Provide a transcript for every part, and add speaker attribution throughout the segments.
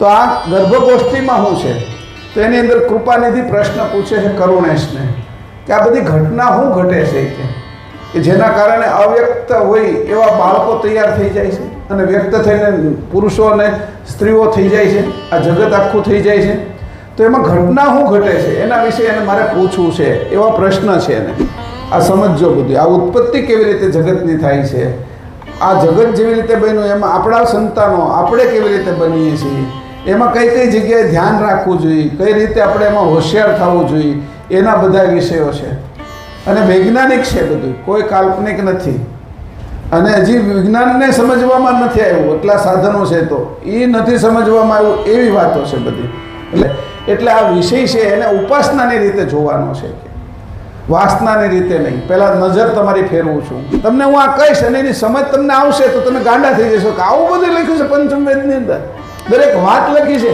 Speaker 1: તો આ ગર્ભગોષ્ઠીમાં શું છે? તો એની અંદર કૃપાનિધિ પ્રશ્ન પૂછે છે કરુણેશને કે આ બધી ઘટના શું ઘટે છે કે જેના કારણે અવ્યક્ત હોય એવા બાળકો તૈયાર થઈ જાય છે અને વ્યક્ત થઈને પુરુષો અને સ્ત્રીઓ થઈ જાય છે, આ જગત આખું થઈ જાય છે. તો એમાં ઘટના શું ઘટે છે એના વિશે એને મારે પૂછવું છે, એવા પ્રશ્ન છે એને. આ સમજો બધું, આ ઉત્પત્તિ કેવી રીતે જગતની થાય છે, આ જગત જેવી રીતે બન્યું એમાં આપણા સંતાનો આપણે કેવી રીતે બનીએ છીએ, એમાં કઈ કઈ જગ્યાએ ધ્યાન રાખવું જોઈએ, કઈ રીતે આપણે એમાં હોશિયાર થવું જોઈએ, એના બધા વિષયો છે. અને વૈજ્ઞાનિક છે બધું, કોઈ કાલ્પનિક નથી. અને હજી વિજ્ઞાનને સમજવામાં નથી આવ્યું, એટલા સાધનો છે તો એ નથી સમજવામાં આવ્યું, એવી વાતો છે બધી. એટલે આ વિષય છે એને ઉપાસનાની રીતે જોવાનો છે, વાસનાની રીતે નહીં. પહેલાં નજર તમારી ફેરવું છું, તમને હું આ કહીશ અને એની સમજ તમને આવશે તો તમે ગાંડા થઈ જશો કે આવું બધું લખ્યું છે પંચમવેદની અંદર, દરેક વાત લખી છે.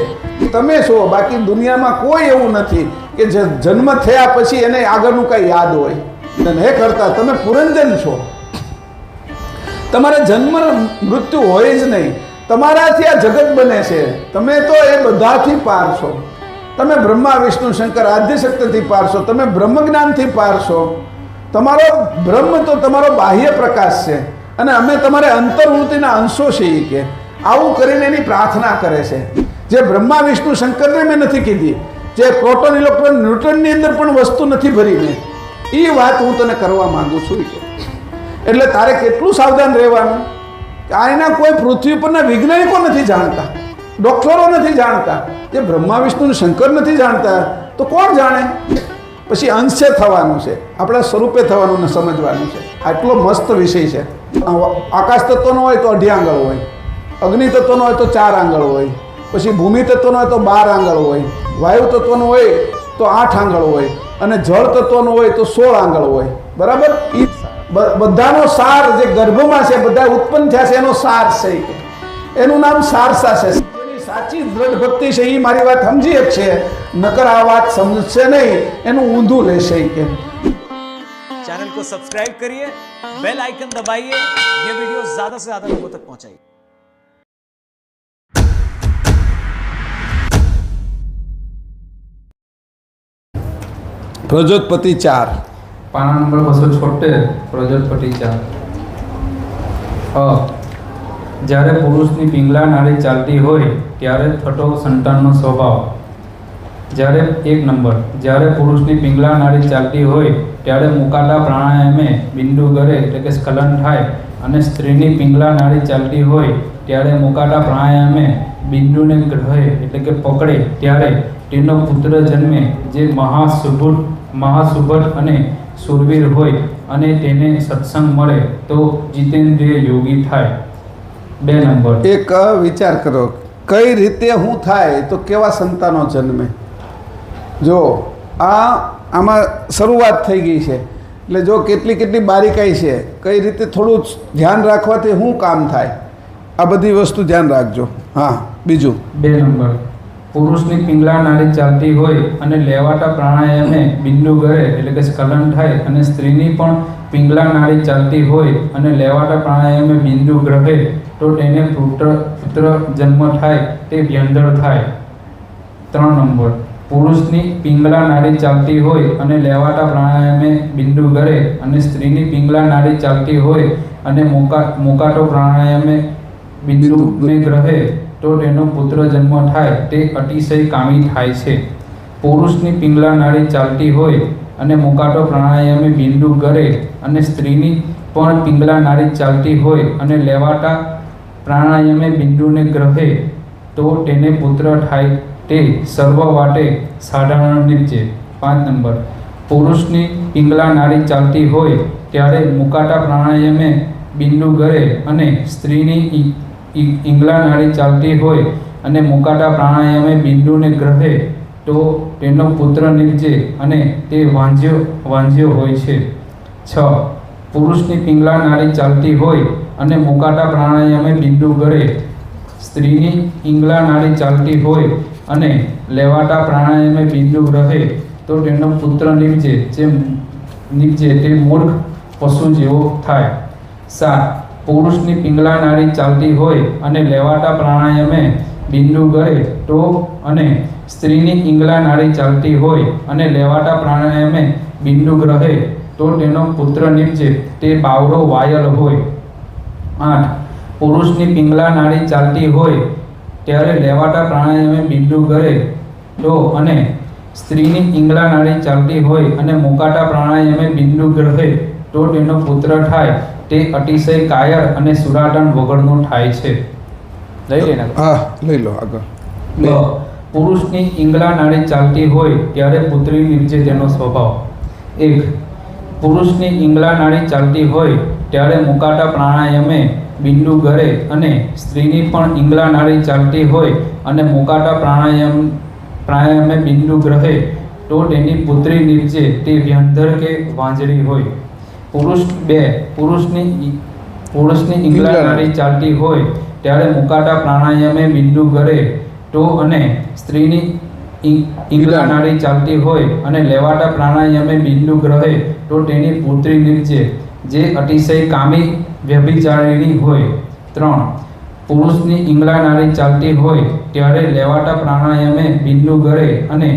Speaker 1: તમે છો, બાકી દુનિયામાં કોઈ એવું નથી કે જે જન્મ થયા પછી એને આગળનું કાંઈ યાદ હોય. હે કરતા તમે પુરંજન છો, તમારે જન્મ મૃત્યુ હોય જ નહીં, તમારાથી આ જગત બને છે. તમે તો એ બધાથી પાર છો, તમે બ્રહ્મા વિષ્ણુ શંકર આદ્યશક્તિથી પાર છો, તમે બ્રહ્મ જ્ઞાનથી પાર છો. તમારો બ્રહ્મ તો તમારો બાહ્ય પ્રકાશ છે અને અમે તમારે અંતર્વૃત્તિના અંશો છીએ કે આવું કરીને એની પ્રાર્થના કરે છે. જે બ્રહ્મા વિષ્ણુ શંકરને મેં નથી કીધી, જે પ્રોટોન ઇલેક્ટ્રોન ન્યુટ્રનની અંદર પણ વસ્તુ નથી ભરી મેં, એ વાત હું તને કરવા માંગુ છું. એટલે તારે કેટલું સાવધાન રહેવાનું કે આના કોઈ પૃથ્વી પરના વૈજ્ઞાનિકો નથી જાણતા, ડૉક્ટરો નથી જાણતા, જે બ્રહ્મા વિષ્ણુ શંકર નથી જાણતા, તો કોણ જાણે? પછી અંશે થવાનું છે, આપણા સ્વરૂપે થવાનું ને સમજવાનું છે. આટલો મસ્ત વિષય છે. આકાશ તત્વનો હોય તો 2.5 આંગળ હોય, અગ્નિ તત્વનો હોય તો 4 આંગળ હોય, પછી ભૂમિ તત્વનો હોય તો 12 આંગળ હોય, વાયુ તત્વનો હોય તો 8 આંગળ હોય, અને જળ તત્વનો હોય તો 16 આંગળ હોય. બરાબર? બધાનો સાર જે ગર્ભમાં છે, બધા ઉત્પન્ન થયા છે, એનો સાર છે, એનું નામ સારસા છે. એની સાચી દ્રઢ ભક્તિ છે એ મારી વાત સમજી જ છે, નકર આ વાત સમજશે નહીં, એનું ઊંધું લેશે. કે
Speaker 2: चैनल को सब्सक्राइब करिए, बेल आइकन दबाइए, ये वीडियो ज्यादा से ज्यादा लोगों तक पहुंचाइए.
Speaker 1: પ્રજોતપતિ 4
Speaker 3: પાના નંબર 276 પ્રજોતપતિ 4. જ્યારે પુરુષની પિંગલા નાડી ચાલતી હોય ત્યારે થતો સંતાનનો સ્વભાવ. જ્યારે 1 નંબર, જ્યારે પુરુષની પિંગલા નાડી ચાલતી હોય ત્યારે મુકાતા પ્રાણાયામે બિંદુ ગરે એટલે કે સ્ખલન થાય, અને સ્ત્રીની પિંગલા નાડી ચાલતી હોય ત્યારે મુકાતા પ્રાણાયામે બિંદુને ગ્રહે એટલે કે પકડે ત્યારે તેનો પુત્ર જન્મે, જે મહાસુભટ અને સુરવીર હોય અને તેને સત્સંગ મળે તો જીતેન્દ્રિય યોગી થાય. 2 નંબર,
Speaker 1: એક વિચાર કરો, કઈ રીતે શું થાય તો કેવા સંતાનો જન્મે. જો આમાં શરૂઆત થઈ ગઈ છે, એટલે જો કેટલી બારીકાઈ છે, કઈ રીતે થોડું ધ્યાન રાખવાથી શું કામ થાય, આ બધી વસ્તુ ધ્યાન રાખજો. હા, બીજું
Speaker 3: 2 નંબર, પુરુષની પિંગલા નાડી ચાલતી હોય અને લેવાતા પ્રાણાયામે બિંદુ ગરે એટલે કે સ્ખલન થાય, અને સ્ત્રીની પણ પિંગલા નાડી ચાલતી હોય અને લેવાતા પ્રાણાયામે બિંદુ ગ્રહે તો તેને પુત્ર જન્મ થાય, તે વ્યંદર થાય. 3 નંબર, પુરુષની પિંગલા નાડી ચાલતી હોય અને લેવાતા પ્રાણાયામે બિંદુ ગરે, અને સ્ત્રીની પિંગલા નાડી ચાલતી હોય અને મુકાતો પ્રાણાયામે બિંદુને ગ્રહે તો તેનો પુત્ર જન્મ થાય, તે અતિશય કામી થાય છે. પુરુષની પિંગલા નાડી ચાલતી હોય અને મુકાતો પ્રાણાયામે બિંદુ ગરે, અને સ્ત્રીની પણ પિંગલા નાડી ચાલતી હોય અને લેવાતા પ્રાણાયામે બિંદુને ગ્રહે તો તેને પુત્ર થાય, તે સર્વ વાટે સાધારણ નીચે. 5 નંબર, પુરુષની પિંગલા નાડી ચાલતી હોય ત્યારે મુકાતા પ્રાણાયામે બિંદુ ગરે, અને સ્ત્રીની પિંગલા નાડી ચાલતી હોય અને મુકાતા પ્રાણાયામે બિંદુને ગ્રહે તો તેનો પુત્ર નીપજે અને તે વાંઝ્યો હોય છે. 6. પુરુષની પિંગલા નાડી ચાલતી હોય અને મુકાતા પ્રાણાયામે બિંદુ ગરે, સ્ત્રીની પિંગલા નાડી ચાલતી હોય અને લેવાતા પ્રાણાયામે બિંદુ રહે તો તેનો પુત્ર નીપજે તે મૂર્ખ પશુ જેવો થાય. 7. પુરુષની પિંગલા નાડી ચાલતી હોય અને લેવાતા પ્રાણાયામે બિંદુ ગળે તો અને સ્ત્રીની ઈંગલા નાડી ચાલતી હોય અને લેવાતા પ્રાણાયામે બિંદુ ગ્રહે તો તેનો પુત્ર નિપજે તે બાવડો વાયલ હોય. 8. પુરુષની પિંગલા નાડી ચાલતી હોય ત્યારે લેવાતા પ્રાણાયામે બિંદુ ગળે તો અને સ્ત્રીની ઈંગલા નાડી ચાલતી હોય અને મુકાટા પ્રાણાયામે બિંદુ ગ્રહે તો તેનો પુત્ર થાય તે અતિશય કાયર અને સુરાટન વગરનું થાય છે. લઈ લેને.
Speaker 1: હા, લઈ લો આગળ.
Speaker 3: 2. પુરુષની ઈંગલા નાડી ચાલતી હોય ત્યારે પુત્રી નિપજે તેનો સ્વભાવ. 1. પુરુષની ઈંગલા નાડી ચાલતી હોય ત્યારે મુકાટા પ્રાણાયામે બિંદુ ગળે અને સ્ત્રીની પણ ઈંગલા નાડી ચાલતી હોય અને મુકાટા પ્રાણાયામે બિંદુ ગ્રહે તો તેની પુત્રી નિપજે તે વ્યંધર કે વાંજળી હોય. 2. પુરુષની ઈંગલા નાડી ચાલતી હોય ત્યારે મુકાટા પ્રાણાયામે બિંદુ ગળે તો અને સ્ત્રીની ઈંગલા નાડી ચાલતી હોય અને લેવાટા પ્રાણાયામે બિંદુ ગ્રહે તો તેની પુત્રી નિપજે જે અતિશય કામી વ્યભિચારિણી હોય. 3. પુરુષની ઈંગલા નાડી ચાલતી હોય ત્યારે લેવાટા પ્રાણાયામે બિંદુ ગળે અને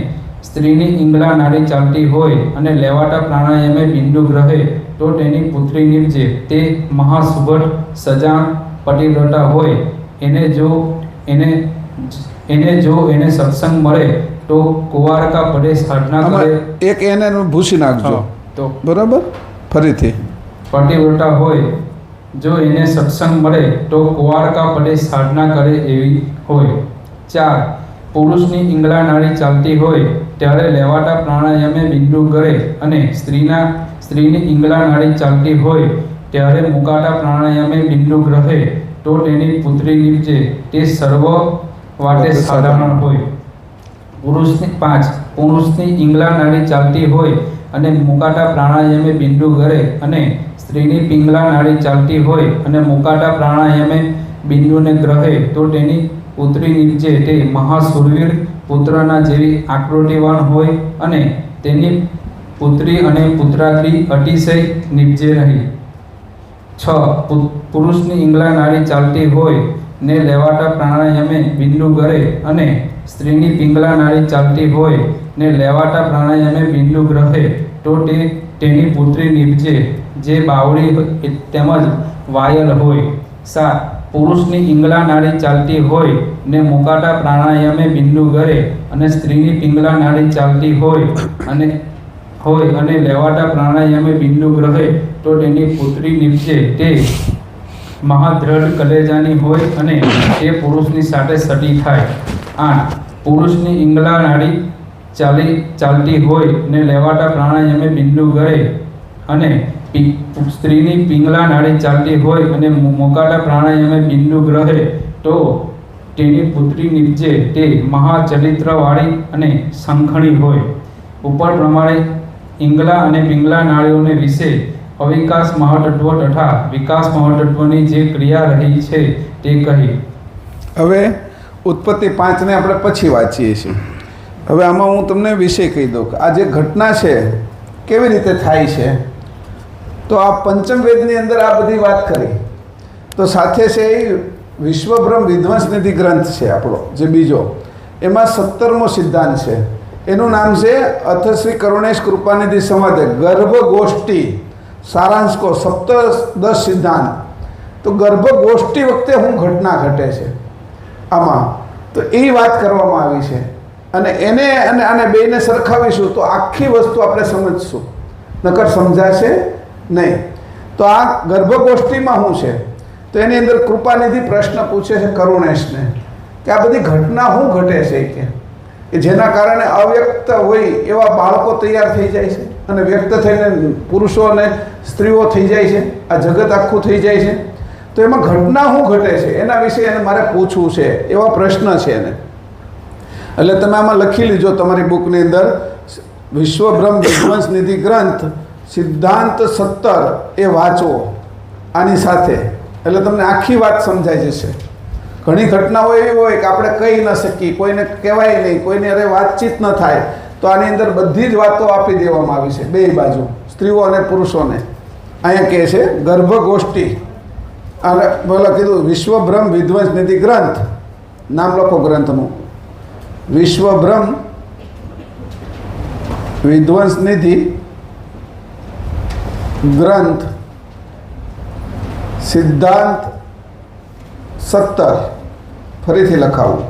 Speaker 3: સ્ત્રીની ઈંગલા નાડી ચાલતી હોય અને લેવાટા પ્રાણાયામે બિંદુ ગ્રહે તો તેની પુત્રી નિપજે તે મહાસુભટ સજાણ પતિવ્રતા હોય. એને જો એને સત્સંગ મળે તો કુંવારકા પદે સાધના કરે.
Speaker 1: એક એને ભૂસી નાખજો.
Speaker 3: તો
Speaker 1: બરાબર, ફરીથી.
Speaker 3: પતિવ્રતા હોય જો એને સત્સંગ મળે તો કુંવારકા પદે સાધના કરે એવી હોય. 4. પુરુષની ઈંગલા નાડી ચાલતી હોય ત્યારે લેવાટા પ્રાણાયામે બિંદુ ગળે અને સ્ત્રીની ઈંગલા નાડી ચાલતી હોય ત્યારે મુકાટા પ્રાણાયામે બિંદુ ગ્રહે તો તેની પુત્રી નિપજે તે સર્વ વાટે સાધારણ હોય. 5. પુરુષની ઈંગલા નાડી ચાલતી હોય અને મુકાટા પ્રાણાયામે બિંદુ ગળે અને સ્ત્રીની પિંગલા નાડી ચાલતી હોય અને મુકાટા પ્રાણાયામે બિંદુને ગ્રહે તો તેની પુત્રી નિપજે તે મહાસુરવીર પુત્રના જેવી આકૃતિવાન હોય અને તેની પુત્રી અને પુત્રાત્રી અતિશય નિપજે નહીં. 6. પુરુષની ઈંગલા નાડી ચાલતી હોય ને લેવાટા પ્રાણાયામે બિંદુ ગળે અને સ્ત્રીની પિંગલા નાડી ચાલતી હોય ને લેવાટા પ્રાણાયામે બિંદુ ગ્રહે તો તેની પુત્રી નિપજે જે બાવળી તેમજ વાયલ હોય. 7. પુરુષની ઈંગલા નાડી ચાલતી હોય ને મુકાટા પ્રાણાયામે બિંદુ ગળે અને સ્ત્રીની પિંગલા નાડી ચાલતી હોય અને લેવાટા પ્રાણાયામે બિંદુ ગ્રહે તો તેની પુત્રી નિપજે તે મહાદ્રઢ કલેજાની હોય અને તે પુરુષની સાથે સતી થાય. 8. પુરુષની ઈંગલા નાડી ચાલતી હોય ને લેવાટા પ્રાણાયામે બિંદુ ગળે અને સ્ત્રીની પિંગલા નાડી ચાલતી હોય અને મુકાટા પ્રાણાયામે બિંદુ ગ્રહે તો તેની પુત્રી નિપજે તે મહાચરિત્રવાળી અને શંખણી હોય. ઉપર પ્રમાણે ઈંગલા અને પિંગલા નાડીઓને વિશે અવિકાસ મહાતત્વ તથા વિકાસ મહાતત્વની જે ક્રિયા રહી છે તે કહી.
Speaker 1: હવે ઉત્પત્તિ 5ને આપણે પછી વાંચીએ છીએ. હવે આમાં હું તમને વિષય કહી દઉં કે આ જે ઘટના છે કેવી રીતે થાય છે. તો આ પંચમ વેદની અંદર આ બધી વાત કરી. તો સાથે છે એ વિશ્વબ્રહ્મ વિધ્વંસનિધિ ગ્રંથ છે આપણો જે બીજો, એમાં 17મો સિદ્ધાંત છે. એનું નામ છે અથ શ્રી કરુણેશ કૃપાનિધિ સંવાદે ગર્ભગોષ્ઠી સારાંશ કો સપ્તદશ સિદ્ધાંત. તો ગર્ભગોષ્ઠી વખતે શું ઘટના ઘટે છે આમાં, તો એ વાત કરવામાં આવી છે. અને એને અને આને બેને સરખાવીશું તો આખી વસ્તુ આપણે સમજશું, નકર સમજાશે નહીં. તો આ ગર્ભગોષ્ઠીમાં શું છે, તો એની અંદર કૃપાનિધિ પ્રશ્ન પૂછે છે કરુણેશને કે આ બધી ઘટના શું ઘટે છે કે જેના કારણે અવ્યક્ત હોય એવા બાળકો તૈયાર થઈ જાય છે અને વ્યક્ત થઈને પુરુષો અને સ્ત્રીઓ થઈ જાય છે, આ જગત આખું થઈ જાય છે. તો એમાં ઘટના શું ઘટે છે એના વિશે એને મારે પૂછવું છે, એવા પ્રશ્ન છે એને. એટલે તમે આમાં લખી લીજો તમારી બુકની અંદર વિશ્વબ્રહ્મ વિધ્વંસનિધિ ગ્રંથ સિદ્ધાંત 17 એ વાંચવો આની સાથે, એટલે તમને આખી વાત સમજાઈ જશે. ઘણી ઘટનાઓ એવી હોય કે આપણે કહી ન શકીએ, કોઈને કહેવાય નહીં, કોઈની અરે વાતચીત ન થાય. તો આની અંદર બધી જ વાતો આપી દેવામાં આવી છે બે બાજુ, સ્ત્રીઓ અને પુરુષોને. અહીંયા કહે છે ગર્ભગોષ્ઠી, અને બોલો કીધું વિશ્વબ્રહ્મ વિધ્વંસનિધિ ગ્રંથ નામ લખો ગ્રંથનું. વિશ્વબ્રહ્મ વિધ્વંસ નિધિ ગ્રંથ સિદ્ધાંત 17. ફરીથી લખાવું.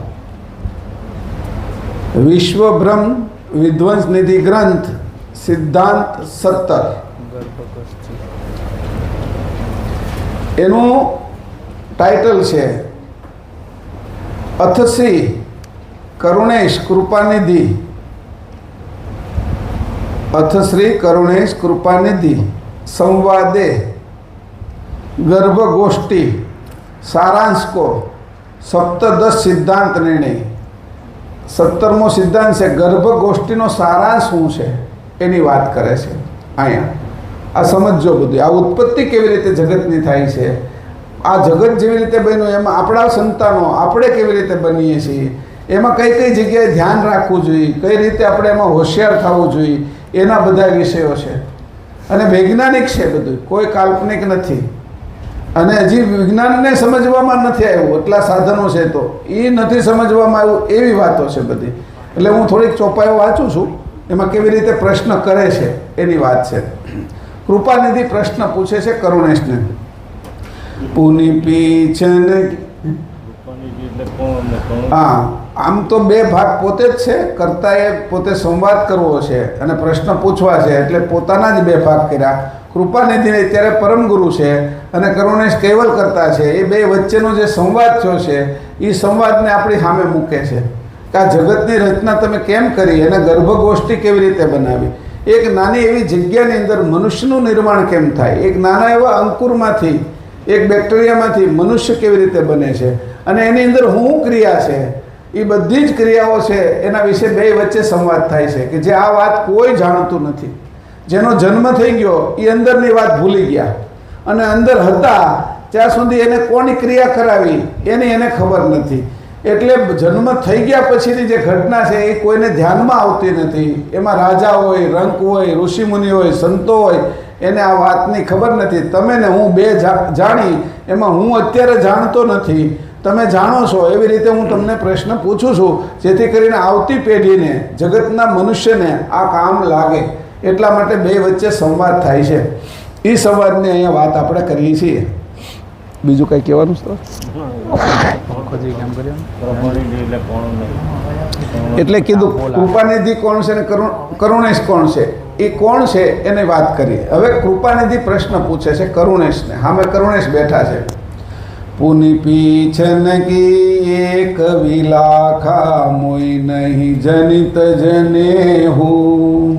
Speaker 1: વિશ્વબ્રહ્મ વિધ્વંસ નિધિ ગ્રંથ સિદ્ધાંત 17. એનું ટાઇટલ છે અથશ્રી કરુણેશ કૃપાનિધિ. અથશ્રી કરુણેશ કૃપાનિધિ સંવાદે गर्भगोष्ठी सारांश को सप्तदश सिद्धांत निर्णय. 17मो सिद्धांत से गर्भगोष्ठीનો સારાંશ શું છે એની વાત કરે છે અહીંયા. આ સમજો બધું. આ ઉત્પત્તિ કેવી રીતે જગતની થાય છે, આ જગત જેવી રીતે બન્યું એમાં આપણા સંતાનો આપણે કેવી રીતે બનીએ છીએ, એમાં કઈ કઈ જગ્યાએ ધ્યાન રાખવું જોઈએ, કઈ રીતે આપણે એમાં હોશિયાર થવું જોઈએ, એના બધા વિષયો છે. અને વૈજ્ઞાનિક છે બધું, કોઈ કાલ્પનિક નથી. અને હજી વિજ્ઞાનને સમજવામાં નથી આવ્યું, એટલા સાધનો છે તો એ નથી સમજવામાં આવ્યું, એવી વાતો છે બધી. એટલે હું થોડીક ચોપાઈઓ વાંચું છું, એમાં કેવી રીતે પ્રશ્ન કરે છે એની વાત છે. કૃપાનિધિ પ્રશ્ન પૂછે છે કરુણેશને. પુનિ પીછન. હા, આમ તો બે ભાગ પોતે જ છે, કર્તાએ પોતે સંવાદ કરવો છે અને પ્રશ્ન પૂછવા છે, એટલે પોતાના જ બે ભાગ કર્યા. કૃપાનિધિ અત્યારે પરમ ગુરુ છે અને કરુણેશ કૈવલ કરતા છે. એ બે વચ્ચેનો જે સંવાદ થયો છે એ સંવાદને આપણી સામે મૂકે છે કે આ જગતની રચના તમે કેમ કરી અને ગર્ભગોષ્ઠી કેવી રીતે બનાવી, એક નાની એવી જગ્યાની અંદર મનુષ્યનું નિર્માણ કેમ થાય, એક નાના એવા અંકુરમાંથી, એક બેક્ટેરિયામાંથી મનુષ્ય કેવી રીતે બને છે અને એની અંદર શું ક્રિયા છે, એ બધી જ ક્રિયાઓ છે એના વિશે બે વચ્ચે સંવાદ થાય છે કે જે આ વાત કોઈ જાણતું નથી. જેનો જન્મ થઈ ગયો એ અંદરની વાત ભૂલી ગયા અને અંદર હતા ત્યાં સુધી એને કોની ક્રિયા કરાવી એની એને ખબર નથી. એટલે જન્મ થઈ ગયા પછીની જે ઘટના છે એ કોઈને ધ્યાનમાં આવતી નથી. એમાં રાજા હોય, રંક હોય, ઋષિમુનિ હોય, સંતો હોય, એને આ વાતની ખબર નથી. તમે ને હું બે જાણી, એમાં હું અત્યારે જાણતો નથી, તમે જાણો છો. એવી રીતે હું તમને પ્રશ્ન પૂછું છું જેથી કરીને આવતી પેઢીને, જગતના મનુષ્યને આ કામ લાગે. એટલા માટે બે વચ્ચે સંવાદ થાય છે. એ સંવાદની અહીંયા વાત આપણે કરીએ છીએ. બીજું કંઈ કહેવાનું છે? એટલે કીધું કૃપાનિધિ કોણ છે ને કરુણેશ કોણ છે, એ કોણ છે એની વાત કરીએ. હવે કૃપાનિધિ પ્રશ્ન પૂછે છે કરુણેશને. સામે કરુણેશ બેઠા છે. પુનિ પીછન કી એક વિલાખા મોઈ નહીં જનિત જને હું,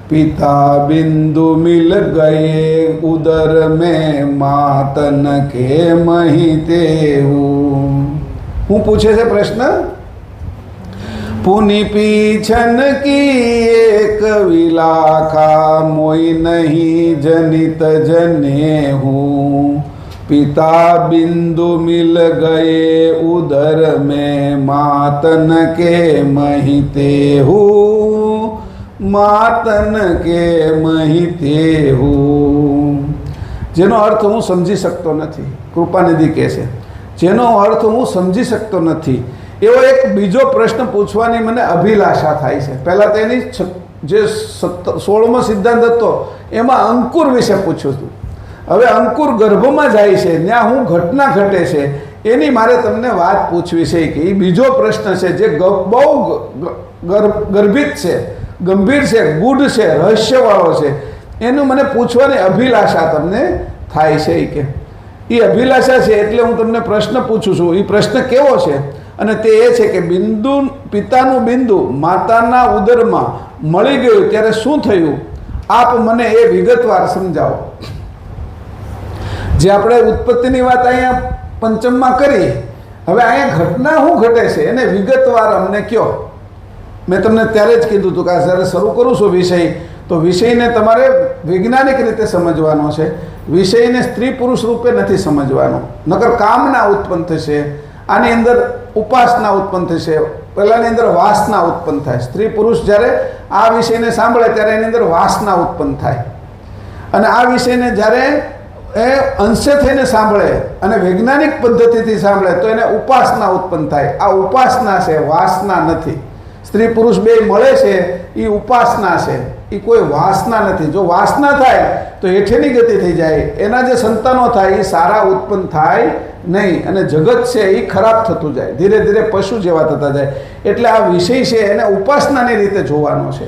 Speaker 1: पिता बिंदु मिल गए उदर में मातन के महीते हूँ. હું પૂછે છે પ્રશ્ન. પુનિ પીછન કી એક વિલાખા મોઈ નહીં જનિત જને હું, पिता बिंदु मिल गए उदर में मातन के महीते हूँ, मातन के महीते हूँ. જેનો અર્થ હું સમજી શકતો નથી. કૃપાનિધિ કહે છે જેનો અર્થ હું સમજી શકતો નથી એવો એક બીજો પ્રશ્ન પૂછવાની મને અભિલાષા થાય છે. પહેલાં તો એની જે 16મો સિદ્ધાંત હતો એમાં અંકુર વિશે પૂછ્યું હતું. હવે અંકુર ગર્ભમાં જાય છે, ત્યાં હું ઘટના ઘટે છે એની મારે તમને વાત પૂછવી છે કે એ બીજો પ્રશ્ન છે જે બહુ ગર્ભિત છે, ગંભીર છે, ગૂઢ છે, રહસ્યવાળો છે. એનું મને પૂછવાની અભિલાષા તમને થાય છે. કે એ અભિલાષા છે એટલે હું તમને પ્રશ્ન પૂછું છું. એ પ્રશ્ન કેવો છે? અને તે એ છે કે બિંદુ, પિતાનું બિંદુ માતાના ઉદરમાં મળી ગયું ત્યારે શું થયું? આપ મને એ વિગતવાર સમજાવો. જે આપણે ઉત્પત્તિની વાત અહીંયા પંચમમાં કરી, હવે અહીંયા ઘટના શું ઘટે છે એને વિગતવાર અમને કહો. મેં તમને ત્યારે જ કીધું હતું કે જ્યારે શરૂ કરું છું વિષય, તો વિષયને તમારે વૈજ્ઞાનિક રીતે સમજવાનો છે. વિષયને સ્ત્રી પુરુષ રૂપે નથી સમજવાનો, નકર કામના ઉત્પન્ન થશે. આની અંદર ઉપાસના ઉત્પન્ન થશે, પહેલાંની અંદર વાસના ઉત્પન્ન થાય. સ્ત્રી પુરુષ જ્યારે આ વિષયને સાંભળે ત્યારે એની અંદર વાસના ઉત્પન્ન થાય. અને આ વિષયને જ્યારે એ અંશે થઈને સાંભળે અને વૈજ્ઞાનિક પદ્ધતિથી સાંભળે તો એને ઉપાસના ઉત્પન્ન થાય. આ ઉપાસના છે, વાસના નથી. સ્ત્રી પુરુષ બે મળે છે એ ઉપાસના છે, એ કોઈ વાસના નથી. જો વાસના થાય તો હેઠેની ગતિ થઈ જાય. એના જે સંતાનો થાય એ સારા ઉત્પન્ન થાય નહીં અને જગત છે એ ખરાબ થતું જાય, ધીરે ધીરે પશુ જેવા થતા જાય. એટલે આ વિષય છે એને ઉપાસનાની રીતે જોવાનો છે,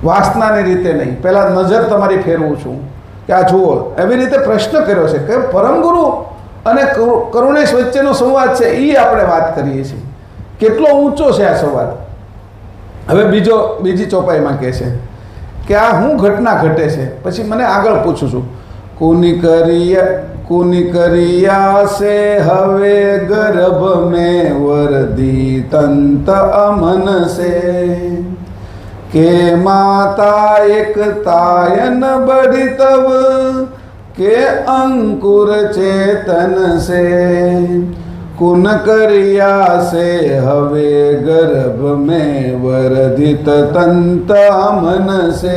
Speaker 1: વાસનાની રીતે નહીં. પહેલાં નજર તમારી ફેરવું છું કે આ જુઓ, એવી રીતે પ્રશ્ન કર્યો છે કે પરમગુરુ અને કરુણેશ વચ્ચેનો સંવાદ છે એ આપણે વાત કરીએ છીએ. કેટલો ઊંચો છે આ સંવાદ. હવે બીજી ચોપાઈમાં કહે છે કે આ હું ઘટના ઘટે છે. પછી મને આગળ પૂછું છું, કુની કરિયા સે હવે ગર્ભ મેં વરદી તંત અમન સે કે માતા એક તાયન બડી તવ કે અંકુર ચેતન સે कुन करिया से हवे गर्भ में वर्धित तंत मन से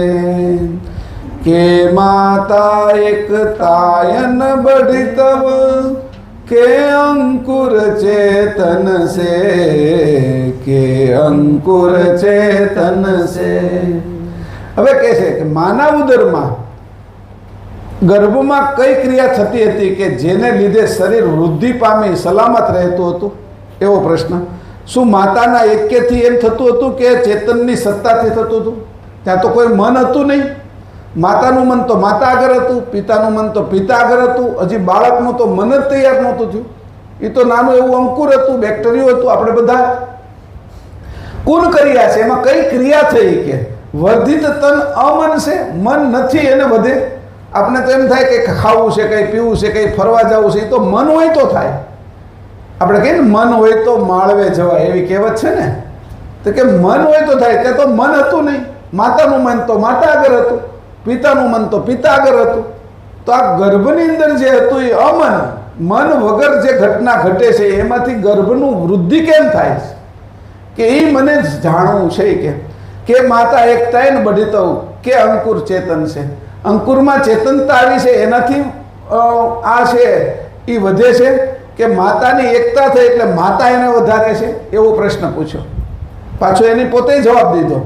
Speaker 1: के माता एक तायन बढ़ी तब के अंकुर चेतन से के अंकुर चेतन से. હવે કહે છે કે માના ઉદરમાં ગર્ભમાં કઈ ક્રિયા થતી હતી કે જેને લીધે શરીર વૃદ્ધિ પામી સલામત રહેતું હતું? એવો પ્રશ્ન. શું માતાના એક્યથી એમ થતું હતું કે ચેતનની સત્તાથી થતું હતું? ત્યાં તો કોઈ મન હતું નહીં. માતાનું મન તો માતા આગળ હતું, પિતાનું મન તો પિતા આગળ હતું. હજી બાળકનું તો મન જ તૈયાર નહોતું થયું. એ તો નાનું એવું અંકુર હતું, બેક્ટેરિયો હતું. આપણે બધા કુન ક્રિયા છે, એમાં કઈ ક્રિયા થઈ કે વર્ધિત તન અમન છે, મન નથી એને વધે. આપણે તો એમ થાય કે ખાવું છે, કંઈ પીવું છે, કંઈ ફરવા જવું છે, એ તો મન હોય તો થાય. આપણે કહીએ ને મન હોય તો માળવે જવાય, એવી કહેવત છે ને. તો કે મન હોય તો થાય. ત્યાં તો મન હતું નહીં. માતાનું મન તો માતા આગળ હતું, પિતાનું મન તો પિતા આગળ હતું. તો આ ગર્ભની અંદર જે હતું એ અમન, મન વગર જે ઘટના ઘટે છે એમાંથી ગર્ભનું વૃદ્ધિ કેમ થાય છે કે એ મને જાણવું છે. કે માતા એક તાયન બઢી તો કે અંકુર ચેતન છે. અંકુરમાં ચેતનતા આવી છે એનાથી આ છે એ વધે છે કે માતાની એકતા થઈ એટલે માતા એને વધારે છે? એવો પ્રશ્ન પૂછ્યો. પાછો એની પોતે જવાબ દીધો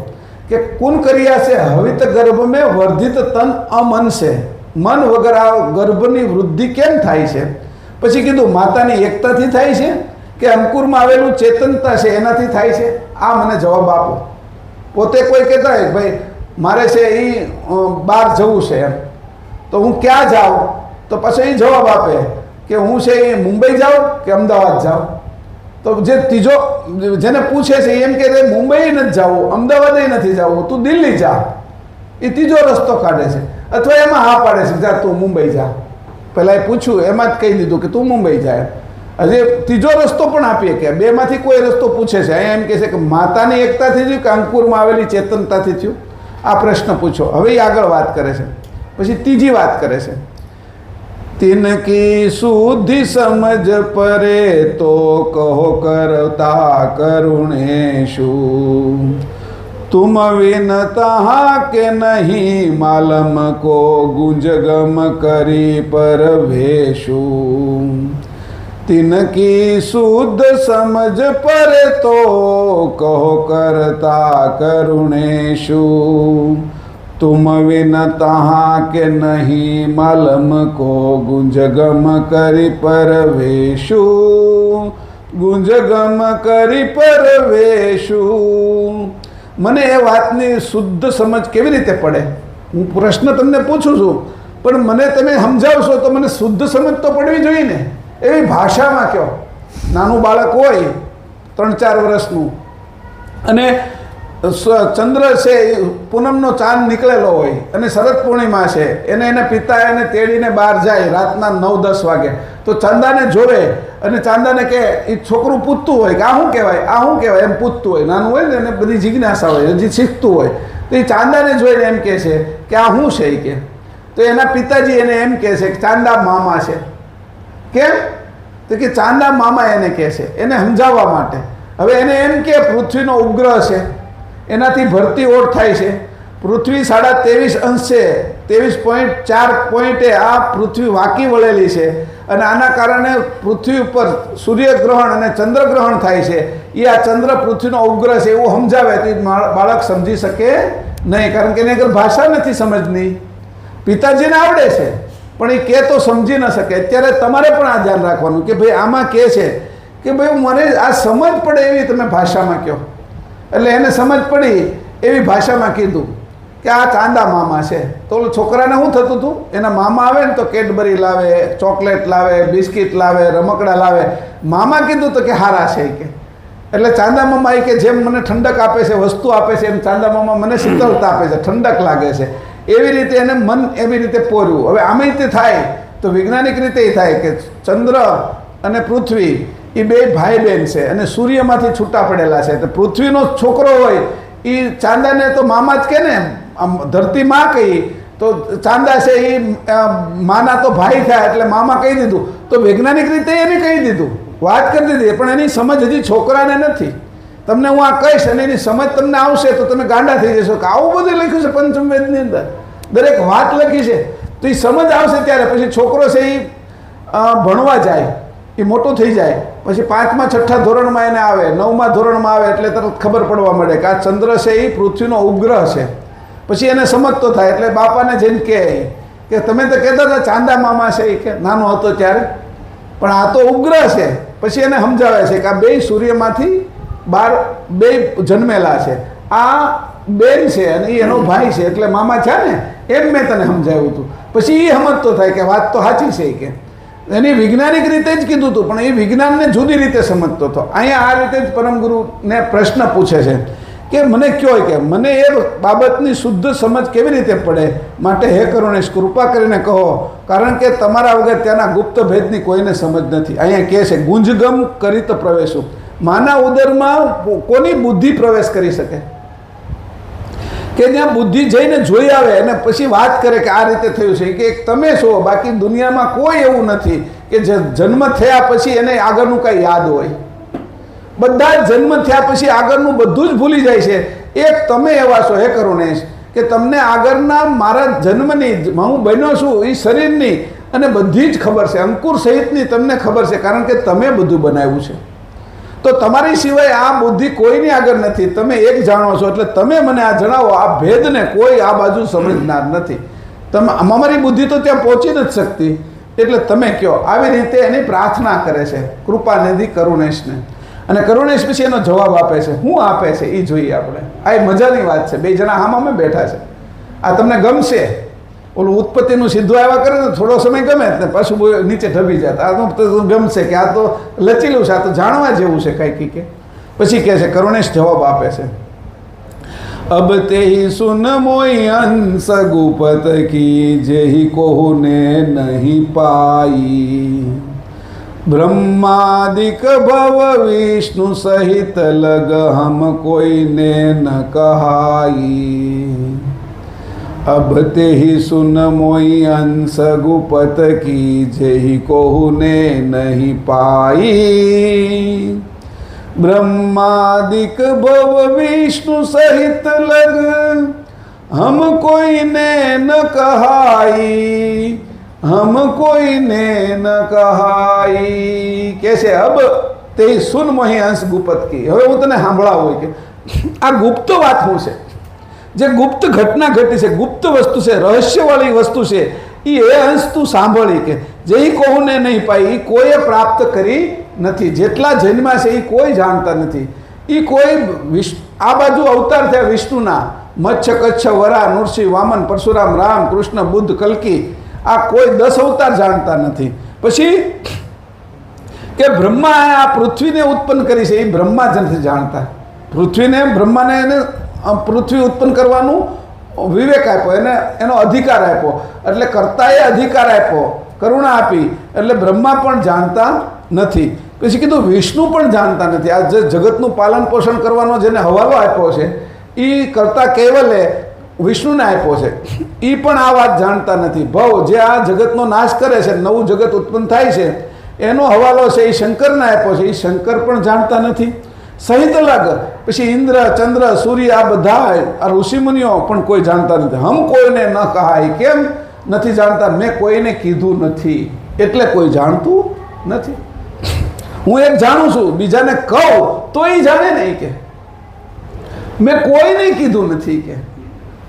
Speaker 1: કે કુન કર્યા છે હવિત ગર્ભ મેં વર્ધિત તન અમન છે. મન વગર આ ગર્ભની વૃદ્ધિ કેમ થાય છે? પછી કીધું માતાની એકતાથી થાય છે કે અંકુરમાં આવેલું ચેતનતા છે એનાથી થાય છે? આ મને જવાબ આપો. પોતે કોઈ કહેતા હોય ભાઈ મારે છે એ બહાર જવું છે એમ, તો હું ક્યાં જાઉં? તો પછી એ જવાબ આપે કે હું છે એ મુંબઈ જાઉં કે અમદાવાદ જાઉં. તો જે ત્રીજો જેને પૂછે છે એમ કે મુંબઈ નથી જવું, અમદાવાદ નથી જવું, તું દિલ્હી જા. એ ત્રીજો રસ્તો કાઢે છે અથવા એમાં હા પાડે છે જા તું મુંબઈ જા. પહેલાં એ પૂછ્યું એમાં જ કહી દીધું કે તું મુંબઈ જાય. હજી ત્રીજો રસ્તો પણ આપીએ કે બેમાંથી કોઈ રસ્તો પૂછે છે. અહીંયા એમ કહે છે કે માતાની એકતાથી થયું કે અંકુરમાં આવેલી ચેતનતાથી થયું? આ પ્રશ્ન પૂછો. હવે એ આગળ વાત કરે છે. પછી ત્રીજી વાત કરે છે, તિનકી શુદ્ધિ સમજ પરે તો કહો કરતા કરુણેશુ तुम विनता के नहीं मालम को गुंजगम करी परवेशु तिनकी शुद्ध समझ पर तो कहो करता करुणेशु तुम विनता के नहीं मालम को गुंजगम करी परवेशु गुंजगम करी परवेशु મને એ વાતની શુદ્ધ સમજ કેવી રીતે પડે? હું પ્રશ્ન તમને પૂછું છું પણ મને તમે સમજાવશો તો મને શુદ્ધ સમજ તો પડવી જોઈએ ને. એવી ભાષામાં કહો. નાનું બાળક હોય 3-4 વર્ષનું અને ચંદ્ર છે પૂનમનો ચાંદ નીકળેલો હોય અને શરદ પૂર્ણિમા છે, એને પિતા એને તેડીને બહાર જાય રાતના 9-10 વાગે, તો ચાંદાને જોવે અને ચાંદાને કે એ છોકરું પૂછતું હોય કે આ શું કહેવાય, આ શું કહેવાય, એમ પૂછતું હોય. નાનું હોય ને એને બધી જિજ્ઞાસા હોય, હજી શીખતું હોય. તો એ ચાંદાને જોઈને એમ કહે છે કે આ શું છે એ કે. તો એના પિતાજી એને એમ કહે છે કે ચાંદા મામા છે. કેમ? તો કે ચાંદા મામા એને કહે છે, એને સમજાવવા માટે. હવે એને એમ કે પૃથ્વીનો ઉપગ્રહ છે, એનાથી ભરતી ઓળ થાય છે, પૃથ્વી 23.5 અંશ છે, 23.4 પોઈન્ટે આ પૃથ્વી વાંકી વળેલી છે અને આના કારણે પૃથ્વી ઉપર સૂર્યગ્રહણ અને ચંદ્રગ્રહણ થાય છે. એ આ ચંદ્ર પૃથ્વીનો ઉપગ્રહ છે એવું સમજાવે તો બાળક સમજી શકે નહીં, કારણ કે એની આગળ ભાષા નથી સમજની. પિતાજીને આવડે છે પણ એ કહે તો સમજી ન શકે. અત્યારે તમારે પણ આ ધ્યાન રાખવાનું કે ભાઈ આમાં કહે છે કે ભાઈ મને આ સમજ પડે એવી તમે ભાષામાં કહો. એટલે એને સમજ પડી એવી ભાષામાં કીધું કે આ ચાંદા મામા છે. તો ઓલો છોકરાને શું થતું હતું, એના મામા આવે ને તો કેડબરી લાવે, ચોકલેટ લાવે, બિસ્કિટ લાવે, રમકડા લાવે. મામા કીધું તો કે હારા છે કે. એટલે ચાંદા મામા એ કે જેમ મને ઠંડક આપે છે, વસ્તુ આપે છે, એમ ચાંદા મામા મને શીતળતા આપે છે, ઠંડક લાગે છે. એવી રીતે એને મન એવી રીતે પોર્યું. હવે આમે રીતે થાય તો વૈજ્ઞાનિક રીતે થાય કે ચંદ્ર અને પૃથ્વી એ બે ભાઈ બહેન છે અને સૂર્યમાંથી છૂટા પડેલા છે. તો પૃથ્વીનો છોકરો હોય એ ચાંદાને તો મામા જ કે ને, આમ ધરતી માં કહી તો ચાંદા છે એ માના તો ભાઈ થયા એટલે મામા કહી દીધું. તો વૈજ્ઞાનિક રીતે એને કહી દીધું, વાત કરી દીધી, પણ એની સમજ હજી છોકરાને નથી. તમને હું આ કહીશ અને એની સમજ તમને આવશે તો તમે ગાંડા થઈ જશો કે આવું બધું લખ્યું છે પંચમવેદની અંદર, દરેક વાત લખી છે. તો એ સમજ આવશે ત્યારે પછી છોકરો છે એ ભણવા જાય, એ મોટું થઈ જાય, પછી 5મા 6ઠા ધોરણમાં એને આવે, 9મા ધોરણમાં આવે એટલે તરત ખબર પડવા મળે કે આ ચંદ્ર છે એ પૃથ્વીનો ઉપગ્રહ છે. પછી એને સમજતો થાય એટલે બાપાને જઈને કહે કે તમે તો કહેતા હતા ચાંદા મામા છે એ કે નાનો હતો ત્યારે, પણ આ તો ઉપગ્રહ છે. પછી એને સમજાવે છે કે આ બે સૂર્યમાંથી બે જન્મેલા છે, આ બેન છે અને એ એનો ભાઈ છે એટલે મામા છે ને, એમ મેં તને સમજાવ્યું હતું. પછી એ સમજતો થાય કે વાત તો સાચી છે કે એની વૈજ્ઞાનિક રીતે જ કીધું હતું પણ એ વિજ્ઞાનને જુદી રીતે સમજતો હતો. અહીંયા આ રીતે જ પરમગુરુને પ્રશ્ન પૂછે છે કે મને કયો કે મને એ બાબતની શુદ્ધ સમજ કેવી રીતે પડે, માટે હે કરુણેશ કૃપા કરીને કહો, કારણ કે તમારા વગર ત્યાંના ગુપ્ત ભેદની કોઈને સમજ નથી. અહીંયા કહે છે ગુંજગમ કરીત પ્રવેશું, માના ઉદરમાં કોની બુદ્ધિ પ્રવેશ કરી શકે કે જ્યાં બુદ્ધિ જઈને જોઈ આવે અને પછી વાત કરે કે આ રીતે થયું છે કે તમે છો, બાકી દુનિયામાં કોઈ એવું નથી કે જે જન્મ થયા પછી એને આગળનું કંઈ યાદ હોય. બધા જ જન્મ થયા પછી આગળનું બધું જ ભૂલી જાય છે. એક તમે એવા છો હે કરુણેશ કે તમને આગળના મારા જન્મની, હું બન્યો છું એ શરીરની અને બધી જ ખબર છે, અંકુર સહિતની તમને ખબર છે, કારણ કે તમે બધું બનાવ્યું છે. તો તમારી સિવાય આ બુદ્ધિ કોઈની આગળ નથી, તમે એક જાણો છો. એટલે તમે મને આ જણાવો, આ ભેદને કોઈ આ બાજુ સમજનાર નથી. તમે અમારી બુદ્ધિ તો ત્યાં પહોંચી નથી શકતી, એટલે તમે કહો. આવી રીતે એની પ્રાર્થના કરે છે કૃપાનિધિ કરુણેશને. અને કરુણેશ પછી એનો જવાબ આપે છે. શું આપે છે એ જોઈએ આપણે. આ એ મજાની વાત છે. બે જણા હામાં બેઠા છે. આ તમને ગમશે. ઓલું ઉત્પત્તિનું સીધું આવ્યા કરે તો થોડો સમય ગમે ને પાછું નીચે ઢબી જાય. આ તો ગમશે કે આ તો લચીલું છે, આ તો જાણવા જેવું છે કંઈક કે. પછી કહે છે કરુણેશ જવાબ આપે છે, અબ તે સુન મોઈ અંશ ગુપત કી જેહી કોહને નહીં પાઈ, બ્રહ્માદિક ભવ વિષ્ણુ સહિત લગ હમ કોઈને ન કહાઈ, अब ते ही सुन मोई अंश गुपत की जेहि कोहुने नहीं पाई, ब्रह्मादिक भव विष्णु सहित लग हम कोઈને न कहाई, हम कोઈને ન કહાઈ. કે છે અબ તે સુન મોહી અંશ ગુપત કી. હવે હું તને સાંભળાવું કે આ ગુપ્ત વાત શું છે, જે ગુપ્ત ઘટના ઘટી છે, ગુપ્ત વસ્તુ છે, રહસ્યવાળી વસ્તુ છે, એ અંશ તું સાંભળી કે જે કોને નહીં પાઈ, એ કોઈએ પ્રાપ્ત કરી નથી. જેટલા જન્મા છે એ કોઈ જાણતા નથી. એ કોઈ આ બાજુ અવતાર થયા વિષ્ણુના, મચ્છ કચ્છ વરા નૃસિંહ વામન પરશુરામ રામ કૃષ્ણ બુદ્ધ કલ્કી, આ કોઈ 10 અવતાર જાણતા નથી. પછી કે બ્રહ્મા આ પૃથ્વીને ઉત્પન્ન કરી છે, એ બ્રહ્મા જ નથી જાણતા. પૃથ્વીને બ્રહ્માને એને પૃથ્વી ઉત્પન્ન કરવાનું વિવેક આપ્યો, એને એનો અધિકાર આપ્યો, એટલે કર્તાએ અધિકાર આપ્યો, કરુણા આપી, એટલે બ્રહ્મા પણ જાણતા નથી. પછી કીધું વિષ્ણુ પણ જાણતા નથી. આ જે જગતનું પાલન પોષણ કરવાનો જેને હવાલો આપ્યો છે એ કર્તા કેવલે વિષ્ણુને આપ્યો છે, એ પણ આ વાત જાણતા નથી. ભવ જે આ જગતનો નાશ કરે છે, નવું જગત ઉત્પન્ન થાય છે, એનો હવાલો છે એ શંકરને આપ્યો છે, એ શંકર પણ જાણતા નથી. સહિત અલગ. પછી ઇન્દ્ર, ચંદ્ર, સૂર્ય, આ બધા આ ઋષિમુનિઓ પણ કોઈ જાણતા નથી. હમ કોઈને ન કહાય. કેમ નથી જાણતા? મેં કોઈને કીધું નથી એટલે કોઈ જાણતું નથી. હું એક જાણું છું, બીજાને કહું તો એ જાણે નહીં કે મેં કોઈને કીધું નથી. કે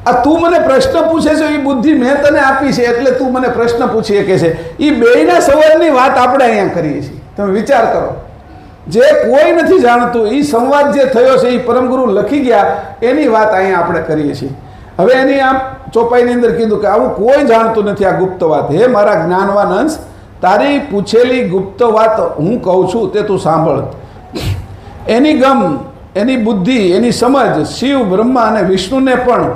Speaker 1: આ તું મને પ્રશ્ન પૂછે છે એ બુદ્ધિ મેં તને આપી છે એટલે તું મને પ્રશ્ન પૂછી શકે છે. એ બેયના સંવાદની વાત આપણે અહીંયા કરીએ છીએ. તમે વિચાર કરો, જે કોઈ નથી જાણતું એ સંવાદ જે થયો છે એ પરમગુરુ લખી ગયા એની વાત અહીંયા આપણે કરીએ છીએ. હવે એની આમ ચોપાઈની અંદર કીધું કે આવું કોઈ જાણતું નથી આ ગુપ્ત વાત. હે મારા જ્ઞાનવાન અંશ, તારી પૂછેલી ગુપ્ત વાત હું કહું છું તે તું સાંભળ. એની ગમ, એની બુદ્ધિ, એની સમજ શિવ, બ્રહ્મા અને વિષ્ણુને પણ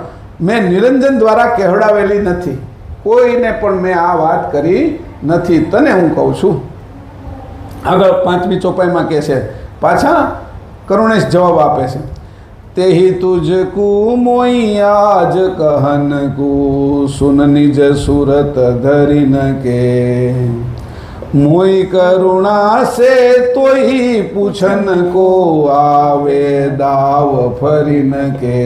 Speaker 1: મેં નિરંજન દ્વારા કહેવડાવેલી નથી. કોઈને પણ મેં આ વાત કરી નથી. તને હું કહું છું. આગળ 5મી ચોપાઈમાં કહે છે, પાછા કરુણેશ જવાબ આપે છે. તેહી તુજકુ મોઈ આજ કહન કુ સુન નિજ સુરત ધરીન કે મોઈ કરુણા સે તોઈ પૂછન કો આવે દાવ ફરીન કે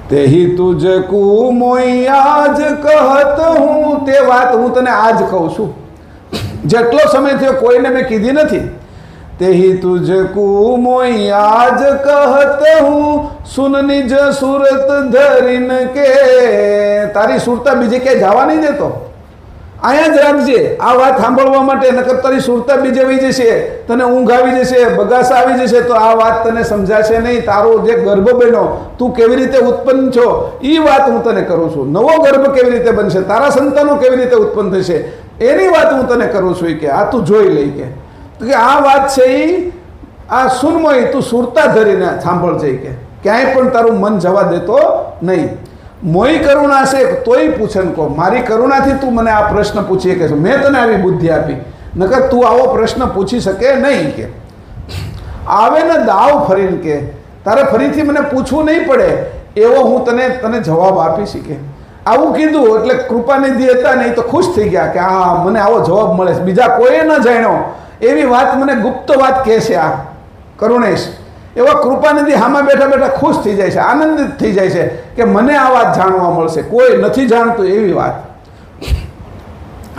Speaker 1: તેહી તુજકુ મોઈ આજ કહત હું. તે વાત હું તને આજ કહું છું. જેટલો સમય થયો કોઈને મેં કીધી નથી. તેહી તુજકુ મોઈ આજ કહત હું સુન નિજ સુરત ધરીન કે. તારી સુરતા બીજે ક્યાંય જવા નહીં દેતો. અહીંયા જ રાખજે આ વાત સાંભળવા માટે. નકર તારી સુરતા બીજે વહી જશે, તને ઊંઘ આવી જશે, બગાસા આવી જશે તો આ વાત તને સમજાશે નહીં. તારો જે ગર્ભ બન્યો, તું કેવી રીતે ઉત્પન્ન છો એ વાત હું તને કરું છું. નવો ગર્ભ કેવી રીતે બનશે, તારા સંતાનો કેવી રીતે ઉત્પન્ન થશે એની વાત હું તને કરું છું. કે આ તું જોઈ લઈ. કે આ વાત છે એ આ સુનમય તું સુરતા ધરીને સાંભળજે. કે ક્યાંય પણ તારું મન જવા દેતો નહીં. મોઈ કરુણા છે તોય પૂછન કો. મારી કરુણાથી તું મને આ પ્રશ્ન પૂછી શકે છે. મેં તને આવી બુદ્ધિ આપી. નકર તું આવો પ્રશ્ન પૂછી શકે નહીં. કે આવે ને દાવ ફરીને કે તારે ફરીથી મને પૂછવું નહીં પડે એવો હું તને જવાબ આપી શકે. આવું કીધું એટલે કૃપાનિધિ હતા ને એ તો ખુશ થઈ ગયા કે આ મને આવો જવાબ મળે છે. બીજા કોઈએ ન જાણ્યો એવી વાત મને ગુપ્ત વાત કહે છે આ કરુણેશ. એવા કૃપાનિધિ હામાં બેઠા બેઠા ખુશ થઈ જાય છે, આનંદિત થઈ જાય છે કે મને આ વાત જાણવા મળશે. કોઈ નથી જાણતું એવી વાત.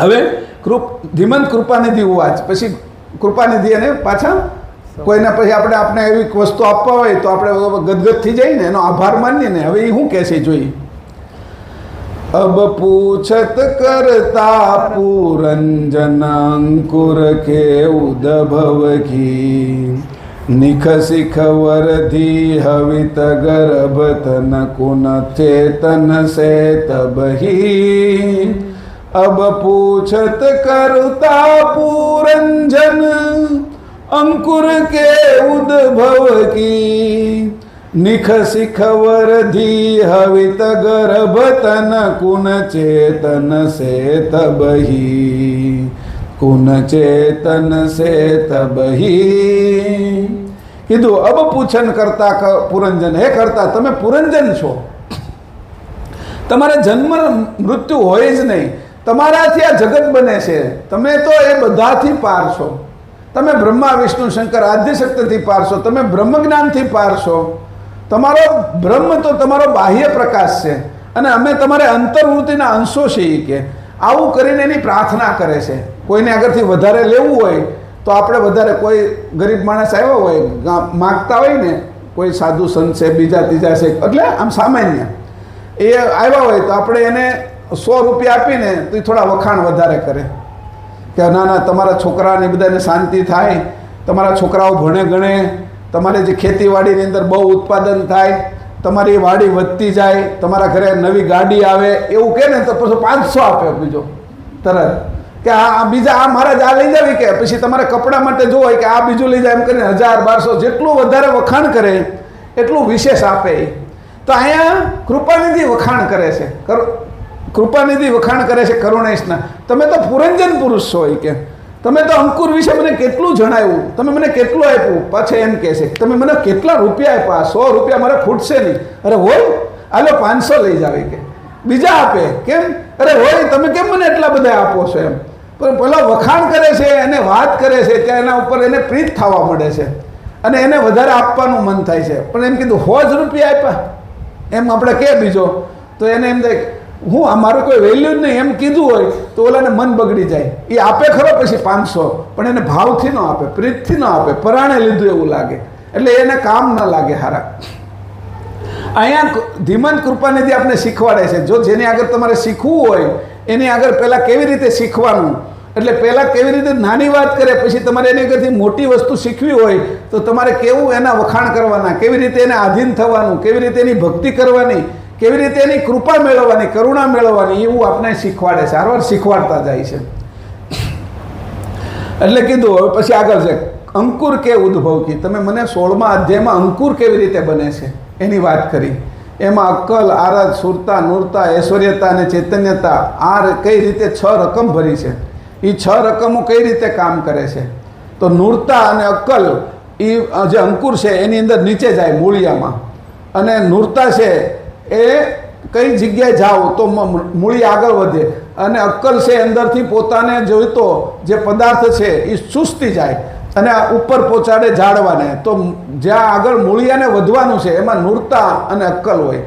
Speaker 1: હવે ધીમંત કૃપાનિધિ ઉવાચ. પછી કૃપાનિધિ અને પાછા કોઈને પછી આપણે એવી વસ્તુ આપવા હોય તો આપણે ગદગદ થઈ જાય ને, એનો આભાર માનીએ ને. હવે એ શું કહે છે જોઈએ. अब पूछत करता पूरंजन अंकुर के उद्भव की निख सिख वरधी हवित गर्भ तन कुन चेतन से तबही. अब पूछत करता पूरंजन अंकुर के उद्भव की निख सिख वरधी हवित गर्भ तन कुन चेतन से तबही. कुन चेतन से तबही. કીધું અબ પૂછન કરતા પુરંજન. હે કરતા, તમે પુરંજન છો. તમારે જન્મ મૃત્યુ હોય જ નહીં. તમારાથી આ જગત બને છે. તમે તો એ બધાથી પાર છો. તમે બ્રહ્મા વિષ્ણુ શંકર આદ્ય શક્તિથી પાર છો. તમે બ્રહ્મ જ્ઞાનથી પાર છો. તમારો બ્રહ્મ તો તમારો બાહ્ય પ્રકાશ છે અને અમે તમારે અંતર્વૃત્તિના અંશો છીએ. કે આવું કરીને એની પ્રાર્થના કરે છે. કોઈને આગળથી વધારે લેવું હોય તો આપણે વધારે, કોઈ ગરીબ માણસ આવ્યો હોય માગતા હોય ને, કોઈ સાધુ સંત છે, બીજા ત્રીજા છે, એટલે આમ સામાન્ય એ આવ્યા હોય તો આપણે એને 100 રૂપિયા આપીને તો એ થોડા વખાણ વધારે કરે કે ના ના તમારા છોકરાને બધાને શાંતિ થાય, તમારા છોકરાઓ ભણે ગણે, તમારે જે ખેતીવાડીની અંદર બહુ ઉત્પાદન થાય, તમારી વાડી વધતી જાય, તમારા ઘરે નવી ગાડી આવે, એવું કહે ને તો પછી 500 આપે બીજો તરત કે આ બીજા આ મહારાજ આ લઈ જાવી. કે પછી તમારે કપડાં માટે જોવાય કે આ બીજું લઈ જાય એમ કરીને 1000-1200 જેટલું વધારે વખાણ કરે એટલું વિશેષ આપે. તો અહીંયા કૃપાનિધિ વખાણ કરે છે. કૃપાનિધિ વખાણ કરે છે કરુણેશના. તમે તો પુરંજન પુરુષ છો. કે તમે તો અંકુર વિશે મને કેટલું જણાવ્યું, તમે મને કેટલું આપ્યું. પાછળ એમ કહે છે તમે મને કેટલા રૂપિયા આપ્યા, 100 રૂપિયા મારે ખૂટશે નહીં. અરે હોય હાલો 500 લઈ જાવે. કે બીજા આપે કેમ? અરે હોય તમે કેમ મને એટલા બધા આપો છો એમ. પણ પેલા વખાણ કરે છે અને વાત કરે છે ત્યાં એના ઉપર એને પ્રીત થવા મળે છે. અને એને વધારે આપવાનું મન થાય છે. પણ એમ કીધું 100 જ રૂપિયા આપ્યા એમ આપણે કે બીજો તો એને એમ થાય હું અમારું કોઈ વેલ્યુ જ નહીં એમ કીધું હોય તો ઓલાને મન બગડી જાય. એ આપે ખરો પછી 500 પણ એને ભાવથી ન આપે, પ્રીતથી ન આપે, પરાણે લીધું એવું લાગે એટલે એને કામ ન લાગે હારા. અહીંયા ધીમંત કૃપાનિધિ આપણે શીખવાડે છે જો જેની આગળ તમારે શીખવું હોય એની આગળ પહેલાં કેવી રીતે શીખવાનું એટલે પહેલાં કેવી રીતે નાની વાત કરે પછી તમારે એની આગળથી મોટી વસ્તુ શીખવી હોય તો તમારે કેવું એના વખાણ કરવાના, કેવી રીતે એને આધીન થવાનું, કેવી રીતે એની ભક્તિ કરવાની, કેવી રીતે એની કૃપા મેળવવાની, કરુણા મેળવવાની એવું આપણે શીખવાડે છે, વારંવાર શીખવાડતા જાય છે. એટલે કીધું હવે પછી આગળ છે અંકુર કે ઉદ્ભવ કી. તમે મને 16મા અધ્યાયમાં અંકુર કેવી રીતે બને છે એની વાત કરી. એમાં અક્કલ, આરત, સુરતા, નૂરતા, ઐશ્વર્યતા અને ચૈતન્યતા આ કઈ રીતે 6 રકમ ભરી છે. એ 6 રકમો કઈ રીતે કામ કરે છે તો નૂરતા અને અક્કલ એ જે અંકુર છે એની અંદર નીચે જાય મૂળિયામાં, અને નૂરતા છે એ કઈ જગ્યાએ જાઓ તો મૂળી આગળ વધે, અને અક્કલ છે અંદરથી પોતાને જોઈતો જે પદાર્થ છે એ ચૂસતી જાય અને ઉપર પહોંચાડે ઝાડવાને. તો જ્યાં આગળ મૂળિયાને વધવાનું છે એમાં નૂરતા અને અક્કલ હોય.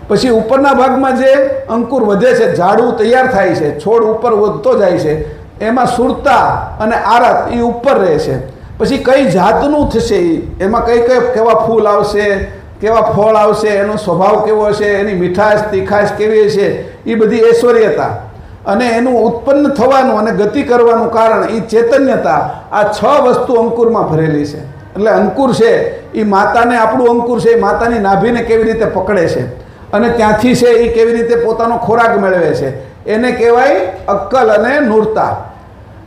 Speaker 1: પછી ઉપરના ભાગમાં જે અંકુર વધે છે, ઝાડવું તૈયાર થાય છે, છોડ ઉપર વધતો જાય છે, એમાં સુરતા અને આરત એ ઉપર રહે છે. પછી કઈ જાતનું થશે એમાં કેવા ફૂલ આવશે, કેવા ફળ આવશે, એનો સ્વભાવ કેવો હશે, એની મીઠાશ તીખાશ કેવી હશે, એ બધી ઐશ્વર્યતા અને એનું ઉત્પન્ન થવાનું અને ગતિ કરવાનું કારણ એ ચૈતન્યતા. આ 6 વસ્તુ અંકુરમાં ભરેલી છે. એટલે અંકુર છે એ માતાને, આપણું અંકુર છે એ માતાની નાભીને કેવી રીતે પકડે છે અને ત્યાંથી છે એ કેવી રીતે પોતાનો ખોરાક મેળવે છે એને કહેવાય અક્કલ અને નૂરતા.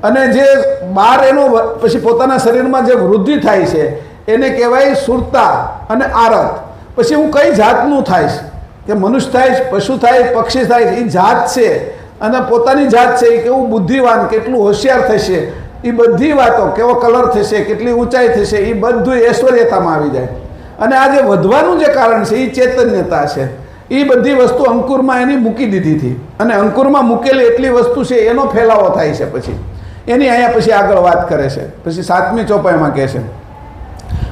Speaker 1: અને જે બહાર એનો પછી પોતાના શરીરમાં જે વૃદ્ધિ થાય છે એને કહેવાય સુરતા અને આરત. પછી હું કઈ જાતનું થાય કે મનુષ્ય થાય, પશુ થાય, પક્ષી થાય, એ જાત છે અને પોતાની જાત છે એ કેવું બુદ્ધિવાન, કેટલું હોશિયાર થશે, એ બધી વાતો, કેવો કલર થશે, કેટલી ઊંચાઈ થશે, એ બધું ઐશ્વર્યતામાં આવી જાય. અને આ જે વધવાનું જે કારણ છે એ ચૈતન્યતા છે. એ બધી વસ્તુ અંકુરમાં એની મૂકી દીધી હતી અને અંકુરમાં મૂકેલી એટલી વસ્તુ છે એનો ફેલાવો થાય છે. પછી એની અહીંયા પછી આગળ વાત કરે છે. પછી 7મી ચોપાઈમાં કહે છે,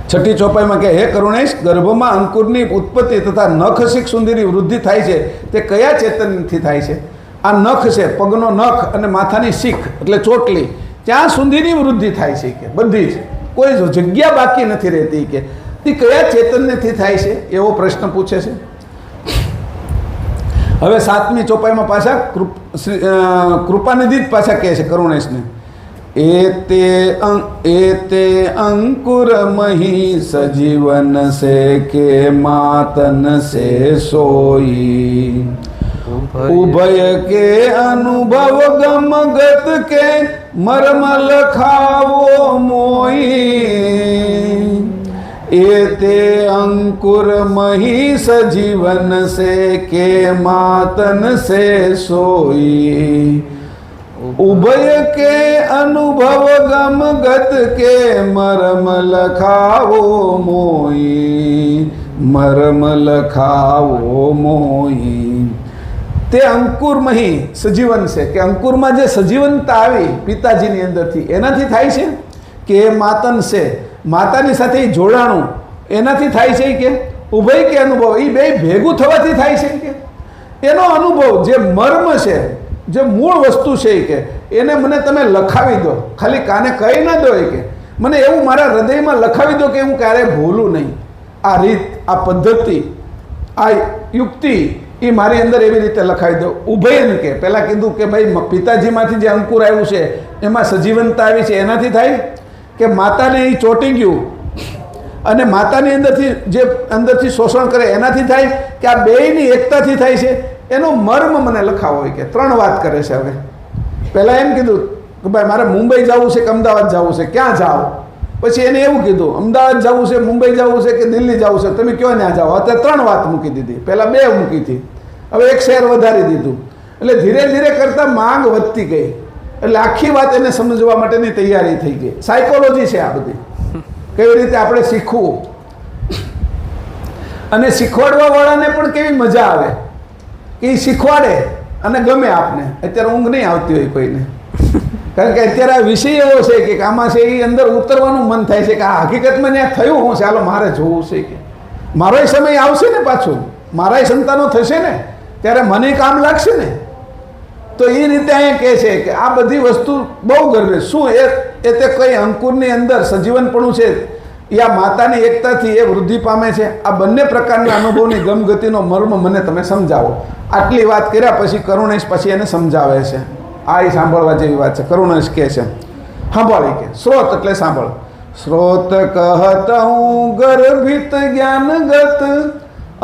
Speaker 1: 6ઠી ચોપાઈમાં કે હે કરુણેશ, ગર્ભમાં અંકુરની ઉત્પત્તિ તથા નખશિક સુંદરી વૃદ્ધિ થાય છે તે કયા ચેતનથી થાય છે? આ નખ છે, પગનો નખ અને માથાની શીખ એટલે ચોટલી, ત્યાં સુધીની વૃદ્ધિ થાય છે કે બધી જ, કોઈ જગ્યા બાકી નથી રહેતી કે તે કયા ચેતનથી થાય છે એવો પ્રશ્ન પૂછે છે. હવે 7મી ચોપાઈમાં પાછા કૃપાનિધિ જ પાછા કહે છે કરુણેશને, એતે અંકુર મહી સજીવન સે કે માતન સે સોઈ, ઉભય કે અનુભવ ગમગત કે મર્મ લખાવો મોઈ. એતે અંકુર મહી સજીવન સે કે માતન સે સોઈ, ઉભય કે અનુભવ ગમગત કે મર્મ લખાવો મોઈ, મર્મ લખાવો મોઈ. તે અંકુરમહી સજીવન છે કે અંકુરમાં જે સજીવનતા આવી પિતાજીની અંદરથી એનાથી થાય છે કે એ માતન છે, માતાની સાથે જોડાણું એનાથી થાય છે કે ઉભય કે અનુભવ એ બે ભેગું થવાથી થાય છે કે એનો અનુભવ જે મર્મ છે, જે મૂળ વસ્તુ છે કે એને મને તમે લખાવી દો, ખાલી કાને કહી ન દો કે મને એવું મારા હૃદયમાં લખાવી દો કે હું ક્યારેય ભૂલું નહીં. આ રીત, આ પદ્ધતિ, આ યુક્તિ એ મારી અંદર એવી રીતે લખાવી દો. ઉભયન કે પહેલાં કીધું કે ભાઈ પિતાજીમાંથી જે અંકુર આવ્યું છે એમાં સજીવનતા આવી છે એનાથી થાય કે માતાને એ ચોંટી ગયું અને માતાની અંદરથી શોષણ કરે એનાથી થાય કે આ બેયની એકતાથી થાય છે. એનો મર્મ મને લખાવો હોય કે 3 વાત કરે છે. હવે પહેલાં એમ કીધું કે ભાઈ મારે મુંબઈ જવું છે કે અમદાવાદ જવું છે, ક્યાં જાઓ? પછી એને એવું કીધું અમદાવાદ જવું છે, મુંબઈ જવું છે કે દિલ્હી જવું છે, તમે ક્યાં ત્યાં જાઓ? અત્યારે 3 વાત મૂકી દીધી, પહેલાં 2 મૂકી હતી, હવે 1 શહેર વધારી દીધું. એટલે ધીરે ધીરે કરતાં માંગ વધતી ગઈ એટલે આખી વાત એને સમજવા માટેની તૈયારી થઈ ગઈ. સાયકોલોજી છે આ બધી, કેવી રીતે આપણે શીખવું અને શીખવાડવા વાળાને પણ કેવી મજા આવે કે એ શીખવાડે અને ગમે આપને. અત્યારે ઊંઘ નહીં આવતી હોય કોઈને, કારણ કે અત્યારે આ વિષય એવો છે કે આમાં છે એ અંદર ઉતરવાનું મન થાય છે કે આ હકીકતમાં ત્યાં થયું હું ચાલો મારે જોવું છે કે મારોય સમય આવશે ને પાછું, મારાય સંતાનો થશે ને ત્યારે મને કામ લાગશે ને. તો એ રીતે અહીંયા કહે છે કે આ બધી વસ્તુ બહુ ગર્ભે શું એ તે કઈ અંકુરની અંદર સજીવનપણું છે એ આ માતાની એકતાથી એ વૃદ્ધિ પામે છે. આ બંને પ્રકારના અનુભવની ગમગતિનો મર્મ મને તમે સમજાવો. આટલી વાત કર્યા પછી કરુણેશ પછી એને સમજાવે છે. આ એ સાંભળવા જેવી વાત છે. કરુણેશ કહે છે સાંભળી કે સ્રોત એટલે સાંભળ. સ્રોત કહત હું ગર્ભિત જ્ઞાનગત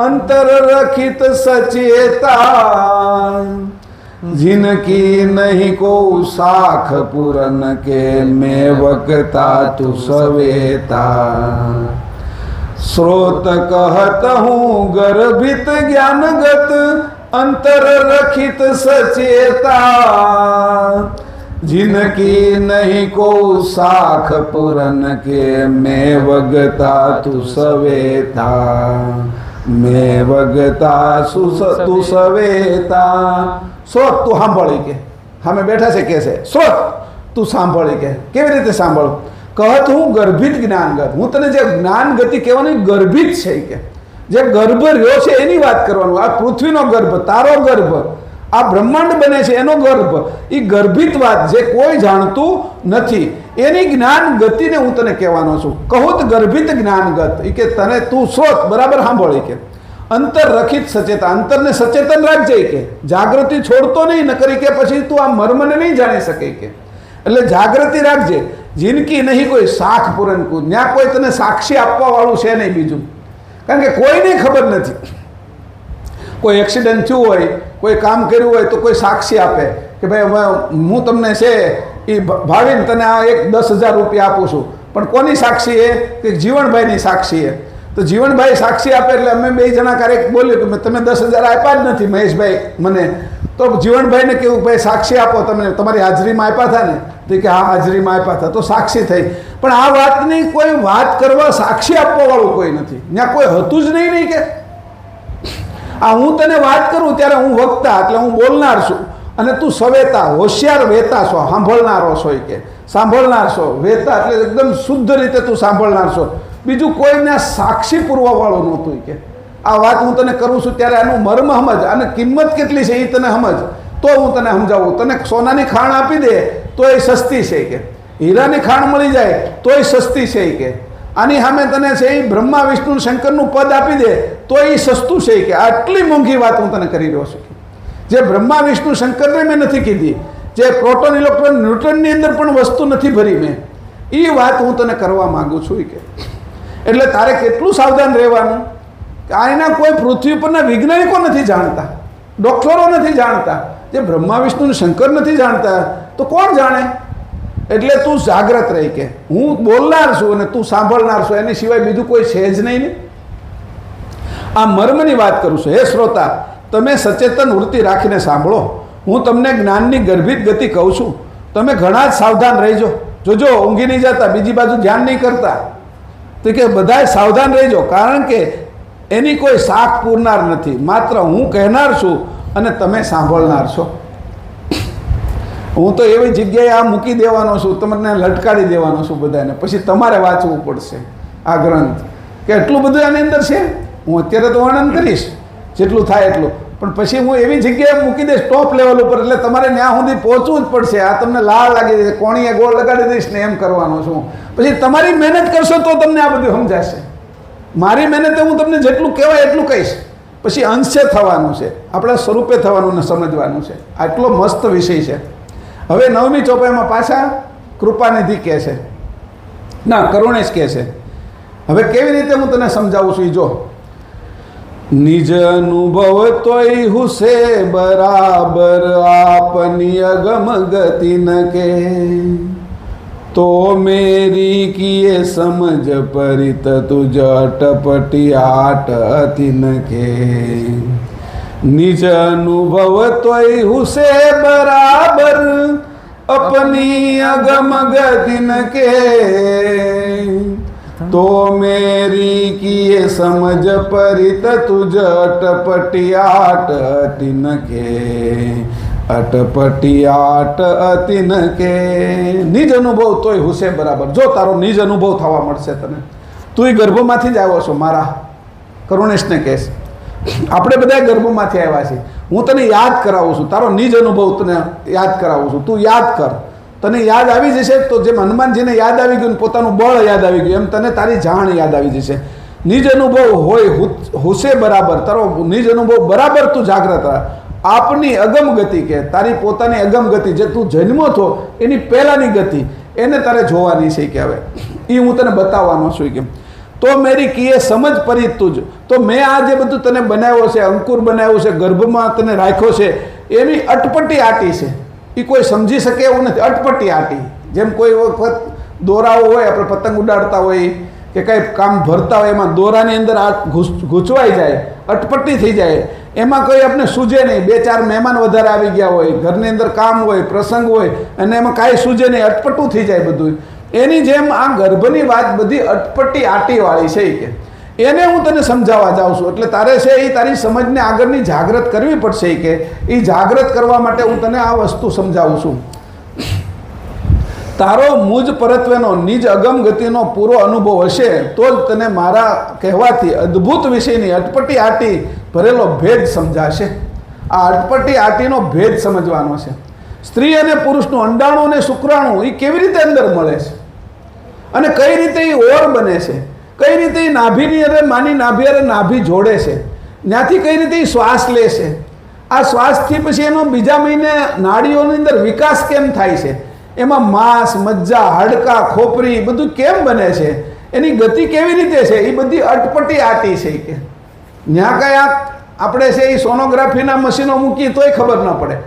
Speaker 1: અંતર રખિત સચેતા जिनकी नहीं को साख पूरन के मैं वक्ता तु सवेता. स्रोत कहत हूँ गर्भित ज्ञानगत अंतर रखित सचेता जिनकी नहीं को साख पूरन के मैं वगता तु सवेता मैं वगता તું સવેતા. સ્રોત તું સાંભળી કે સામે બેઠા છે કે છે સ્રોત તું સાંભળી કે કેવી રીતે સાંભળ. કહત હું ગર્ભિત જ્ઞાનગત, હું તને જે જ્ઞાન ગતિ કહેવાની ગર્ભિત છે કે જે ગર્ભ રહ્યો છે એની વાત કરવાનું. આ પૃથ્વીનો ગર્ભ, તારો ગર્ભ, આ બ્રહ્માંડ બને છે એનો ગર્ભ, એ ગર્ભિત વાત જે કોઈ જાણતું નથી એની જ્ઞાન ગતિને હું તને કહેવાનો છું. કહું ગર્ભિત જ્ઞાનગત એ કે તને તું સ્રોત બરાબર સાંભળી કે અંતર રખિત સચેતા, અંતરને સચેતન રાખજે કે જાગૃતિ છોડતો નહીં, ન કરી કે પછી તું આ મર્મને નહીં જાણી શકે કે એટલે જાગૃતિ રાખજે. જિંદગી નહીં કોઈ શાખ પૂરન કુદ, ત્યાં કોઈ તને સાક્ષી આપવા વાળું છે નહીં બીજું, કારણ કે કોઈને ખબર નથી. કોઈ એક્સિડન્ટ થયું હોય, કોઈ કામ કર્યું હોય તો કોઈ સાક્ષી આપે કે ભાઈ હું તમને છે એ ભાવીને તને આ 10,000 રૂપિયા આપું છું, પણ કોની સાક્ષી એ કે જીવણભાઈની સાક્ષી એ. તો જીવણભાઈ સાક્ષી આપે એટલે અમે બે જણા ક્યારેક બોલ્યું કે તમે 10,000 આપ્યા જ નથી મહેશભાઈ મને, તો જીવણભાઈને કેવું ભાઈ સાક્ષી આપો, તમે તમારી હાજરીમાં આપ્યા હતા ને, તો કે હા હાજરીમાં આપ્યા હતા, તો સાક્ષી થઈ. પણ આ વાતની કોઈ વાત કરવા સાક્ષી આપવા વાળું કોઈ નથી, ત્યાં કોઈ હતું જ નહીં કે આ હું તને વાત કરું ત્યારે હું વક્તા એટલે હું બોલનાર છું, અને તું સવેતા હોશિયાર વેતા છો, સાંભળનારો છો કે સાંભળનાર છો. વેતા એટલે એકદમ શુદ્ધ રીતે તું સાંભળનાર છો, બીજું કોઈને સાક્ષી પૂરવા વાળું નહોતું કે આ વાત હું તને કરું છું ત્યારે આનું મર્મ સમજ અને કિંમત કેટલી છે એ તને સમજ, તો હું તને સમજાવું. તને સોનાની ખાણ આપી દે તો એ સસ્તી છે કે હીરાની ખાણ મળી જાય તો એ સસ્તી છે કે આની સામે તને છે એ બ્રહ્મા વિષ્ણુ શંકરનું પદ આપી દે તો એ સસ્તું છે કે આટલી મોંઘી વાત હું તને કરી રહ્યો છું. જે બ્રહ્મા વિષ્ણુ શંકરને મેં નથી કીધી, જે પ્રોટોન ઇલેક્ટ્રોન ન્યૂટનની અંદર પણ વસ્તુ નથી ભરી મેં, એ વાત હું તને કરવા માગું છું કે એટલે તારે કેટલું સાવધાન રહેવાનું. આના કોઈ પૃથ્વી પરના વૈજ્ઞાનિકો નથી જાણતા, ડૉક્ટરો નથી જાણતા, જે બ્રહ્મા વિષ્ણુ શંકર નથી જાણતા તો કોણ જાણે. એટલે તું જાગ્રત રહી કે હું બોલનાર છું અને તું સાંભળનાર છું, એની સિવાય બીજું કોઈ છે જ નહીં ને. આ મર્મની વાત કરું છું. હે શ્રોતા, તમે સચેતન વૃત્તિ રાખીને સાંભળો. હું તમને જ્ઞાનની ગર્ભિત ગતિ કહું છું, તમે ઘણા જ સાવધાન રહીજો. જોજો ઊંઘી નહીં જતા, બીજી બાજુ ધ્યાન નહીં કરતા, તો કે બધાય સાવધાન રહેજો, કારણ કે એની કોઈ શાખ પૂરનાર નથી, માત્ર હું કહેનાર છું અને તમે સાંભળનાર છો. હું તો એવી જગ્યાએ આ મૂકી દેવાનો છું, તમને લટકાડી દેવાનો છું બધાને, પછી તમારે વાંચવું પડશે આ ગ્રંથ કે એટલું બધું આની અંદર છે. હું અત્યારે તો વર્ણન કરીશ જેટલું થાય એટલું, પણ પછી હું એવી જગ્યાએ મૂકી દઈશ ટોપ લેવલ ઉપર, એટલે તમારે ત્યાં સુધી પહોંચવું જ પડશે. આ તમને લાળ લાગી જશે, કોણીએ ગોળ લગાડી દઈશ ને એમ કરવાનો છું. પછી તમારી મહેનત કરશો તો તમને આ બધું સમજાશે. મારી મહેનતે હું તમને જેટલું કહેવાય એટલું કહીશ, પછી અંશે થવાનું છે, આપણા સ્વરૂપે થવાનું ને સમજવાનું છે. આટલો મસ્ત વિષય છે. હવે 9મી ચોપાઈમાં પાછા કૃપાનિધિ કહે છે, ના કરુણેશ કહે છે. હવે કેવી રીતે હું તને સમજાવું છું એ જો. નિજ અનુભવ તોય હુસે બરાબર આપની અગમ ગતિ ન કે તો મેરી કિએ સમજ પરિત તુજ અટપટી આટ અતિ ન કે નિજ અનુભવ તોય હુસે બરાબર अपनी अगम गति न के तो मेरी किए समझ परित तुझ अटपटियाट न के અટપટી આટ અતિન કે નિજ અનુભવ તોય હુશે બરાબર. જો તારો નિજ અનુભવ થવા મળશે તને, તું ગર્ભમાંથી જ આવ્યો છો મારા, કરુણેશને કહેશ. આપણે બધા ગર્ભમાંથી આવ્યા છીએ. હું તને યાદ કરાવું છું, તારો નિજ અનુભવ તને યાદ કરાવું છું. તું યાદ કર, તને યાદ આવી જશે. તો જેમ હનુમાનજીને યાદ આવી ગયું, પોતાનું બળ યાદ આવી ગયું, એમ તને તારી જાણ યાદ આવી જશે. નિજ અનુભવ હોય હુશે બરાબર, તારો નિજ અનુભવ બરાબર તું જાગ્રત રાખ. આપની અગમ ગતિ કે તારી પોતાની અગમ ગતિ, જે તું જન્મો છો એની પહેલાંની ગતિ, એને તારે જોવાની છે કે હવે એ હું તને બતાવવાનો છું કે તો મેરી કીએ સમજ પરી તુજ. તો મેં આ જે બધું તને બનાવ્યો છે, અંકુર બનાવ્યો છે, ગર્ભમાં તને રાખ્યો છે, એની અટપટી આટી છે. એ કોઈ સમજી શકે એવું નથી. અટપટી આટી, જેમ કોઈ વખત દોરાઓ હોય, આપણે પતંગ ઉડાડતા હોય કે કંઈ કામ ભરતા હોય, એમાં દોરાની અંદર આ ગૂંચવાઈ જાય, અટપટી થઈ જાય, એમાં કોઈ આપણે સૂજે નહીં. 2-4 મહેમાન વધારે આવી ગયા હોય, ઘરની અંદર કામ હોય, પ્રસંગ હોય, અને એમાં કાંઈ સૂજે નહીં, અટપટું થઈ જાય બધું. એની જેમ આ ગર્ભની વાત બધી અટપટી આટીવાળી છે કે એને હું તને સમજાવવા જાઉં છું. એટલે તારે છે એ તારી સમજને આગળની જાગૃત કરવી પડશે કે એ જાગૃત કરવા માટે હું તને આ વસ્તુ સમજાવું છું. તારો મુજ પરત્વેનો નિજ અગમ ગતિનો પૂરો અનુભવ હશે તો જ તને મારા કહેવાથી અદ્ભુત વિષયની અટપટી આટી ભરેલો ભેદ સમજાશે. આ અટપટી આટીનો ભેદ સમજવાનો છે. સ્ત્રી અને પુરુષનું અંડાણું અને શુક્રાણુ એ કેવી રીતે અંદર મળે છે અને કઈ રીતે એ ઓર બને છે, કઈ રીતે એ નાભીની અરે માની નાભી અરે નાભી જોડે છે, ત્યાંથી કઈ રીતે એ શ્વાસ લે છે, આ શ્વાસથી પછી એનો બીજા મહિને નાડીઓની અંદર વિકાસ કેમ થાય છે, એમાં માંસ, મજ્જા, હાડકા, ખોપરી બધું કેમ બને છે, એની ગતિ કેવી રીતે છે, એ બધી અટપટી આટી છે કે ત્યાં કાંઈ આપણે છે એ સોનોગ્રાફીના મશીનો મૂકીએ તોય ખબર ન પડે.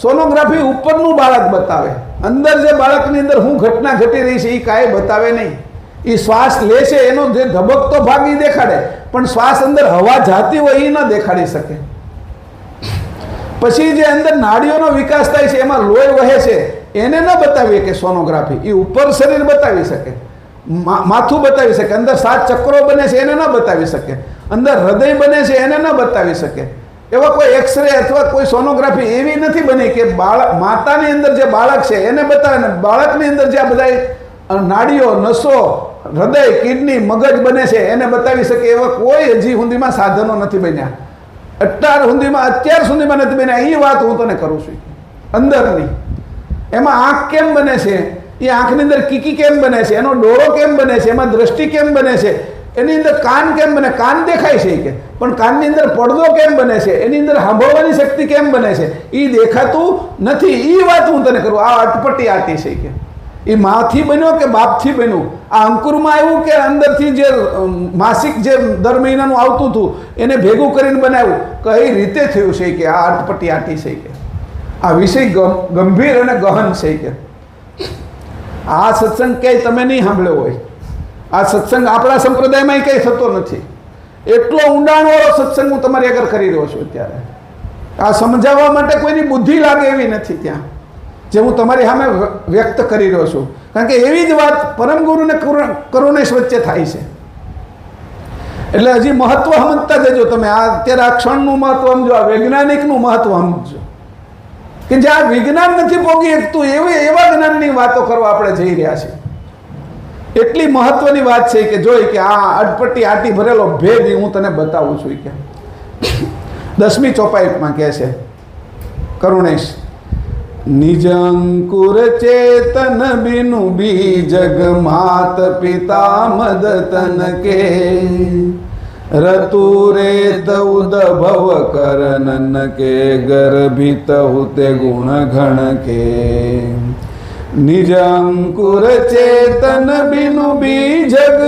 Speaker 1: સોનોગ્રાફી ઉપરનું બાળક બતાવે, અંદર જે બાળકની અંદર શું ઘટના ઘટી રહી છે એ કાંઈ બતાવે નહીં. એ શ્વાસ લે છે એનો જે ધબકતો ભાગ એ દેખાડે, પણ શ્વાસ અંદર હવા જાતી હોય એ ન દેખાડી શકે. પછી જે અંદર નાડીઓનો વિકાસ થાય છે, એમાં લોહી વહે છે, એને ન બતાવીએ કે સોનોગ્રાફી. એ ઉપર શરીર બતાવી શકે, માથું બતાવી શકે, અંદર 7 ચક્રો બને છે એને ન બતાવી શકે, અંદર હૃદય બને છે એને ન બતાવી શકે. એવા કોઈ એક્સરે અથવા કોઈ સોનોગ્રાફી એવી નથી બની કે બાળક, માતાની અંદર જે બાળક છે એને બતાવે ને બાળકની અંદર જે આ બધા નાડીઓ, નસો, હૃદય, કિડની, મગજ બને છે એને બતાવી શકે. એવા કોઈ હજી સુધીમાં સાધનો નથી બન્યા. અત્યાર સુધીમાં નથી બન્યા. એ વાત હું તને કરું છું અંદરની. એમાં આંખ કેમ બને છે, એ આંખની અંદર કીકી કેમ બને છે, એનો ડોળો કેમ બને છે, એમાં દ્રષ્ટિ કેમ બને છે, એની અંદર કાન કેમ બને, કાન દેખાય છે કે, પણ કાનની અંદર પડદો કેમ બને છે, એની અંદર સાંભળવાની શક્તિ કેમ બને છે, એ દેખાતું નથી. એ વાત હું તને કરું. આ અટપટી આટી છે કે એ માથી બન્યો કે બાપથી બન્યું, આ અંકુરમાં આવ્યું કે અંદરથી જે માસિક જે દર મહિનાનું આવતું હતું એને ભેગું કરીને બનાવ્યું, કઈ રીતે થયું છે કે આ અટપટી આટી છે કે આ વિષય ગંભીર અને ગહન છે કે આ સત્સંગ ક્યાંય તમે નહીં સાંભળ્યો હોય. આ સત્સંગ આપણા સંપ્રદાયમાં કંઈ થતો નથી. એટલો ઊંડાણવાળો સત્સંગ હું તમારી આગળ કરી રહ્યો છું અત્યારે. આ સમજાવવા માટે કોઈની બુદ્ધિ લાગે એવી નથી ત્યાં, જે હું તમારી સામે વ્યક્ત કરી રહ્યો છું. કારણ કે એવી જ વાત પરમ ગુરુ ને કરુણેશ વચ્ચે થાય છે. એટલે હજી મહત્વ સમજતા જજો તમે. આ અત્યારે આ ક્ષણનું મહત્વ સમજો, આ વૈજ્ઞાનિકનું મહત્વ સમજો કે જ્યાં વિજ્ઞાન નથી પોગી શકતું એવા જ્ઞાનની વાતો કરવા આપણે જઈ રહ્યા છીએ. એટલી મહત્વની વાત છે કે જોઈ કે આ અટપટી આટી ભરેલો ભેદ હું તને બતાવું છું કે 10મી ચોપાઈમાં કહે છે કરુણેશ, નિજ અંકુર ચેતન બિનુ બીજગ માત પિતા મદ તન કે રતુરેત ઉદભવ કરનન કે ગર્ભિત હુતે ગુણ ઘણ કે નિજ અંકુર ચેતન બિનુ બીજગ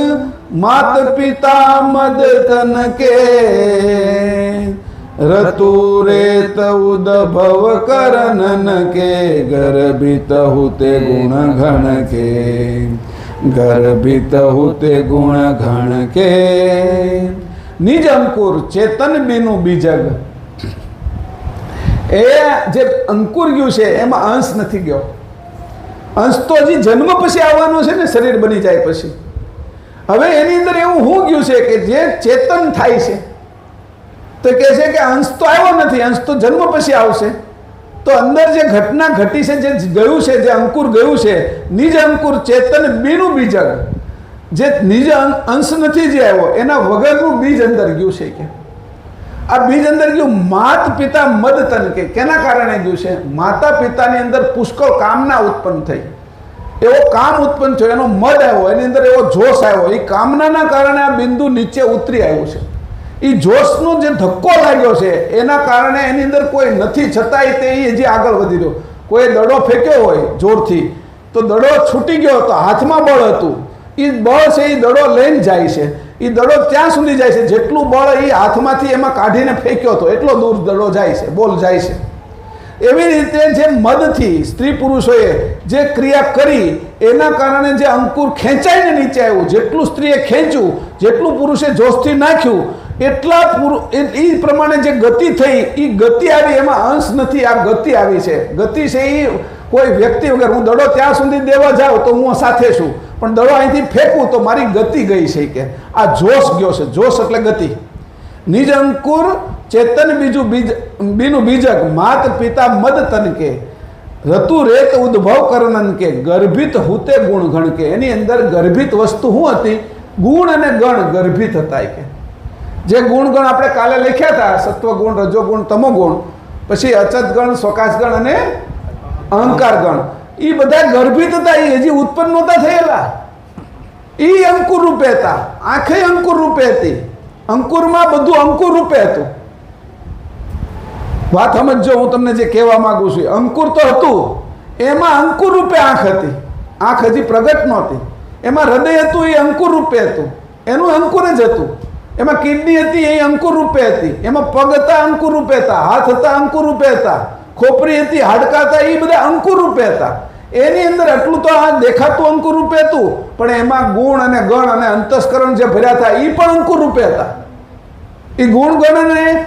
Speaker 1: માત પિતા મદ તન કે રતુરેત ઉદભવ કરનન કે ગર્ભિત હુતે ગુણ ઘણ કે ગર્ભિત હુતે ગુણ ઘણ કે નિજ અંકુર ચેતન બિનુ બીજગ. એ જે અંકુર ગયું છે એમાં અંશ નથી ગયો. અંશ તો હજી જન્મ પછી આવવાનો છે ને, શરીર બની જાય પછી. હવે એની અંદર એવું શું ગયું છે કે જે ચેતન થાય છે તો કહે છે કે અંશ તો આવ્યો નથી, અંશ તો જન્મ પછી આવશે. તો અંદર જે ઘટના ઘટી છે, જે ગયું છે, જે અંકુર ગયું છે, નિજ અંકુર ચેતન બીનું બીજક, જે નિજ અંશ નથી જે આવ્યો એના વગરનું બીજ અંદર ગયું છે કે આ બીજ અંદર ગયું માત પિતા મદ તન કે કેના કારણે ગયું છે? માતા પિતાની અંદર પુષ્કળ કામના ઉત્પન્ન થઈ, એવો કામ ઉત્પન્ન થયો, એનો મદ આવ્યો, એની અંદર એવો જોશ આવ્યો, એ કામનાના કારણે આ બિંદુ નીચે ઉતરી આવ્યું છે. એ જોશનો જે ધક્કો લાગ્યો છે એના કારણે એની અંદર કોઈ નથી, છતાંય તે હજી આગળ વધી રહ્યો. કોઈ દડો ફેંક્યો હોય જોરથી તો દડો છૂટી ગયો તો હાથમાં બળ હતું, એ બળ છે એ દડો લઈને જાય છે, એ દડો ત્યાં સુધી જાય છે જેટલું બળ એ હાથમાંથી એમાં કાઢીને ફેંક્યો હતો એટલો દૂર દડો જાય છે, બોલ જાય છે. એવી રીતે જે મદથી સ્ત્રી પુરુષોએ જે ક્રિયા કરી એના કારણે જે અંકુર ખેંચાઈને નીચે આવ્યું, જેટલું સ્ત્રીએ ખેંચ્યું, જેટલું પુરુષે જોશથી નાખ્યું એટલા એ પ્રમાણે જે ગતિ થઈ, એ ગતિ આવી, એમાં અંશ નથી, આ ગતિ આવી છે. ગતિ છે એ કોઈ વ્યક્તિ વગર, હું દડો ત્યાં સુધી દેવા જાઉં તો હું સાથે છું, પણ દડો અહીંથી ફેંકું તો મારી ગતિ ગઈ છે કે આ જોશ ગયો છે. જોશ એટલે ગતિ. નિજ અંકુર ચેતન બીનું બીજક માત પિતા મદ તન કે રતુ રેત ઉદ્ભવ કરનન કે ગર્ભિત હુતે ગુણ ગણ કે એની અંદર ગર્ભિત વસ્તુ શું હતી? ગુણ અને ગણ ગર્ભિત હતા કે જે ગુણગણ આપણે કાલે લખ્યા હતા, સત્વગુણ, રજોગુણ, તમોગુણ, પછી અચત ગણ, સ્વકાશ ગણ અને અહંકાર ગણ, એ બધા ગર્ભિત હતા, એ હજી ઉત્પન્ન નહોતા થયેલા, એ અંકુર રૂપે હતા. આંખે અંકુર રૂપે હતી, અંકુરમાં બધું અંકુર રૂપે હતું. વાત સમજો, હું તમને જે કહેવા માંગુ છું, અંકુર તો હતું, એમાં અંકુર રૂપે આંખ હતી, આંખ હજી પ્રગટ નહોતી. એમાં હૃદય હતું, એ અંકુર રૂપે હતું, એનું અંકુર જ હતું. એમાં કિડની હતી, એ અંકુર રૂપે હતી. એમાં પગ હતા, અંકુર રૂપે હતા. હાથ હતા, અંકુર રૂપે હતા. ખોપરી હતી, હાડકા હતા, એ બધા અંકુર રૂપે હતા. એની અંદર આટલું તો આ દેખાતું અંકુર રૂપે હતું, પણ એમાં ગુણ અને ગણ અને અંતસ્કરણ જે ભર્યા હતા એ પણ અંકુર રૂપે હતા. એ ગુણ ગણ અને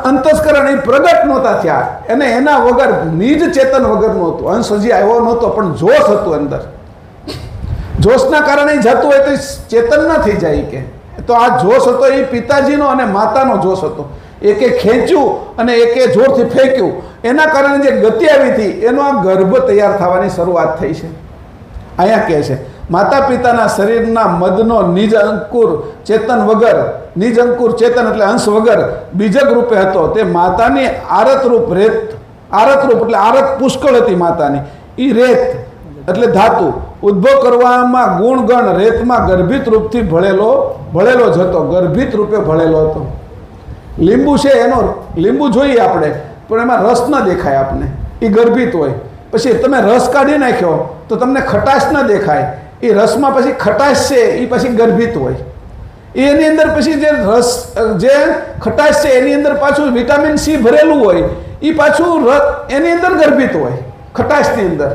Speaker 1: અંતસ્કરણ એ પ્રગટ નહોતા થયા, અને એના વગર નિજ ચેતન વગરનું હતું. અંશ હજી આવ્યો નહોતો, પણ જોશ હતું અંદર. જોશના કારણે જતું હોય તો ચેતન ન થઈ જાય કે તો આ જોશ હતો એ પિતાજીનો અને માતાનો જોશ હતો. એકે ખેંચ્યું અને એકે જોરથી ફેંક્યું, એના કારણે જે ગતિ આવી હતી એનો આ ગર્ભ તૈયાર થવાની શરૂઆત થઈ છે. અહીંયા કહે છે માતા પિતાના શરીરના મદનો નિજ અંકુર ચેતન વગર, નિજ અંકુર ચેતન એટલે અંશ વગર બીજક રૂપે હતો. તે માતાની આરતરૂપ રેત, આરતરૂપ એટલે આરત પુષ્કળ હતી માતાની, એ રેત એટલે ધાતુ ઉદ્ભવ કરવામાં ગુણ ગણ રેતમાં ગર્ભિત રૂપથી ભળેલો જ હતો, ગર્ભિત રૂપે ભળેલો હતો. લીંબુ છે એનો લીંબુ જોઈએ આપણે, પણ એમાં રસ ન દેખાય આપને, એ ગર્ભિત હોય. પછી તમે રસ કાઢી નાખ્યો તો તમને ખટાશ ન દેખાય, એ રસમાં પછી ખટાશ છે એ પછી ગર્ભિત હોય. એની અંદર પછી જે રસ, જે ખટાશ છે એની અંદર પાછું વિટામિન સી ભરેલું હોય, એ પાછું એની અંદર ગર્ભિત હોય, ખટાશની અંદર.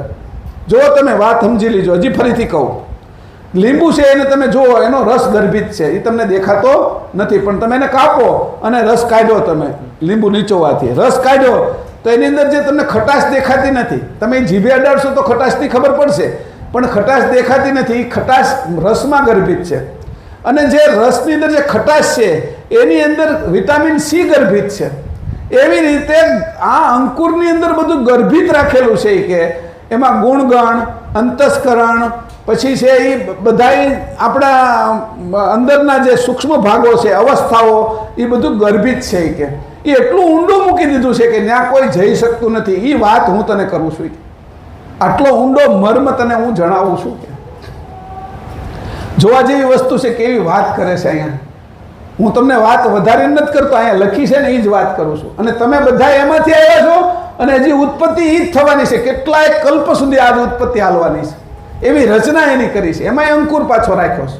Speaker 1: જો તમે વાત સમજી લીજો, હજી ફરીથી કહું, લીંબુ છે એને તમે જુઓ, એનો રસ ગર્ભિત છે, એ તમને દેખાતો નથી, પણ તમે એને કાપો અને રસ કાઢ્યો, તમે લીંબુ નીચોવાથી રસ કાઢ્યો તો એની અંદર જે તમને ખટાશ દેખાતી નથી, તમે જીભે અડાડશો તો ખટાશની ખબર પડશે, પણ ખટાશ દેખાતી નથી, એ ખટાશ રસમાં ગર્ભિત છે. અને જે રસની અંદર જે ખટાશ છે એની અંદર વિટામિન સી ગર્ભિત છે. એવી રીતે આ અંકુરની અંદર બધું ગર્ભિત રાખેલું છે કે એમાં ગુણગણ, અંતસ્કરણ, પછી છે એ બધા આપણા અંદરના જે સૂક્ષ્મ ભાગો છે, અવસ્થાઓ, એ બધું ગર્ભિત છે કે એ એટલું ઊંડું મૂકી દીધું છે કે ત્યાં કોઈ જઈ શકતું નથી. એ વાત હું તને કરું છું, આટલો ઊંડો મર્મ તને હું જણાવું છું કે જોવા જેવી વસ્તુ છે. કેવી વાત કરે છે અહીંયા. હું તમને વાત વધારે નથી કરતો, અહીંયા લખી છે ને એ જ વાત કરું છું. અને તમે બધા એમાંથી આવ્યા છો, અને હજી ઉત્પત્તિ એ જ થવાની છે. કેટલાય કલ્પ સુધી આજ ઉત્પત્તિ હાલવાની છે, એવી રચના એની કરી છે. એમાં અંકુર પાછો રાખ્યો છે.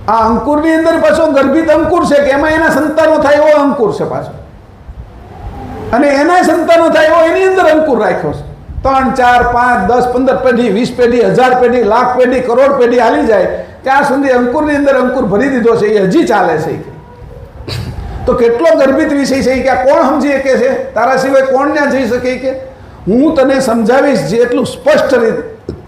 Speaker 1: આ અંકુરની અંદર પાછો ગર્ભિત અંકુર છે કે એમાં એના સંતાનો થાય એવો અંકુર છે પાછો, અને એના સંતાનો થાય એવો એની અંદર અંકુર રાખ્યો છે. 3, 4, 5, 10, 15 પેઢી, 20 પેઢી, 1000 પેઢી, લાખ પેઢી, કરોડ પેઢી હાલી જાય ત્યાં સુધી અંકુરની અંદર અંકુર ભરી દીધો છે. એ હજી ચાલે છે. તો કેટલો ગર્ભિત વિષય છે કે આ કોણ સમજી શકે છે? તારા સિવાય કોણ ત્યાં જઈ શકે કે? હું તને સમજાવીશ જેટલું સ્પષ્ટ રીતે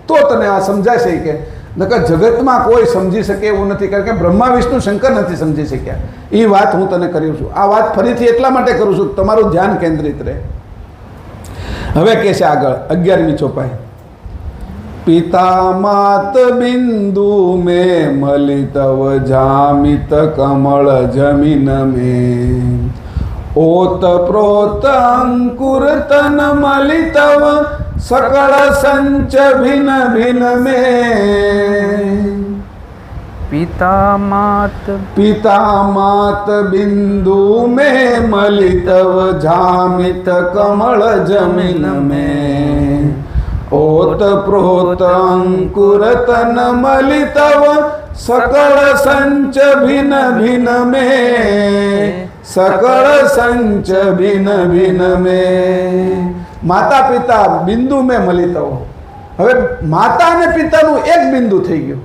Speaker 1: તો તને આ સમજાશે કે નકર જગતમાં કોઈ સમજી શકે એવું નથી, કારણ કે બ્રહ્મા વિષ્ણુ શંકર નથી સમજી શક્યા. એ વાત હું તને કરું છું. આ વાત ફરીથી એટલા માટે કરું છું તમારું ધ્યાન કેન્દ્રિત રહે. હવે કે છે આગળ 11મી ચોપાઈ, પિતા માત બિંદુ में मलितव जामित कमल जमीन में ओत प्रोत अंकुर तन मलितव सकल संच भिन भिन में
Speaker 3: पिता
Speaker 1: मात बिंदु में मलितव जामित कमल जमीन में ओत प्रोत अंकुर तन मलितव सकल संच भिन भिन में सकल संच भिन भिन में माता पिता બિંદુ में મલિતવ. હવે માતા અને પિતાનું એક બિંદુ થઈ ગયું.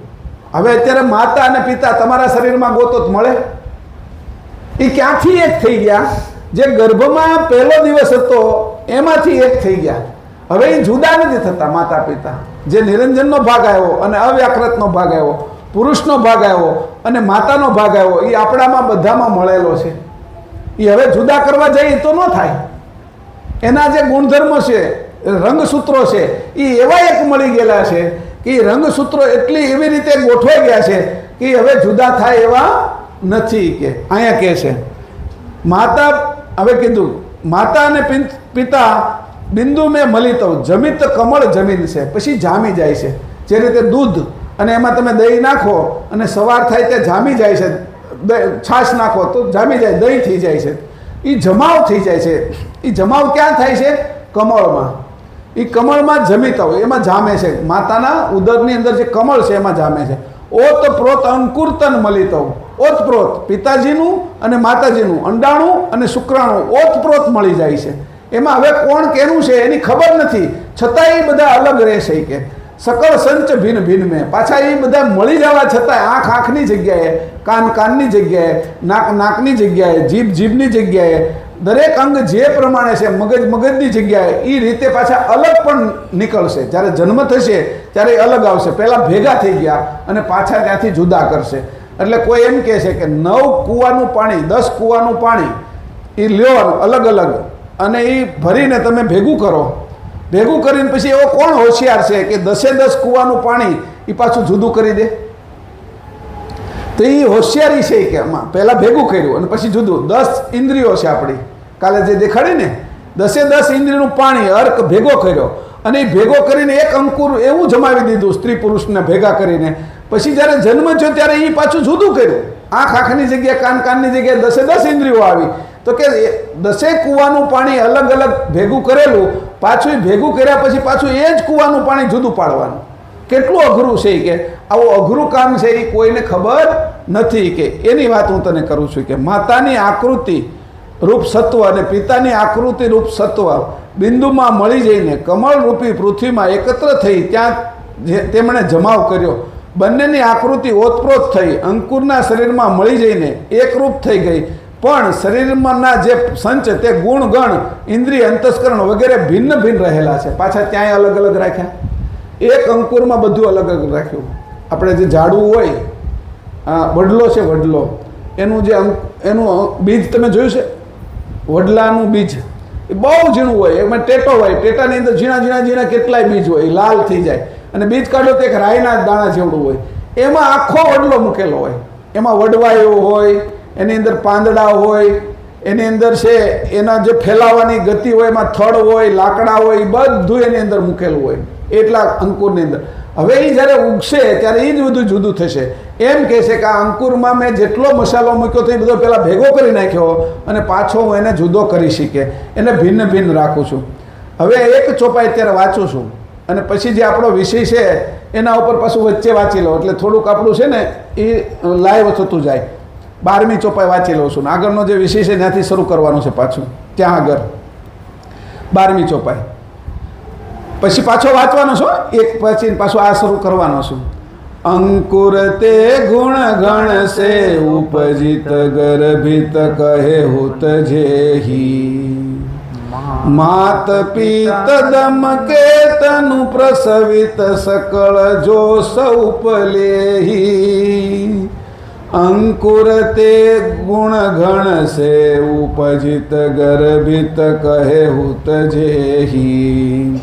Speaker 1: હવે અત્યારે માતા અને પિતા તમારા શરીરમાં ગોતો તો મળે? એ ક્યાંથી એક થઈ ગયા? જે ગર્ભમાં પહેલો દિવસ હતો એમાંથી એક થઈ ગયા. હવે એ જુદા નથી થતા માતા પિતા. જે નિરંજનનો ભાગ આવ્યો અને અવ્યાકૃતનો ભાગ આવ્યો, પુરુષનો ભાગ આવ્યો અને માતાનો ભાગ આવ્યો, એ આપણામાં બધામાં મળેલો છે. એ હવે જુદા કરવા જઈએ તો ન થાય. એના જે ગુણધર્મો છે, રંગસૂત્રો છે, એ એવા એક મળી ગયેલા છે કે એ રંગસૂત્રો એટલી એવી રીતે ગોઠવાઈ ગયા છે કે હવે જુદા થાય એવા નથી. કે અહીંયા કહે છે માતા, હવે કીધું માતા અને પિતા બિંદુ મેં મલિતવ, જમિત કમળ જમીન છે, પછી જામી જાય છે. જે રીતે દૂધ અને એમાં તમે દહીં નાખો અને સવાર થાય ત્યાં જામી જાય છે, છાશ નાખો તો જામી જાય, દહીં થઈ જાય છે. એ જમાવ થઈ જાય છે. એ જમાવ ક્યાં થાય છે? કમળમાં. એ કમળમાં જમીત હોય, એમાં જામે છે. માતાના ઉદરની અંદર જે કમળ છે એમાં જામે છે. ઓત પ્રોત અંકુરતન મલિતવ, ઓત પ્રોત પિતાજીનું અને માતાજીનું અંડાણું અને શુક્રાણું ઓતપ્રોત મળી જાય છે. એમાં હવે કોણ કેનું છે એની ખબર નથી, છતાં એ બધા અલગ રહેશે. કે સકળ સંચ ભિન્ન ભિન્ન મેં, પાછા એ બધા મળી જવા છતાં આંખ આંખની જગ્યાએ, કાન કાનની જગ્યાએ, નાક નાકની જગ્યાએ, જીભ જીભની જગ્યાએ, દરેક અંગ જે પ્રમાણે છે, મગજ મગજની જગ્યાએ, એ રીતે પાછા અલગ પણ નીકળશે. જ્યારે જન્મ થશે ત્યારે એ અલગ આવશે. પહેલાં ભેગા થઈ ગયા અને પાછા ત્યાંથી જુદા કરશે. એટલે કોઈ એમ કહે છે કે 9 કૂવાનું પાણી, 10 કૂવાનું પાણી એ લ્યો અલગ અલગ અને એ ભરીને તમે ભેગું કરો. ભેગું કરીને પછી એવો કોણ હોશિયાર છે કે 10 કૂવાનું પાણી એ પાછું જુદું કરી દે? તો એ હોશિયારી છે કે આમાં પહેલાં ભેગું કર્યું અને પછી જુદું. 10 ઇન્દ્રિયો છે આપણી, કાલે જે દેખાડી ને, 10 ઇન્દ્રિયનું પાણી અર્ક ભેગો કર્યો અને એ ભેગો કરીને એક અંકુર એવું જમાવી દીધું સ્ત્રી પુરુષને ભેગા કરીને. પછી જ્યારે જન્મ થયો ત્યારે એ પાછું જુદું કર્યું. આંખ આંખની જગ્યાએ, કાન કાનની જગ્યાએ 10 ઇન્દ્રિયો આવી. તો કે 10 કૂવાનું પાણી અલગ અલગ ભેગું કરેલું, પાછું ભેગું કર્યા પછી પાછું એ જ કૂવાનું પાણી જુદું પાડવાનું. કેટલું અઘરું છે કે આવું અઘરું કામ છે એ કોઈને ખબર નથી. કે એની વાત હું તને કરું છું કે માતાની આકૃતિ રૂપ સત્વ અને પિતાની આકૃતિ રૂપ સત્વ બિંદુમાં મળી જઈને કમળ રૂપી પૃથ્વીમાં એકત્ર થઈ ત્યાં તેમણે જમાવ કર્યો. બંનેની આકૃતિ ઓતપ્રોત થઈ અંકુરના શરીરમાં મળી જઈને એકરૂપ થઈ ગઈ. પણ શરીરમાંના જે સંચ તે ગુણ ગણ ઇન્દ્રિય અંતસ્કરણ વગેરે ભિન્ન ભિન્ન રહેલા છે. પાછા ત્યાંય અલગ અલગ રાખ્યા. એક અંકુરમાં બધું અલગ અલગ રાખ્યું. આપણે જે ઝાડવું હોય, વડલો છે, વડલો, એનું જે એનું બીજ તમે જોયું છે? વડલાનું બીજ એ બહુ ઝીણું હોય, એમાં ટેટો હોય, ટેટાની અંદર ઝીણા ઝીણા ઝીણા કેટલાય બીજ હોય, લાલ થઈ જાય અને બીજ કાઢો તો એક રાઈના દાણા જેવડું હોય. એમાં આખો વડલો મૂકેલો હોય. એમાં વડવાયો હોય, એની અંદર પાંદડા હોય, એની અંદર છે એના જે ફેલાવાની ગતિ હોય, એમાં થડ હોય, લાકડા હોય, બધું એની અંદર મૂકેલું હોય એટલા અંકુરની અંદર. હવે એ જ્યારે ઉગશે ત્યારે એ જ બધું જુદું થશે. એમ કહે છે કે આ અંકુરમાં મેં જેટલો મસાલો મૂક્યો તો એ બધો પહેલાં ભેગો કરી નાખ્યો અને પાછો હું એને જુદો કરી શીખે, એને ભિન્ન ભિન્ન રાખું છું. હવે એક ચોપાઈ અત્યારે વાંચું છું અને પછી જે આપણો વિષય છે એના ઉપર પાછું વચ્ચે વાંચી લો એટલે થોડુંક આપણું છે ને એ લાઈવ થતું જાય. 12મી ચોપાઈ વાંચી લઉં છું ને આગળનો જે વિષય છે ત્યાંથી શરૂ કરવાનું છે પાછું. ત્યાં આગળ 12મી ચોપાઈ પછી પાછો વાંચવાનો છો, એક પછી પાછું આ શરૂ કરવાનો છું. અંકુર તે ગુણ ગણ સે ઉપજિત ગર્ભિત કહે હુત જેહી માત પિત દમ કે તનુ પ્રસવિત સકળ જો સૌપલેહી અંકુર તે ગુણ ઘણ સે ઉપજિત ગર્ભિત કહે હુત જેહી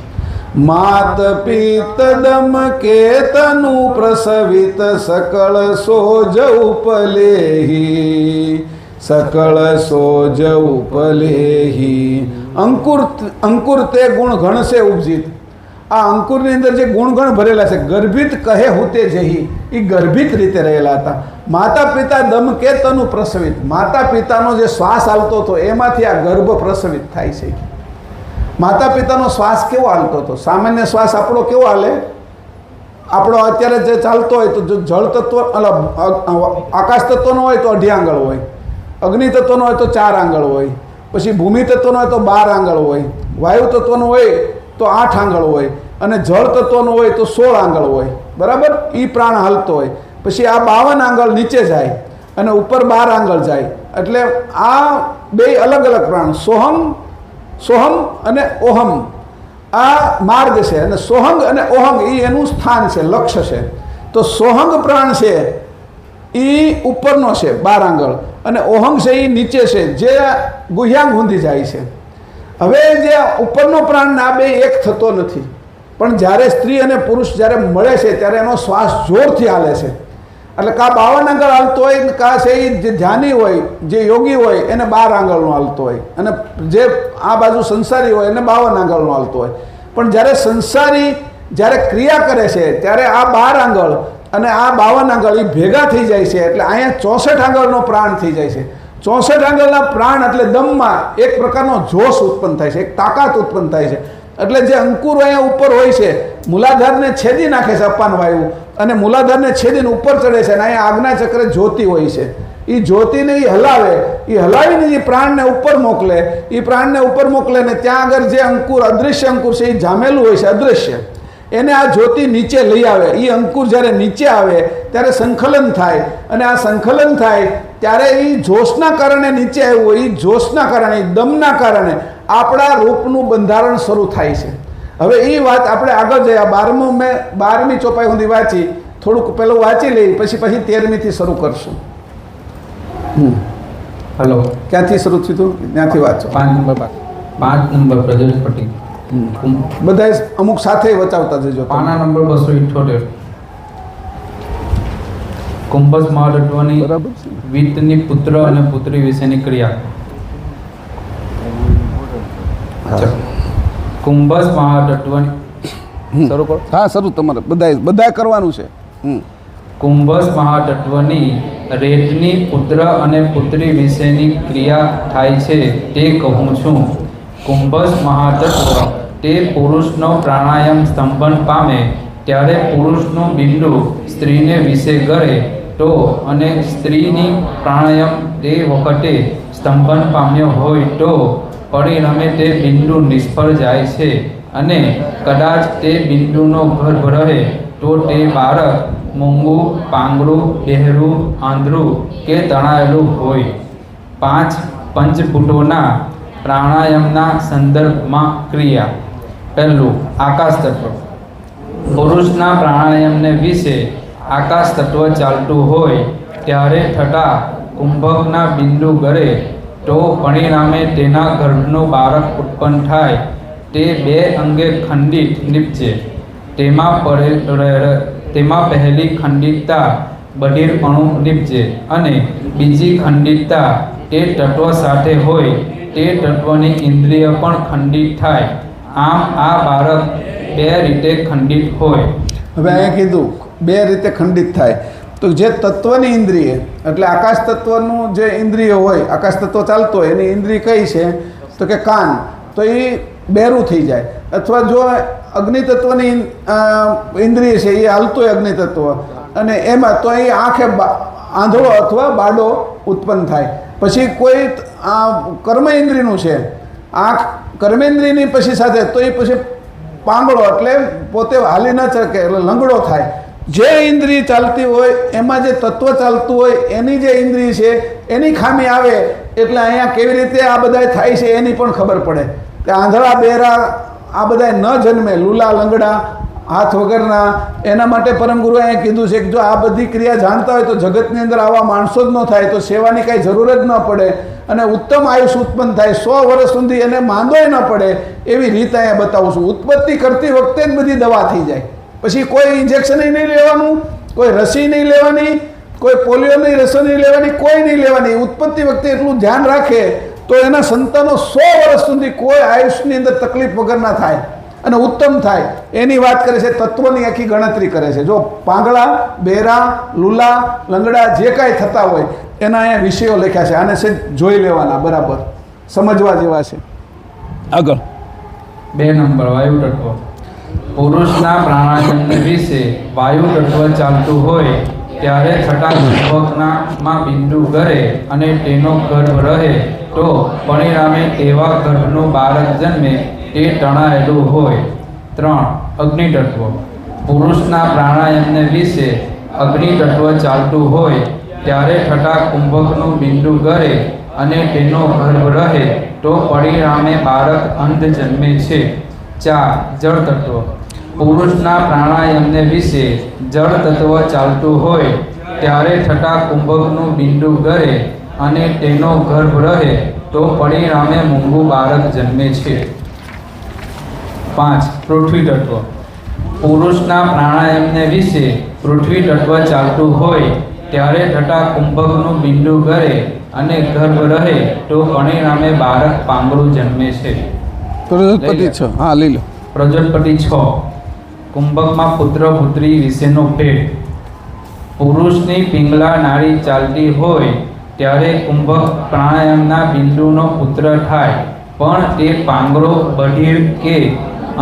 Speaker 1: માત પિત દમ કેતનુ પ્રસવિત સકળ સોજ ઉપલેહી સકળ સોજ ઉપલેહી અંકુર તે ગુણ ઘણ સે ઉપજિત આ અંકુરની અંદર જે ગુણગણ ભરેલા છે ગર્ભિત કહે હુતે જેહી એ ગર્ભિત રીતે રહેલા હતા માતા પિતા દમ કે તનુ પ્રસવિત માતા પિતાનો જે શ્વાસ હાલતો હતો એમાંથી આ ગર્ભ પ્રસવિત થાય છે માતા પિતાનો શ્વાસ કેવો હાલતો હતો સામાન્ય શ્વાસ આપણો કેવો હાલે આપણો અત્યારે જે ચાલતો હોય તો જો જળ તત્વ આકાશ તત્વનો હોય તો 2.5 આંગળ હોય અગ્નિ તત્વનો હોય તો 4 આંગળ હોય પછી ભૂમિ તત્વનો હોય તો 12 આંગળ હોય વાયુ તત્વનો હોય તો 8 આંગળ હોય અને જળ તત્વનું હોય તો 16 આંગળ હોય બરાબર એ પ્રાણ હાલતો હોય પછી આ 52 આંગળ નીચે જાય અને ઉપર 12 આંગળ જાય એટલે આ બે અલગ અલગ પ્રાણ સોહમ અને ઓહમ આ માર્ગ છે અને સોહંગ અને ઓહંગ એ એનું સ્થાન છે લક્ષ્ય છે તો સોહંગ પ્રાણ છે એ ઉપરનો છે 12 આંગળ અને ઓહંગ છે એ નીચે છે જે ગુહ્યાંગ સુધી જાય છે હવે જે ઉપરનો પ્રાણ આ બે એક થતો નથી પણ જ્યારે સ્ત્રી અને પુરુષ જ્યારે મળે છે ત્યારે એનો શ્વાસ જોરથી હાલે છે એટલે કા 52 આંગળ હાલતો હોય કા છે એ જે ધ્યાની હોય જે યોગી હોય એને 12 આંગળનો હાલતો હોય અને જે આ બાજુ સંસારી હોય એને 52 આંગળનો હાલતો હોય પણ જ્યારે સંસારી જ્યારે ક્રિયા કરે છે ત્યારે આ 12 આંગળ અને આ 52 આંગળ એ ભેગા થઈ જાય છે એટલે અહીંયા 64 આંગળનો પ્રાણ થઈ જાય છે 64 આંગળના પ્રાણ એટલે દમમાં એક પ્રકારનો જોશ ઉત્પન્ન થાય છે એક તાકાત ઉત્પન્ન થાય છે એટલે જે અંકુર અહીંયા ઉપર હોય છે મૂલાધારને છેદી નાખે છે અપાન વાયુ અને મૂલાધારને છેદીને ઉપર ચડે છે અને અહીંયા આજ્ઞા ચક્રે જ્યોતિ હોય છે એ જ્યોતિને એ હલાવીને એ પ્રાણને ઉપર મોકલે એ પ્રાણને ઉપર મોકલે ને ત્યાં આગળ જે અંકુર અદૃશ્ય અંકુર છે એ જામેલું હોય છે અદૃશ્ય એને આ જ્યોતિ નીચે લઈ આવે એ અંકુર જ્યારે નીચે આવે ત્યારે સંકલન થાય અને આ સંકલન થાય ત્યારે એ જોશના કારણે નીચે આવ્યું હોય એ જોશના કારણે દમના કારણે આપણા રૂપનું બંધારણ શરૂ થાય છે હવે એ વાત આપણે આગળ જઈએ 12મી ચોપાઈ સુધી વાંચી થોડુંક પહેલું વાંચી લઈ પછી 13મીથી શરૂ કરશું
Speaker 3: હલો
Speaker 1: ક્યાંથી શરૂ થયું હતું ત્યાંથી વાંચો
Speaker 3: 5 નંબર પ્રજોપતિ
Speaker 1: બધા અમુક સાથે વચાવતા જજો
Speaker 3: પાના નંબર 278 કુંભજ મહાતત્વની
Speaker 1: બરાબર છે
Speaker 3: વિત્તની પુત્ર અને પુત્રી વિશેની ક્રિયા કુંભજ મહાતત્વની શરૂ કરો
Speaker 1: હા શરૂ તમારે બધા કરવાનું છે
Speaker 3: કુંભજ મહાતત્વની રેતની પુત્ર અને પુત્રી વિશેની ક્રિયા થાય છે તે કહું છું કુંભજ મહાતત્વ તે પુરુષનો પ્રાણાયામ સ્તંભન પામે ત્યારે પુરુષનું બિંદુ સ્ત્રીને વિશે કરે તો અને સ્ત્રીની પ્રાણાયામ તે વખતે સ્તંભન પામ્યો હોય તો પરિણામે તે બિંદુ નિષ્ફળ જાય છે અને કદાચ તે બિંદુનો ગર્ભ રહે તો તે બાળક મૂંગું પાંગળું બહેરું આંધળું કે તણાયેલું હોય 5 પંચભૂતોના પ્રાણાયામના સંદર્ભમાં ક્રિયા પહેલું આકાશ તત્વ પુરુષના પ્રાણાયામને વિશે આકાશ તત્વ ચાલતું હોય ત્યારે થતા કુંભકના બિંદુ ગળે તો પરિણામે તેના ગર્ભનું બાળક ઉત્પન્ન થાય તે 2 અંગે ખંડિત નીપજે તેમાં પહેલી ખંડિતતા બધિરપણું નીપજે અને બીજી ખંડિતતા તે તત્વ સાથે હોય તે તત્વની ઇન્દ્રિય પણ ખંડિત થાય આમ આ બાળક 2 રીતે ખંડિત હોય
Speaker 1: હવે અહીંયા કીધું 2 રીતે ખંડિત થાય તો જે તત્વની ઇન્દ્રિય એટલે આકાશ તત્વનું જે ઇન્દ્રિય હોય આકાશ તત્વ ચાલતો હોય એની ઇન્દ્રિય કઈ છે તો કે કાન તો એ બેરું થઈ જાય અથવા જો અગ્નિ તત્વની ઇન્દ્રિય છે એ હાલતો હોય અગ્નિ તત્વ અને એમાં તો એ આંખે આંધળો અથવા બાડો ઉત્પન્ન થાય પછી કોઈ કર્મ ઇન્દ્રિયનું છે આંખ કર્મેન્દ્રિયની પછી સાથે તો એ પછી પાંગળો એટલે પોતે હાલી ન શકે એટલે લંગડો થાય જે ઇન્દ્રિય ચાલતી હોય એમાં જે તત્વ ચાલતું હોય એની જે ઇન્દ્રિય છે એની ખામી આવે એટલે અહીંયા કેવી રીતે આ બધા થાય છે એની પણ ખબર પડે કે આંધળા બહેરા આ બધા ન જન્મે લૂલા લંગડા હાથ વગરના, એના માટે પરમ ગુરુએ અહીંયા કીધું છે કે જો આ બધી ક્રિયા જાણતા હોય તો જગતની અંદર આવા માણસો જ ન થાય, તો સેવાની કાંઈ જરૂર જ ન પડે અને ઉત્તમ આયુષ ઉત્પન્ન થાય, 100 વર્ષ સુધી એને માંદોય ન પડે એવી રીત અહીંયા બતાવું છું. ઉત્પત્તિ કરતી વખતે જ બધી દવા થઈ જાય, પછી કોઈ ઇન્જેક્શન નહીં લેવાનું, કોઈ રસી નહીં લેવાની, કોઈ પોલિયોની રસી નહીં લેવાની, કોઈ નહીં લેવાની. ઉત્પત્તિ વખતે એટલું ધ્યાન રાખે તો એના સંતાનો 100 વર્ષ સુધી કોઈ આયુષની અંદર તકલીફ વગરના થાય અને ઉત્તમ થાય. એની વાત કરે છે, તત્વની આખી ગણતરી કરે છે. જો પાંગળા, બેરા, લુલા, લંગડા જે કાંઈ થતા હોય એના અહીંયા વિષયો લખ્યા છે. આને છે જોઈ લેવાના, બરાબર સમજવા જેવા છે. આગળ
Speaker 3: 2 નંબર વાયુ તત્વ. પુરુષના પ્રાણાયામને વિશે વાયુ તત્વ ચાલતું હોય ત્યારે થતા ચુંબકનામાં બિંદુ ગરે અને તેનો ગર્ભ રહે તો પરિણામે તેવા ગર્ભનું બાળક જન્મે તે તણાયેલું હોય. 3 અગ્નિ તત્વ. પુરુષના પ્રાણાયામને વિશે અગ્નિ તત્વ ચાલતું હોય ત્યારે થતા કુંભકનું બિંદુ ગરે અને તેનો ગર્ભ રહે તો પરિણામે બાળક અંધ જન્મે છે. 4 જળ તત્વ. પુરુષના પ્રાણાયામને વિશે જળ તત્વ ચાલતું હોય ત્યારે થતા કુંભકનું બિંદુ ગરે અને તેનો ગર્ભ રહે તો પરિણામે મૂંગું બાળક જન્મે છે. 5 પૃથ્વી તત્વ. પુરુષના પ્રાણાયામને વિશે પૃથ્વી તત્વ ચાલતું હોય ત્યારે થતા કુંભકનું બિંદુ ગરે અને ગર્ભ રહે તો પરિણામે બાળક પાંગળું જન્મે છે.
Speaker 1: પ્રજાપતિ 6. હા, લઈ લો.
Speaker 3: પ્રજાપતિ 6. કુંભકમાં પુત્ર પુત્રી વિશેનો ભેદ. પુરુષની પિંગલા નાડી ચાલતી હોય ત્યારે કુંભક પ્રાણાયામના બિંદુનો પુત્ર થાય, પણ તે પાંગળો, બધિર કે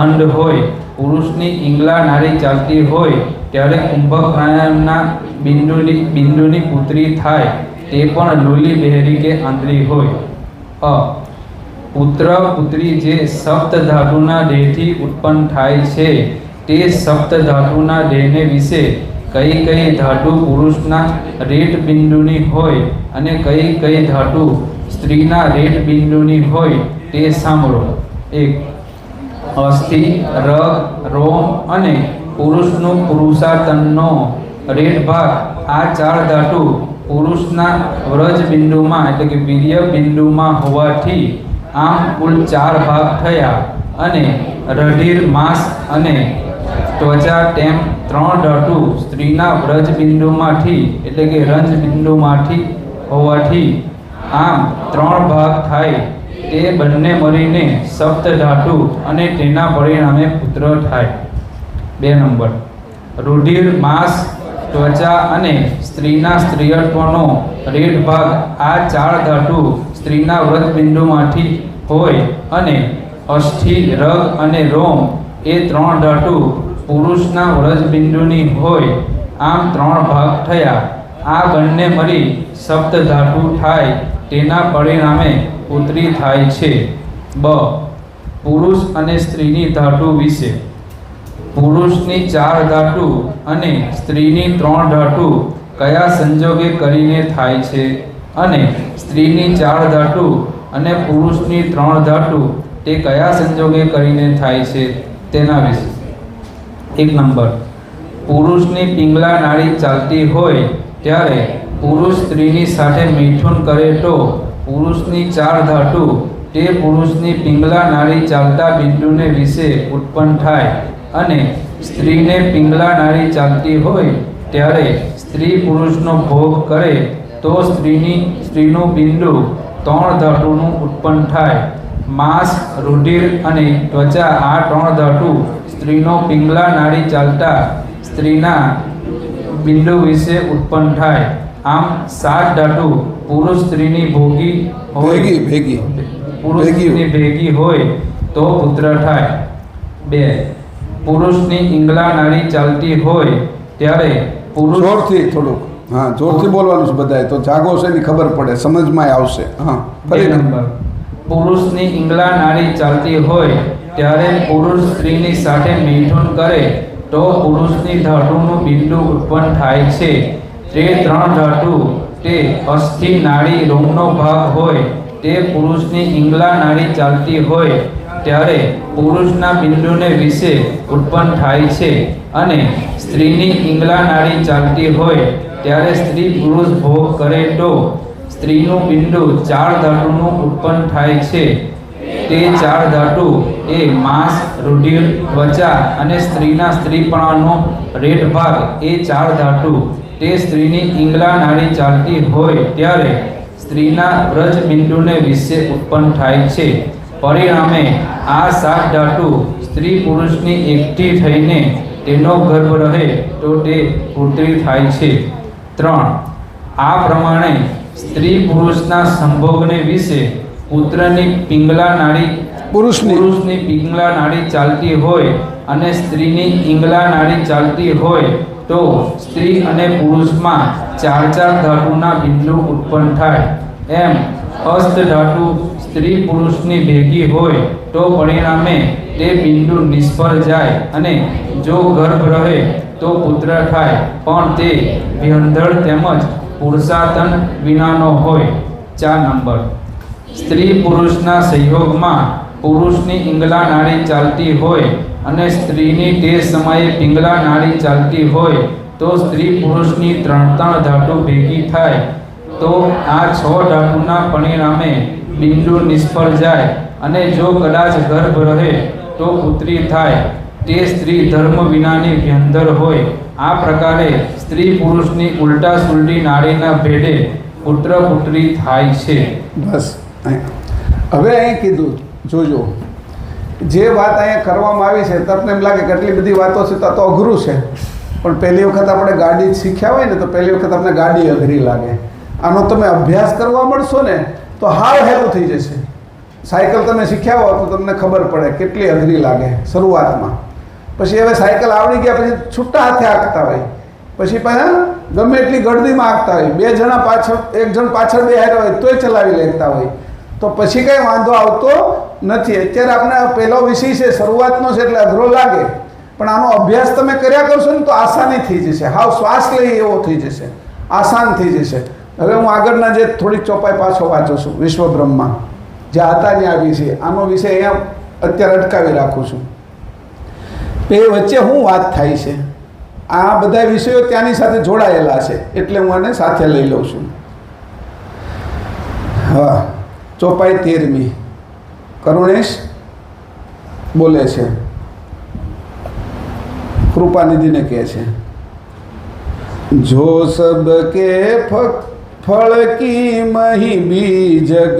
Speaker 3: અંધ હોય. પુરુષની પિંગલા નાડી ચાલતી હોય ત્યારે કુંભક પ્રાણાયામના બિંદુની પુત્રી થાય, તે પણ લૂલી, બહેરી કે આંધળી હોય. પુત્ર પુત્રી જે સપ્ત ધાતુના દેહથી ઉત્પન્ન થાય છે તે સપ્ત ધાતુના દેહને વિશે કઈ કઈ ધાતુ પુરુષના રેટ બિંદુની હોય અને કઈ કઈ ધાતુ સ્ત્રીના રેટ બિંદુની હોય તે સાંભળો. 1 અસ્થિ, રગ, રોમ અને પુરુષનું પુરુષાતનનો રેટ ભાગ. આ 4 ધાતુ પુરુષના વ્રજ બિંદુમાં એટલે કે વીર્ય બિંદુમાં હોવાથી આમ કુલ 4 ભાગ થયા અને રઢીર, માંસ અને ત્વચા તેમ 3 ધાતુ સ્ત્રીના વ્રજ બિંદુમાંથી એટલે કે રંજ બિંદુમાંથી હોવાથી આમ 3 ભાગ થાય. તે બંને મળીને સપ્ત ધાતુ અને તેના પરિણામે પુત્ર થાય. 2 નંબર રુધિર, માંસ, ત્વચા અને સ્ત્રીના સ્ત્રીયત્વનો રેટ ભાગ. આ 4 ધાતુ સ્ત્રીના વ્રજ બિંદુમાંથી હોય અને અસ્થિ, રગ અને રોમ એ 3 ધાતુ પુરુષના વ્રજ બિંદુની હોય. આમ 3 ભાગ થયા. આ બંને મળી સપ્ત ધાતુ થાય, તેના પરિણામે પુત્રી થાય છે. પુરુષ અને સ્ત્રીની ધાતુ વિશે. પુરુષની 4 ધાતુ અને સ્ત્રીની 3 ધાતુ કયા સંજોગે કરીને થાય છે અને સ્ત્રીની 4 ધાતુ અને પુરુષની 3 ધાતુ તે કયા સંજોગે કરીને થાય છે તેના વિશે. 1 નંબર પુરુષની પિંગલા નાડી ચાલતી હોય ત્યારે પુરુષ સ્ત્રીની સાથે મૈથુન કરે તો પુરુષની 4 ધાતુ તે પુરુષની પિંગલા નાડી ચાલતા બિંદુને વિશે ઉત્પન્ન થાય અને સ્ત્રીને પિંગલા નાડી ચાલતી હોય ત્યારે સ્ત્રી પુરુષનો ભોગ કરે તો સ્ત્રીનું બિંદુ 3 ધાતુનું ઉત્પન્ન થાય. માંસ, રુધિર અને ત્વચા આ 3 ધાતુ સ્ત્રીનો પિંગલા નાડી ચાલતા સ્ત્રીના બિંદુ વિશે ઉત્પન્ન થાય. આમ 7 ધાતુ પુરુષ સ્ત્રીની ભોગી હોય, પુરુષની ભેગી હોય તો પુત્ર થાય. 2 પુરુષની પિંગલા નાડી ચાલતી હોય ત્યારે પુરુષ
Speaker 1: જોરથી થોડુંક, હા, જોરથી બોલવાનું છે બધાએ, તો જાગો છે એની ખબર પડે, સમજમાં આવશે. હા,
Speaker 3: 2 નંબર પુરુષની પિંગલા નાડી ચાલતી હોય ત્યારે પુરુષ સ્ત્રીની સાથે મૈથુન કરે તો પુરુષની ધાતુનું બિંદુ ઉત્પન્ન થાય છે. તે 3 ધાતુ તે અસ્થિ, નાડી, રોમનો ભાગ હોય તે પુરુષની પિંગલા નાડી ચાલતી હોય ત્યારે પુરુષના બિંદુને વિશે ઉત્પન્ન થાય છે અને સ્ત્રીની પિંગલા નાડી ચાલતી હોય ત્યારે સ્ત્રી પુરુષ ભોગ કરે તો સ્ત્રીનું બિંદુ 4 ધાતુનું ઉત્પન્ન થાય છે. તે 4 ધાતુ એ માંસ, રુધિર, ત્વચા અને સ્ત્રીના સ્ત્રીપણાનો રેટ ભાગ એ 4 ધાતુ તે સ્ત્રીની પિંગલા નાડી ચાલતી હોય ત્યારે સ્ત્રીના વ્રજ બિંદુને વિશે ઉત્પન્ન થાય છે. પરિણામે આ 7 ધાતુ સ્ત્રી પુરુષની એકઠી થઈને તેનો ગર્ભ રહે તો તે પુત્રી થાય છે. 3. આ પ્રમાણે સ્ત્રી પુરુષના સંભોગને વિશે પુત્રની પિંગલા નાડી પુરુષની પિંગલા નાડી ચાલતી હોય અને સ્ત્રીની પિંગલા નાડી ચાલતી હોય તો સ્ત્રી અને પુરુષમાં 4 ધાતુના બિંદુ ઉત્પન્ન થાય. એમ અષ્ટ ધાતુ સ્ત્રી પુરુષની ભેગી હોય તો પરિણામે તે બિંદુ નિષ્ફળ જાય અને જો ગર્ભ રહે તો પુત્ર થાય, પણ તે વ્યંધળ તેમજ પુરુષાતન વિનાનો હોય. 4 નંબર, સ્ત્રી પુરુષના સંયોગમાં પુરુષની પિંગલા નાડી ચાલતી હોય અને સ્ત્રીની તે સમયે પિંગલા નાડી ચાલતી હોય તો સ્ત્રી પુરુષની 3 ધાતુ ભેગી થાય તો આ 6 ધાતુના પરિણામે બિંદુ નિષ્ફળ જાય અને જો કદાચ ગર્ભ રહે તો પુત્રી થાય. તે સ્ત્રી ધર્મ વિનાની વ્યંધર હોય. આ પ્રકારે સ્ત્રી પુરુષની ઉલટા સુલટી નાડીના ભેદે પુત્ર પુત્રી થાય છે.
Speaker 1: બસ હવે અહીં કીધું જોજો, જે વાત અહીંયા કરવામાં આવી છે તમને એમ લાગે કે એટલી બધી વાતો છે તો અઘરું છે, પણ પહેલી વખત આપણે ગાડી શીખ્યા હોય ને તો પહેલી વખત આપણે ગાડી અઘરી લાગે. આનો તમે અભ્યાસ કરવા મળશો ને તો હાવ હેલું થઈ જશે. સાયકલ તમે શીખ્યા હો તો તમને ખબર પડે કેટલી અઘરી લાગે શરૂઆતમાં. પછી હવે સાયકલ આવડી ગયા પછી છૂટા હાથે હાંકતા હોય, પછી પાછા ગમે એટલી ગળદીમાં હાંકતા હોય, 2 જણા પાછળ, 1 જણ પાછળ બેહાડ્યા હોય તોય ચલાવી લેતા હોય, તો પછી કંઈ વાંધો આવતો નથી. અત્યારે આપણે પહેલો વિષય છે, શરૂઆતનો છે એટલે અઘરો લાગે, પણ આનો અભ્યાસ તમે કર્યા કરશો ને તો આસાની થઈ જશે. હાવ શ્વાસ લઈ એવો થઈ જશે, આસાન થઈ જશે. હવે હું આગળના જે થોડીક ચોપાઈ પાછો વાંચું છું, વિશ્વ બ્રહ્મા જે હતા ત્યાં આવી છે, આનો વિષય અહીંયા અત્યારે અટકાવી રાખું છું. એ વચ્ચે શું વાત થાય છે, આ બધા વિષયો ત્યાંની સાથે જોડાયેલા છે એટલે હું આને સાથે લઈ લઉં છું. હા, ચોપાઈ 13મી કરુણેશ બોલે છે, કૃપાનિધિને કહે છે, જો સબકે ફળ કી મહી બીજગ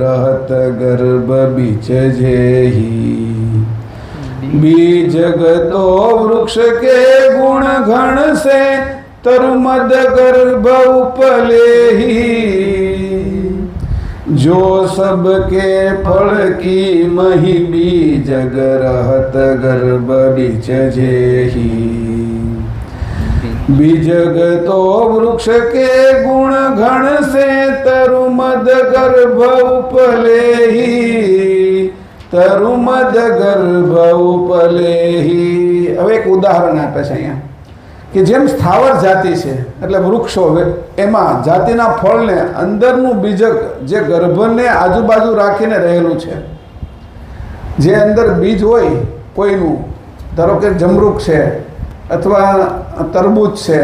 Speaker 1: રહત ગર્ભ બીચ જેહી बीजग तो वृक्ष के गुण घण से तरुमद गर्भ उपले ही जो सबके फल की मही बीजग रहत गर्भ बीच जेही बीजग तो वृक्ष के गुण घण से तरुमद गर्भ उपले ही તરુમદ ગર્ભ ઉપલેહી. હવે એક ઉદાહરણ આપે છે અહીંયા કે જેમ સ્થાવર જાતિ છે એટલે વૃક્ષો, એમાં જાતિના ફળને અંદરનું બીજક જે ગર્ભને આજુબાજુ રાખીને રહેલું છે, જે અંદર બીજ હોય કોઈનું, ધારો કે જમરૂક છે અથવા તરબૂચ છે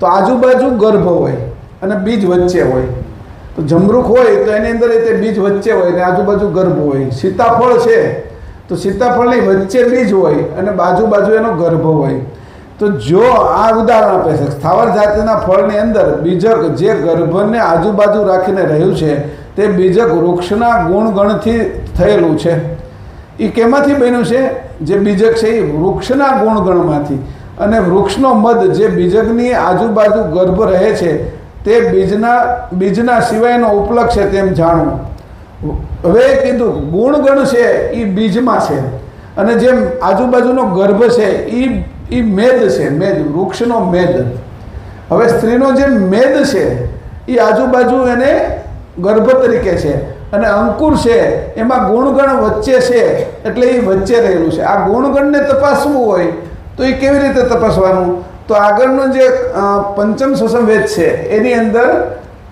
Speaker 1: તો આજુબાજુ ગર્ભ હોય અને બીજ વચ્ચે હોય. તો જમરૂખ હોય તો એની અંદર તે બીજ વચ્ચે હોય ને આજુબાજુ ગર્ભ હોય. સીતાફળ છે તો સીતાફળની વચ્ચે બીજ હોય અને બાજુ એનો ગર્ભ હોય. તો જો આ ઉદાહરણ આપે છે, સ્થાવર જાતિના ફળની અંદર બીજક જે ગર્ભને આજુબાજુ રાખીને રહ્યું છે તે બીજક વૃક્ષના ગુણગણથી થયેલું છે. એ કેમાંથી બન્યું છે? જે બીજક છે એ વૃક્ષના ગુણગણમાંથી, અને વૃક્ષનો મધ જે બીજકની આજુબાજુ ગર્ભ રહે છે તે બીજના સિવાયનો ઉપલક્ષ છે તેમ જાણવું. હવે કીધું ગુણગણ છે એ બીજમાં છે અને જેમ આજુબાજુનો ગર્ભ છે એ મેદ છે, મેદ, વૃક્ષનો મેદ. હવે સ્ત્રીનો જે મેદ છે એ આજુબાજુ એને ગર્ભ તરીકે છે અને અંકુર છે એમાં ગુણગણ વચ્ચે છે એટલે એ વચ્ચે રહેલું છે. આ ગુણગણને તપાસવું હોય તો એ કેવી રીતે તપાસવાનું? તો આગળનો જે પંચમ સસમવેદ છે એની અંદર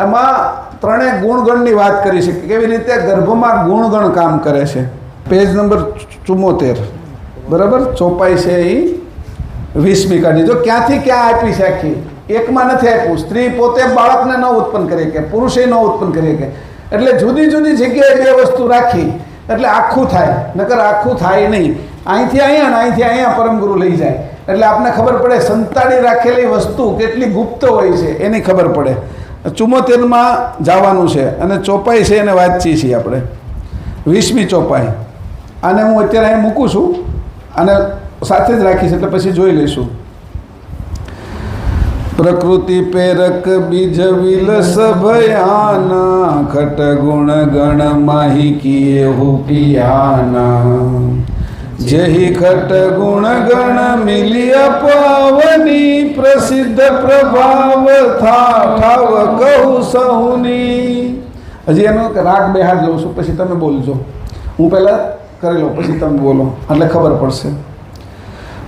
Speaker 1: એમાં 3 ગુણગણની વાત કરી છે કે કેવી રીતે ગર્ભમાં ગુણગણ કામ કરે છે. પેજ નંબર 74, બરાબર. ચોપાઈ છે એ 20મી કાઢી. જો ક્યાંથી ક્યાં આપી છે આખી, એકમાં નથી આપ્યું. સ્ત્રી પોતે બાળકને ન ઉત્પન્ન કરી શકે, પુરુષે ન ઉત્પન્ન કરી શકે, એટલે જુદી જુદી જગ્યાએ બે વસ્તુ રાખી એટલે આખું થાય, નકર આખું થાય નહીં. અહીંથી અહીંયા ને અહીંથી અહીંયા પરમગુરુ લઈ જાય એટલે આપણને ખબર પડે સંતાડી રાખેલી વસ્તુ કેટલી ગુપ્ત હોય છે એની ખબર પડે. 74માં જવાનું છે અને ચોપાઈ છે એને વાંચીએ છીએ આપણે. 20મી ચોપાઈ. આને હું અત્યારે અહીં મૂકું છું અને સાથે જ રાખીશ એટલે પછી જોઈ લઈશું. પ્રકૃતિ પ્રેરક બીજ વિલસ ભયાના, ખટ ગુણ ગણ માહી કિએ હુપિયાના. જેહી ખટ ગુણ ગણ મિલિય પાવની, પ્રસિદ્ધ પ્રભાવ ઠાવ કહું સહુની. હજી એનો રાગ બે હાથ લઉં છું, પછી તમે બોલજો. હું પહેલાં કરી લઉં પછી તમે બોલો એટલે ખબર પડશે.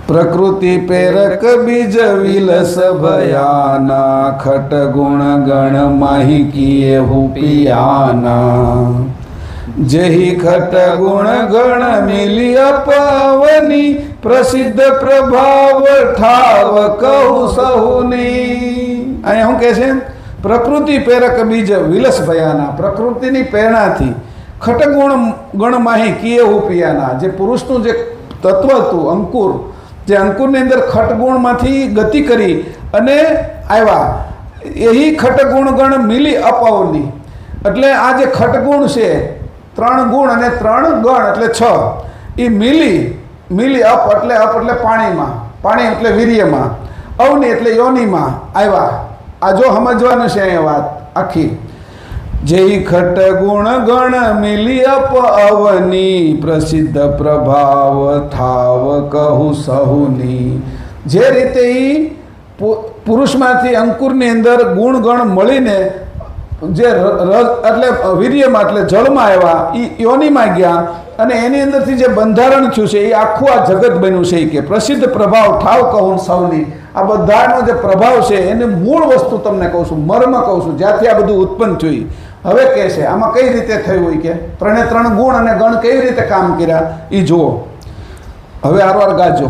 Speaker 1: પ્રકૃતિ પ્રેરક બીજ વિલસ ભયાના, ખટ ગુણ ગણ માહી કિએ હુપિયાના. જેહી ખટ ગુણ ગણ મિલિય પાવની, પ્રસિદ્ધ પ્રભાવ ઠાવ કહું સહુની. અહીંયા શું કહે છે? પ્રકૃતિ પ્રેરક બીજ વિલસ ભયાના, પ્રકૃતિની પ્રેરણાથી ખટગુણ ગણમાહી કિએ હુપિયાના, જે પુરુષનું જે તત્વ હતું અંકુર, જે અંકુરની અંદર ખટગુણમાંથી ગતિ કરી અને આવ્યા, એહી ખટગુણ ગણ મિલી અપાવની. એટલે આ જે ખટગુણ છે, 3 ગુણ અને 3 ગણ એટલે 6, એ મિલી અપ એટલે પાણીમાં, પાણી એટલે વીર્યમાં, અવની એટલે યોનિમાં આવ્યા. આ જો સમજવાનું છે અહીંયા વાત આખી. જેહી ખટ ગુણ ગણ મિલી અપ અવની, પ્રસિદ્ધ પ્રભાવ થાવ કહું સહુની. જે રીતે એ પુરુષમાંથી અંકુરની અંદર ગુણ ગણ મળીને જે એટલે વીર્યમાં એટલે જળમાં આવ્યા, એ યોનિમાં ગયા અને એની અંદરથી જે બંધારણ થયું છે એ આખું આ જગત બન્યું છે. કે પ્રસિદ્ધ પ્રભાવ ઠાવ કહું સૌની. આ બધાનો જે પ્રભાવ છે એને મૂળ વસ્તુ તમને કહું છું, મર્મ કહું છું, જ્યાંથી આ બધું ઉત્પન્ન થયું. હવે કહે છે આમાં કઈ રીતે થયું હોય, કે 3 ગુણ અને ગણ કેવી રીતે કામ કર્યા એ જુઓ. હવે આરવાર ગાજો.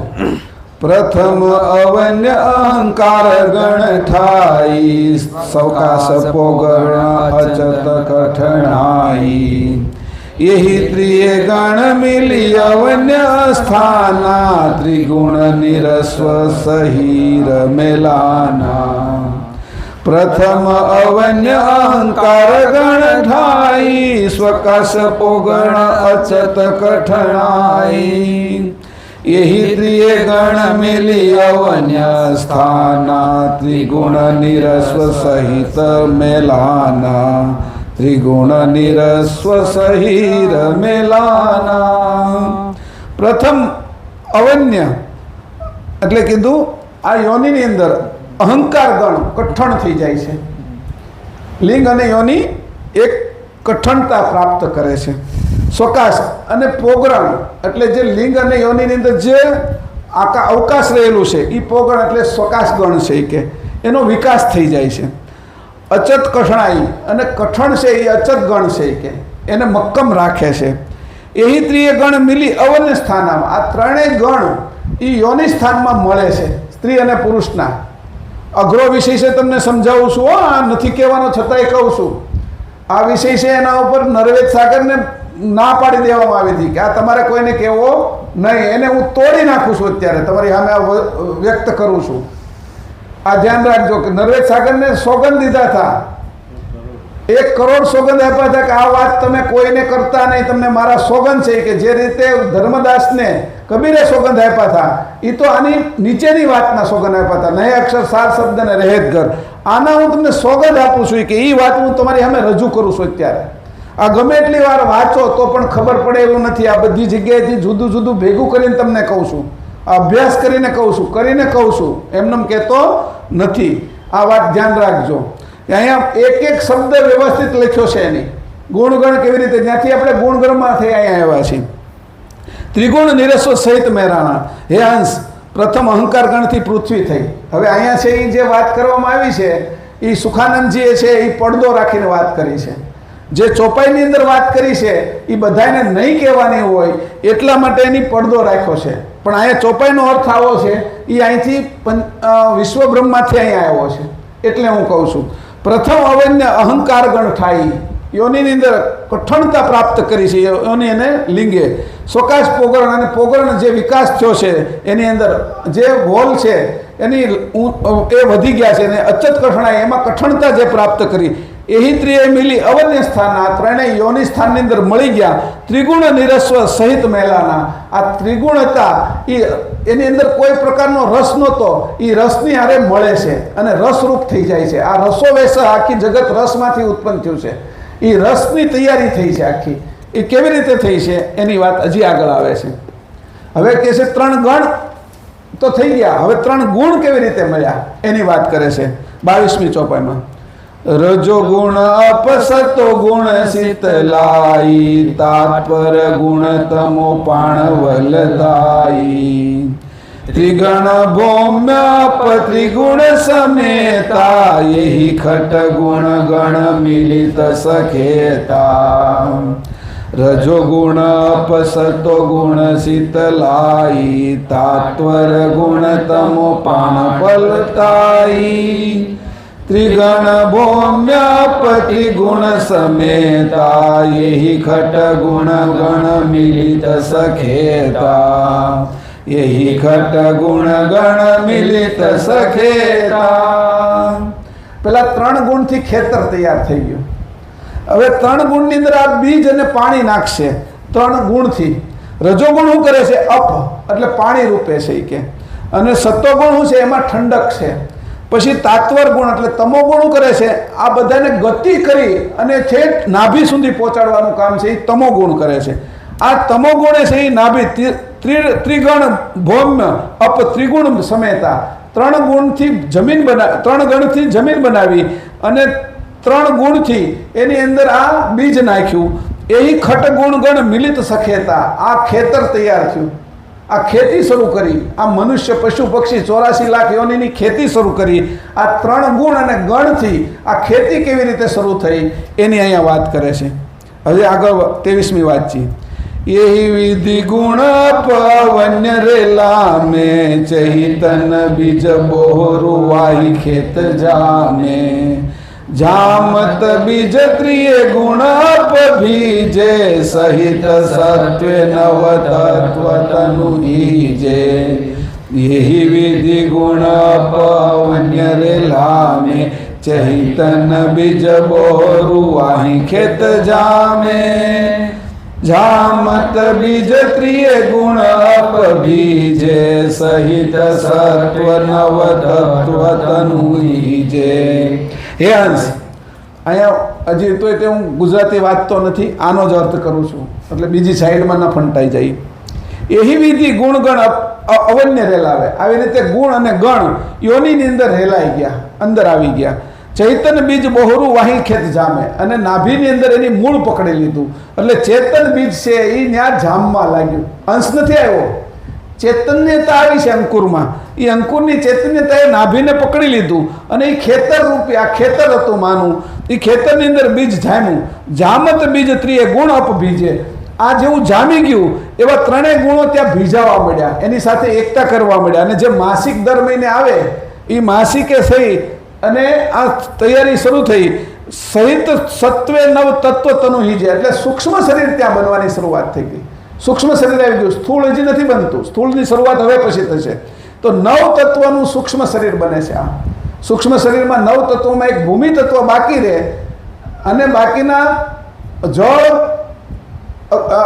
Speaker 1: પ્રથમ અવન્ય અહંકાર ગણ ઠાઈ, સૌકાશ પોગણ અચત કઠણાઈ. यही त्रिये गण मिली अवन्य स्थाना, त्रिगुण निरस्व सहीर मेलाना. प्रथम अवन्य अहंकार गण ठाई, स्वकाश पोगण अचत कठणाई. यही त्रिये गण मिली अवन्य स्थाना, त्रिगुण निरस्व सहित मेलाना. त्रिगुण निरस्व सहीर मेलाना. પ્રથમ અવન્ય એટલે કીધું આ યોનિની અંદર અહંકાર ગણ કઠણ થઈ જાય છે. લિંગ અને યોનિ એક કઠણતા પ્રાપ્ત કરે છે. સ્વકાશ અને પોગરણ એટલે જે લિંગ અને યોનિની અંદર જે અવકાશ રહેલું છે એ પોગણ એટલે સ્વકાશ ગણ છે કે એનો વિકાસ થઈ જાય છે. અચત કઠણાઈ અને કઠણ છે એ અચત ગણ છે કે એને મક્કમ રાખે છે. એહી ત્રિય ગણ મિલી અવન્ય સ્થાનમાં, આ ત્રણેય ગણ એ યોનિ સ્થાનમાં મળે છે સ્ત્રી અને પુરુષના. અઘરો વિષય છે, તમને સમજાવું છું. આ નથી કહેવાનો છતાંય કહું છું. આ વિષય છે એના ઉપર નરવેદ સાગરને ના પાડી દેવામાં આવી હતી કે આ તમારે કોઈને કહેવો નહીં. એને હું તોડી નાખું છું અત્યારે, તમારી સામે વ્યક્ત કરું છું. આ ધ્યાન રાખજો કે નરવેદ સાગરને સોગંદ દીધા હતા, 1 કરોડ સોગંદ આપ્યા હતા કે આ વાત તમે કોઈને કરતા નહીં, તમને મારા સોગંદ છે. કે જે રીતે ધર્મદાસને કબીરે સોગંદ આપ્યા હતા એ તો આની નીચેની વાતના સોગંદ આપ્યા હતા, નહીં અક્ષર સાર શબ્દ ને રહેત ઘર. આના હું તમને સોગંદ આપું છું કે એ વાત હું તમારી સામે રજૂ કરું છું અત્યારે. આ ગમે એટલી વાર વાંચો તો પણ ખબર પડે એવું નથી. આ બધી જગ્યાએથી જુદું જુદું ભેગું કરીને તમને કહું છું, અભ્યાસ કરીને કહું છું, કરીને કહું છું, એમને કહેતો નથી. આ વાત ધ્યાન રાખજો. અહીંયા એક શબ્દ વ્યવસ્થિત લખ્યો છે એની ગુણગણ કેવી રીતે, જ્યાંથી આપણે ગુણગણમાંથી અહીંયા આવ્યા છીએ. ત્રિગુણ નિરસ્વ સહિત મેરાણા. હે હંસ, પ્રથમ અહંકાર ગણથી પૃથ્વી થઈ. હવે અહીંયા છે એ જે વાત કરવામાં આવી છે એ સુખાનંદજીએ છે એ પડદો રાખીને વાત કરી છે. જે ચોપાઈની અંદર વાત કરી છે એ બધાને નહીં કહેવાની હોય એટલા માટે એની પડદો રાખ્યો છે. પણ અહીંયા ચોપાઈનો અર્થ આવો છે, એ અહીંથી વિશ્વ બ્રહ્મમાંથી અહીંયા આવ્યો છે. એટલે હું કહું છું, પ્રથમ અવન્ય અહંકાર ગણ થાય, યોનિની અંદર કઠણતા પ્રાપ્ત કરી છે. યોનિ અને લિંગે સ્વકાશ પોગરણ અને પોગરણ જે વિકાસ થયો છે એની અંદર જે વોલ છે એની એ વધી ગયા છે અને અચત કઠણાઈ એમાં કઠણતા જે પ્રાપ્ત કરી એહી ત્રિય મિલી અવન્ય સ્થાનના ત્રણેય યોનિ સ્થાનની અંદર મળી ગયા. ત્રિગુણ નિરસ્વ સહિત મહેલાના આ ત્રિગુણ હતા એની અંદર કોઈ પ્રકારનો રસ નહોતો, એ રસની હારે મળે છે અને રસરૂપ થઈ જાય છે. આ રસો વેસ આખી જગત રસમાંથી ઉત્પન્ન થયું છે. એ રસની તૈયારી થઈ છે આખી. એ કેવી રીતે થઈ છે એની વાત હજી આગળ આવે છે. હવે કહે છે 3 ગણ તો થઈ ગયા, હવે 3 ગુણ કેવી રીતે મળ્યા એની વાત કરે છે 22મી ચોપાઈમાં. રજો ગુણ અપસતો ગુણ શીતલાઈ, તાત્પર ગુણ તમો પાણવલદાઈ, ત્રિગણ ભૌમ્ય ત્રિગુણ સમેતા, યહી ખટ ગુણ ગણ મિલિત સખેતા. રજો ગુણ અપસતો ગુણ શીતલાઈ, તાત્વર ગુણ તમો પાણવલદાઈ, ત્રિગણ ભૌમ્ય ત્રિગુણ સમેતા, યહી ખટ ગુણ ગણ મિલિત સખેતા, યહી ખટ ગુણ ગણ મિલિત સખેતા. પેલા 3 ગુણથી ખેતર તૈયાર થઈ ગયું. હવે 3 ગુણની અંદર આ બીજ અને પાણી નાખશે. 3 ગુણથી રજોગુણ શું કરે છે? અપ એટલે પાણી રૂપે છે એ કે. અને સત્વગુણ શું છે? એમાં ઠંડક છે. પછી તાત્વર ગુણ એટલે તમો ગુણ કરે છે, આ બધાને ગતિ કરી અને છેક નાભી સુધી પહોંચાડવાનું કામ છે, એ તમો ગુણ કરે છે. આ તમો ગુણે છે એ નાભી ત્રિગણ ભૌમ્ય અપ ત્રિગુણ સમેતા, 3 ગુણથી જમીન 3 ગણથી જમીન બનાવી અને 3 ગુણથી એની અંદર આ બીજ નાખ્યું. એ ખટ ગુણ ગણ મિલિત સખેતા, આ ખેતર તૈયાર થયું. આ ખેતી શરૂ કરી. આ મનુષ્ય પશુ પક્ષી 84 લાખ યોનિની ખેતી શરૂ કરી. આ 3 ગુણ અને ગણથી આ ખેતી કેવી રીતે શરૂ થઈ એની અહીંયા વાત કરે છે. હવે આગળ 23મી વાત છે. यही विधि गुण पवन्य रेला में, चैतन बीज बोरु वाही खेत जामे, जामत बीज त्रिय गुण बीजे, सहित सत्व नव तत्व तनु ईजे. यही विधि गुण पवन्य रेला में, चैतन बीज बोरु वाही खेत जामे, जामत बीज त्रिय गुण बीजे, सहित सत्व नव तत्व तनु ईजे. હે અંશ, અહીંયા હજી તો હું ગુજરાતી વાંચતો નથી, આનો જ અર્થ કરું છું એટલે બીજી સાઈડમાં ન ફંટાઈ જાય. એહી વિધિ ગુણ ગણ અવન્ય રેલાવે. આવી રીતે ગુણ અને ગણ યોનિની અંદર રેલાઈ ગયા, અંદર આવી ગયા. ચૈતન બીજ બહોરું વાહી ખેત જામે, અને નાભીની અંદર એની મૂળ પકડી લીધું. એટલે ચેતન બીજ છે એ ત્યાં જામવા લાગ્યું. અંશ નથી આવ્યો, ચૈતન્યતા આવી છે અંકુરમાં. એ અંકુરની ચૈતન્યતાએ નાભીને પકડી લીધું અને એ ખેતર રૂપી, આ ખેતર હતું માનું, એ ખેતરની અંદર બીજ જામ્યું. જામત બીજ ત્રિય ગુણ અપ બીજે, આ જેવું જામી ગયું એવા 3 ગુણો ત્યાં ભીજાવા મળ્યા, એની સાથે એકતા કરવા મળ્યા. અને જે માસિક દર મહિને આવે એ માસિકે થઈ અને આ તૈયારી શરૂ થઈ. સહિત સત્વે નવ તત્વ તનુ હીજે, એટલે સૂક્ષ્મ શરીર ત્યાં બનવાની શરૂઆત થઈ ગઈ. સૂક્ષ્મ શરીર આવી ગયું, સ્થૂળ હજી નથી બનતું, સ્થૂળની શરૂઆત હવે પછી થશે. તો 9 તત્વનું સૂક્ષ્મ શરીર બને છે. આ સૂક્ષ્મ શરીરમાં 9 તત્વોમાં એક ભૂમિ તત્વ બાકી રહે અને બાકીના જળ,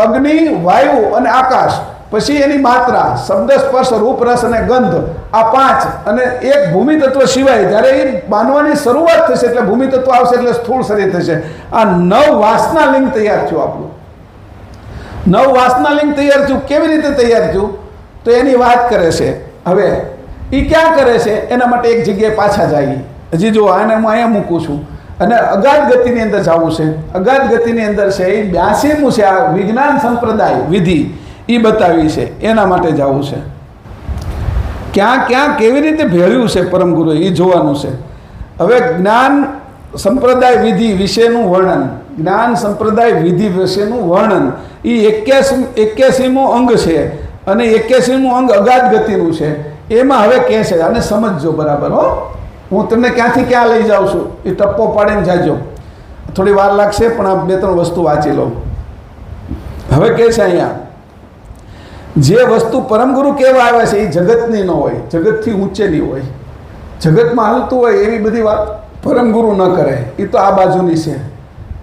Speaker 1: અગ્નિ, વાયુ અને આકાશ, પછી એની માત્રા શબ્દ, સ્પર્શ, રૂપ, રસ અને ગંધ, આ 5 અને એક ભૂમિ તત્વ સિવાય જ્યારે એ બાંધવાની શરૂઆત થશે એટલે ભૂમિ તત્વ આવશે એટલે સ્થૂળ શરીર થશે. આ 9 વાસના લિંગ તૈયાર થયું. આપણું 9 વાસના લિંગ તૈયાર થયું. કેવી રીતે તૈયાર થયું તો એની વાત કરે છે. હવે એ ક્યાં કરે છે એના માટે એક જગ્યાએ પાછા જઈએ. હજી જો આને હું અહીંયા મૂકું છું અને અગાધ ગતિની અંદર જવું છે. અગાધ ગતિની અંદર છે એ 82મું છે. આ વિજ્ઞાન સંપ્રદાય વિધિ એ બતાવી છે, એના માટે જવું છે. ક્યાં ક્યાં કેવી રીતે ભેળ્યું છે પરમગુરુએ એ જોવાનું છે. હવે જ્ઞાન સંપ્રદાય વિધિ વિશેનું વર્ણન જ્ઞાન સંપ્રદાય વિધિ વિશેનું વર્ણન. એ 81મું અંગ છે અને 81મું અંગ અગાધ ગતિનું છે. એમાં હવે કહે છે, આને સમજજો બરાબર હો. હું તમને ક્યાંથી ક્યાં લઈ જાઉં છું એ ટપ્પો પાડીને જાજો. થોડી વાર લાગશે પણ આ 2-3 વસ્તુ વાંચી લો. હવે કહે છે અહીંયા, જે વસ્તુ પરમગુરુ કહેવા આવે છે એ જગતની ન હોય, જગતથી ઊંચેની હોય, જગતમાં હાલતું હોય એવી બધી વાત પરમગુરુ ન કરે. એ તો આ બાજુની છે,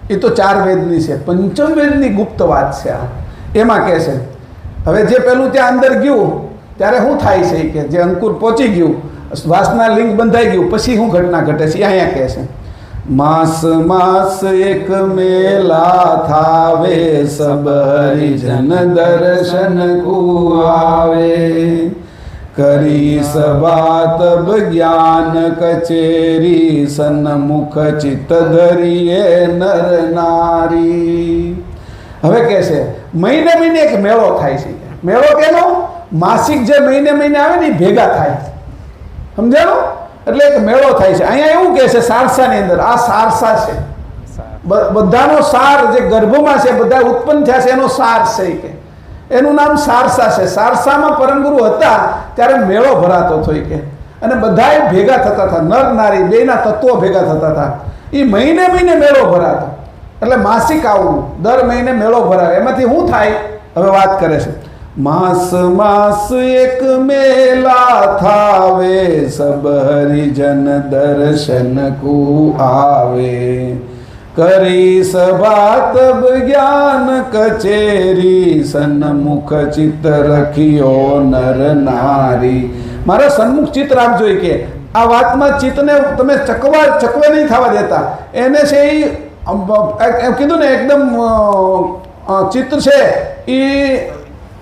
Speaker 1: એ તો 4 વેદની છે, પંચમ વેદની ગુપ્ત વાત છે આ. એમાં કહે છે હવે જે પેલું ત્યાં અંદર ગયું ત્યારે શું થાય છે કે જે અંકુર પહોંચી ગયું, શ્વાસના લિંગ બંધાઈ ગયું, પછી શું ઘટના ઘટે છે અહીંયા કહે છે, માસ માસ એક મેલા થાવે, સબ હરિજન દર્શન કો આવે, કરી સભા તબ જ્ઞાન કચેરી, સન્મુખ ચિત્ત ધરીએ નર નારી. હવે કહે છે મહિને મહિને એક મેળો થાય છે. મેળો કેનો? માસિક જે મહિને મહિને આવે ને એ ભેગા થાય, સમજાણું? એટલે એક મેળો થાય છે. અહીંયા એવું કહે છે સારસાની અંદર, આ સારસા છે, બધાનો સાર જે ગર્ભમાં છે, બધા ઉત્પન્ન થયા છે એનો સાર છે કે એનું નામ સારસા છે. સારસામાં પરમગુરુ હતા ત્યારે મેળો ભરાતો હતો કે, અને બધાએ ભેગા થતા હતા, નર નારી બેના તત્વો ભેગા થતા હતા. એ મહિને મહિને મેળો ભરાતો, એટલે માસિક આવવું, દર મહિને મેળો ભરાવે. એમાંથી શું થાય? હવે વાત કરે છે, માસ માસ એક મેલા થાવે, સબ હરિજન દર્શન કો આવે, કરી સભા તબ જ્ઞાન કચેરી, સન્મુખ ચિત્ત રખિયો નર નારી. મારા સન્મુખ ચિત્ત રાખજો કે આ વાતમાં ચિત્તને તમે ચકવે નહીં થવા દેતા. એને છે એમ કીધું ને, એકદમ ચિત્ત છે એ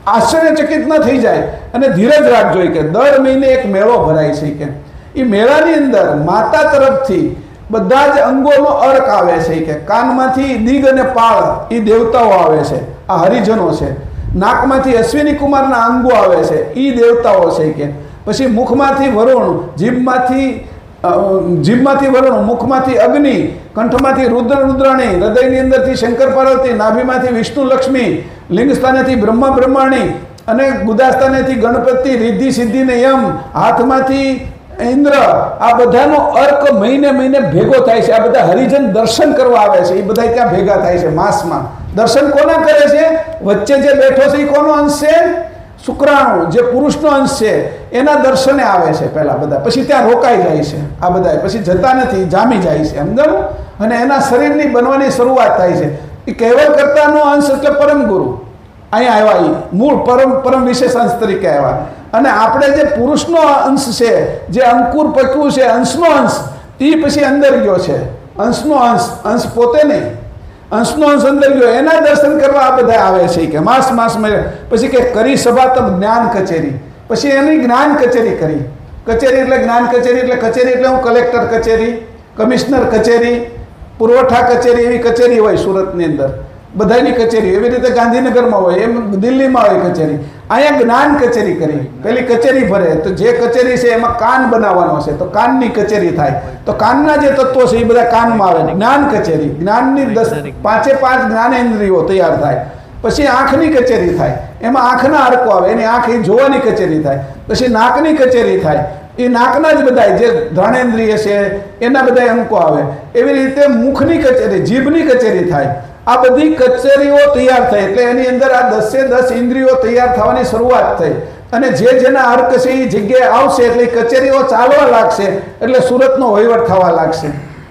Speaker 1: આશ્ચર્યચકિત ન થઈ જાય અને ધીરજ રાખજો કે દર મહિને એક મેળો ભરાય છે કે એ મેળાની અંદર માતા તરફથી બધા જ અંગોનો અર્ક આવે છે કે કાનમાંથી દિગ અને પાળ એ દેવતાઓ આવે છે, આ હરિજનો છે. નાકમાંથી અશ્વિની કુમારના અંગો આવે છે, એ દેવતાઓ છે કે પછી મુખમાંથી વરુણ, જીભમાંથી વરુણ, મુખમાંથી અગ્નિ, કંઠમાંથી રુદ્રાણી, હૃદયની અંદરથી શંકર પાર્વતી, નાભીમાંથી વિષ્ણુ લક્ષ્મી, લિંગ સ્થાનેથી બ્રહ્મા બ્રહ્માણી અને ગુદાસ્થાનેથી ગણપતિ, રિદ્ધિ સિદ્ધિ ને યમ, હાથમાંથી ઇન્દ્ર. આ બધાનો અર્ક મહિને મહિને ભેગો થાય છે. આ બધા હરિજન દર્શન કરવા આવે છે, એ બધા ત્યાં ભેગા થાય છે માસમાં. દર્શન કોના કરે છે? વચ્ચે જે બેઠો છે એ કોનો અંશ છે? શુક્રાણુ, જે પુરુષનો અંશ છે એના દર્શને આવે છે પહેલા બધા, પછી ત્યાં રોકાઈ જાય છે આ બધા, પછી જતા નથી, જામી જાય છે, સમજાણું? અને એના શરીરની બનવાની શરૂઆત થાય છે. એ કહેવત કરતાનો અંશ એટલે પરમગુરુ અહીંયા આવ્યા, એ મૂળ પરમ વિશેષ અંશ તરીકે આવ્યા. અને આપણે જે પુરુષનો અંશ છે, જે અંકુર પક્યું છે, અંશનો અંશ, એ પછી અંદર ગયો છે. અંશનો અંશ પોતે નહીં, અંશનો અંશ અંદર ગયો, એના દર્શન કરવા આ બધા આવે છે કે માસ પછી કે કરી સભા તબ જ્ઞાન કચેરી, પછી એની જ્ઞાન કચેરી કરી. કચેરી એટલે જ્ઞાન કચેરી એટલે હું કલેક્ટર કચેરી, કમિશનર કચેરી, પુરવઠા કચેરી, એવી કચેરી હોય સુરતની અંદર, બધાની કચેરી. એવી રીતે ગાંધીનગરમાં હોય, એમ દિલ્હીમાં હોય કચેરી. અહીંયા જ્ઞાન કચેરી કરી. પેલી કચેરી ભરે તો જે કચેરી છે એમાં કાન બનાવવાનો છે, તો કાનની કચેરી થાય. તો કાનના જે તત્વો છે એ બધા કાનમાં આવે. જ્ઞાન કચેરી, જ્ઞાનની 5 જ્ઞાનેન્દ્રિયો તૈયાર થાય. પછી આંખની કચેરી થાય, એમાં આંખના અર્કો આવે, એની આંખ એ જોવાની કચેરી થાય. પછી નાકની કચેરી થાય, એ નાકના જ બધા જે ધ્રાણેન્દ્રિય છે એના બધા અંકો આવે. એવી રીતે મુખની કચેરી, જીભની કચેરી થાય. આ બધી કચેરીઓ તૈયાર થઈ એટલે એની અંદર આ 10 ઇન્દ્રિયો તૈયાર થવાની શરૂઆત થઈ. અને જેના અર્ક છે એ જગ્યાએ આવશે એટલે કચેરીઓ ચાલવા લાગશે, એટલે સુરતનો વહીવટ થવા લાગશે.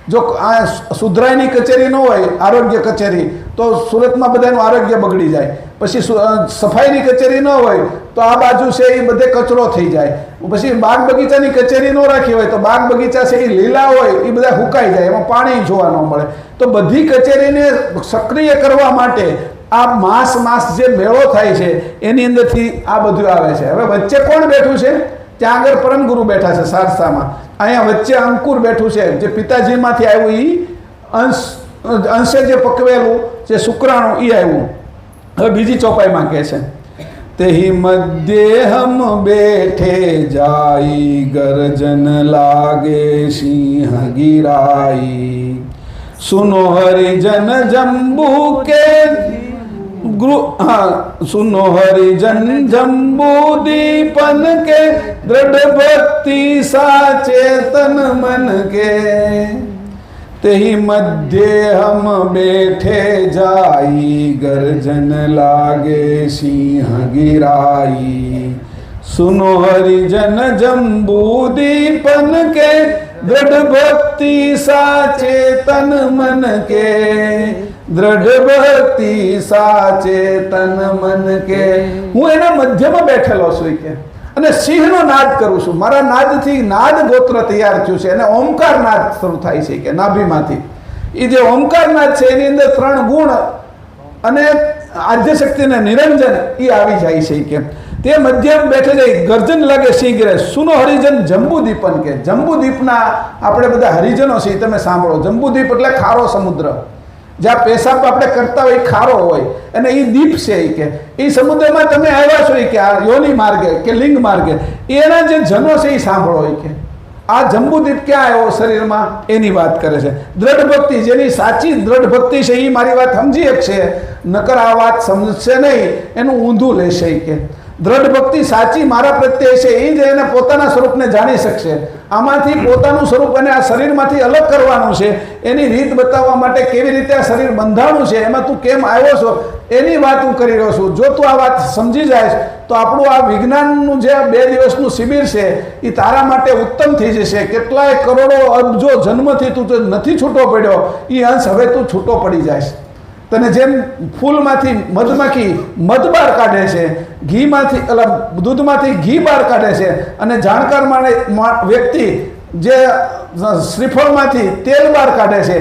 Speaker 1: જો આ સુધરાઈની કચેરી ન હોય, આરોગ્ય કચેરી, તો સુરતમાં બધાનું આરોગ્ય બગડી જાય. પછી સફાઈની કચેરી ન હોય તો આ બાજુ છે એ બધે કચરો થઈ જાય. પછી બાગ બગીચાની કચેરી ન રાખી હોય તો બાગ બગીચા છે એ લીલા હોય એ બધા હુકાઈ જાય, એમાં પાણી જોવા ન મળે. તો બધી કચેરીને સક્રિય કરવા માટે આ માસ જે મેળો થાય છે એની અંદરથી આ બધું આવે છે. હવે વચ્ચે કોણ બેઠું છે? ત્યાં આગળ પરમગુરુ બેઠા છે સારસામાં. અહીંયા વચ્ચે અંકુર બેઠું છે, જે પિતાજીમાંથી આવ્યું એ અંશે જે પકવેલું જે શુક્રાણુ એ આવ્યું. હવે બીજી ચોપાઈમાં કહે છે, તેહી મધ્યે હમ બેઠે જાઈ, ગર્જન લાગે સિંહ ગિરાઈ, सुनो हरिजन जम्बू के सुनो हरिजन जम्बू दीपन के दृढ़ भक्ति साचेतन मन के तेहि मध्य हम बैठे जाई गर्जन लागे सिंह गिराई सुनो हरिजन जम्बू दीपन के दृढ़ भक्ति साचेतन मन के दृढ़ भक्ति साचेतन मन के હું એના મધ્યમાં બેઠેલો છું કે અને સિંહનો નાદ કરું છું મારા નાદથી નાદ ગોત્ર તૈયાર થયું છે અને ઓમકાર નાદ શરૂ થાય છે કે નાભીમાંથી એ જે ઓમકાર નાદ છે એની અંદર 3 ગુણ અને આદ્ય શક્તિને નિરંજન એ આવી જાય છે કે તે મધ્યમ બેઠે જાય ગર્જન લાગે સિંહ ગિરે સુનો હરિજન જંબુદીપન કે જંબુદીપના આપણે બધા હરિજનો છીએ તમે સાંભળો જંબુદીપ એટલે ખારો સમુદ્ર જ્યાં પેશાબ આપણે કરતા હોય ખારો હોય અને એ દીપ છે કે એ સમુદ્રમાં તમે આવ્યા છો કે આ યોની માર્ગે કે લિંગ માર્ગે એના જે જનો છે એ સાંભળો કે આ જંબુદીપ ક્યાં આવ્યો શરીરમાં એની વાત કરે છે દ્રઢ ભક્તિ જેની સાચી દ્રઢ ભક્તિ છે એ મારી વાત સમજી શકશે નકર આ વાત સમજશે નહીં એનું ઊંધું લેશે કે દ્રઢ ભક્તિ સાચી મારા પ્રત્યે છે એ જ એને પોતાના સ્વરૂપને જાણી શકશે આમાંથી પોતાનું સ્વરૂપ અને આ શરીરમાંથી અલગ કરવાનું છે એની રીત બતાવવા માટે કેવી રીતે આ શરીર બંધાણું છે એમાં તું કેમ આવ્યો છો એની વાત હું કરી રહ્યો છું જો તું આ વાત સમજી જાય તો આપણું આ વિજ્ઞાનનું જે 2 દિવસનું શિબિર છે એ તારા માટે ઉત્તમ થઈ જશે કેટલાય કરોડો અબજો જન્મથી તું જો નથી છૂટો પડ્યો એ અંશ હવે તું છૂટો પડી જાય તને જેમ ફૂલમાંથી મધમાખી મધ બહાર કાઢે છે ઘીમાંથી દૂધમાંથી ઘી બહાર કાઢે છે અને જાણકાર વ્યક્તિ જે શ્રીફળમાંથી તેલ બહાર કાઢે છે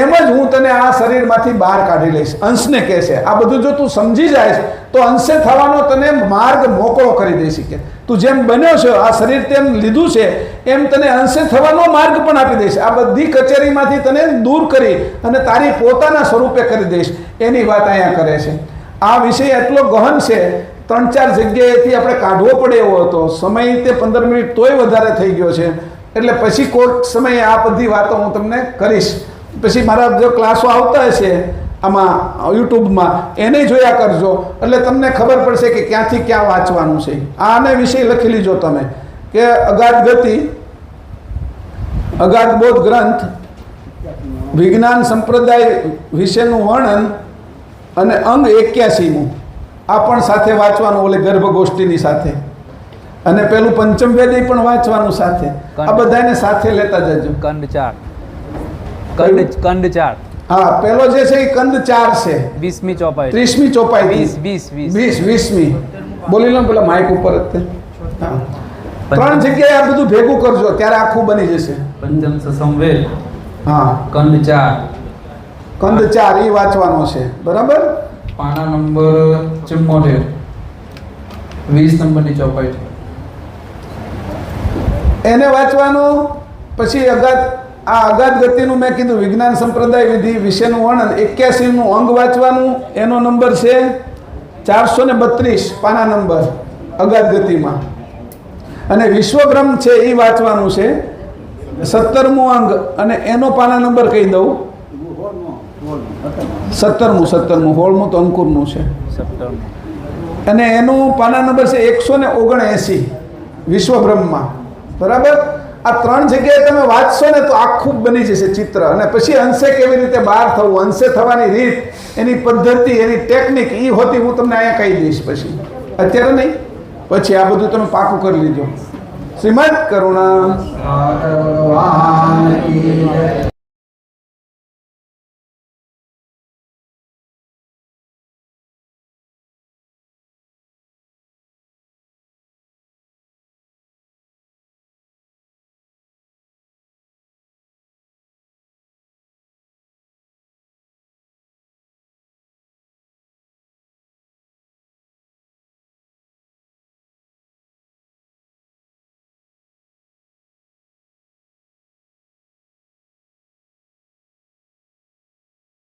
Speaker 1: એમ જ હું તને આ શરીરમાંથી બહાર કાઢી લઈશ અંશને કહે છે આ બધું જો તું સમજી જાય તો અંશે થવાનો તને માર્ગ મોકળો કરી દઈશ કે તું જેમ બન્યો છો આ શરીર તેમ લીધું છે એમ તને અંશે થવાનો માર્ગ પણ આપી દઈશ આ બધી કચેરીમાંથી તને દૂર કરી અને તારી પોતાના સ્વરૂપે કરી દઈશ એની વાત અહીંયા કરે છે આ વિષય એટલો ગહન છે 3-4 જગ્યાએથી આપણે કાઢવો પડે એવો હતો સમય તે 15 મિનિટ તોય વધારે થઈ ગયો છે એટલે પછી કોઈક સમયે આ બધી વાતો હું તમને કરીશ પછી મારા જો ક્લાસો આવતા હશે આમાં યુટ્યુબમાં એને જોયા કરજો એટલે તમને ખબર પડશે કે ક્યાંથી ક્યાં વાંચવાનું છે આને વિષય લખી લીજો તમે કે અગાધ ગતિ અગાધ બોધ ગ્રંથ વિજ્ઞાન સંપ્રદાય વિશેનું વર્ણન અને અંગ 81મું આ પણ સાથે વાંચવાનું ઓલે ગર્ભગોષ્ઠીની સાથે અને પેલું પંચમ વેદી પણ વાંચવાનું સાથે આ બધાને સાથે લેતા જજો
Speaker 4: કંડ 4
Speaker 1: હા પેલો જે છે એ કંદ 4 છે
Speaker 4: 20મી ચોપાઈ
Speaker 1: 30મી ચોપાઈ 20મી બોલી લો પેલા માઇક ઉપર જ તે. હા 3 જગ્યાએ આ બધું ભેગું કરજો ત્યારે આખું બની જશે
Speaker 3: પંચમ સંવેદ
Speaker 1: હા
Speaker 3: કંદ 4
Speaker 1: કંદ 4 એ વાંચવાનો છે બરાબર
Speaker 3: પાના નંબર 74 20 નંબરની ચોપાઈ
Speaker 1: એને વાંચવાનું પછી અગાધ ગતિનું મેં કીધું વિજ્ઞાન સંપ્રદાય વિધિ વિશેનું વર્ણન 81નું અંગ વાંચવાનું એનો નંબર છે 432 પાના નંબર અગાધ ગતિમાં અને વિશ્વબ્રહ્મ છે એ વાંચવાનું છે 17મું અંગ અને એનો પાના નંબર કહી દઉં 17મું 16મું તો અંકુરનું છે અને એનું પાના નંબર છે 179 વિશ્વબ્રહ્મમાં બરાબર આ 3 જગ્યાએ તમે વાંચશો ને તો આખું બની જશે ચિત્ર અને પછી અંશે કેવી રીતે બહાર થવું અંશે થવાની રીત એની પદ્ધતિ એની ટેકનિક એ હોતી હું તમને અહીંયા કહી દઈશ પછી અત્યારે નહીં પછી આ બધું તમે પાકું કરી લીધો શ્રીમદ કરુણા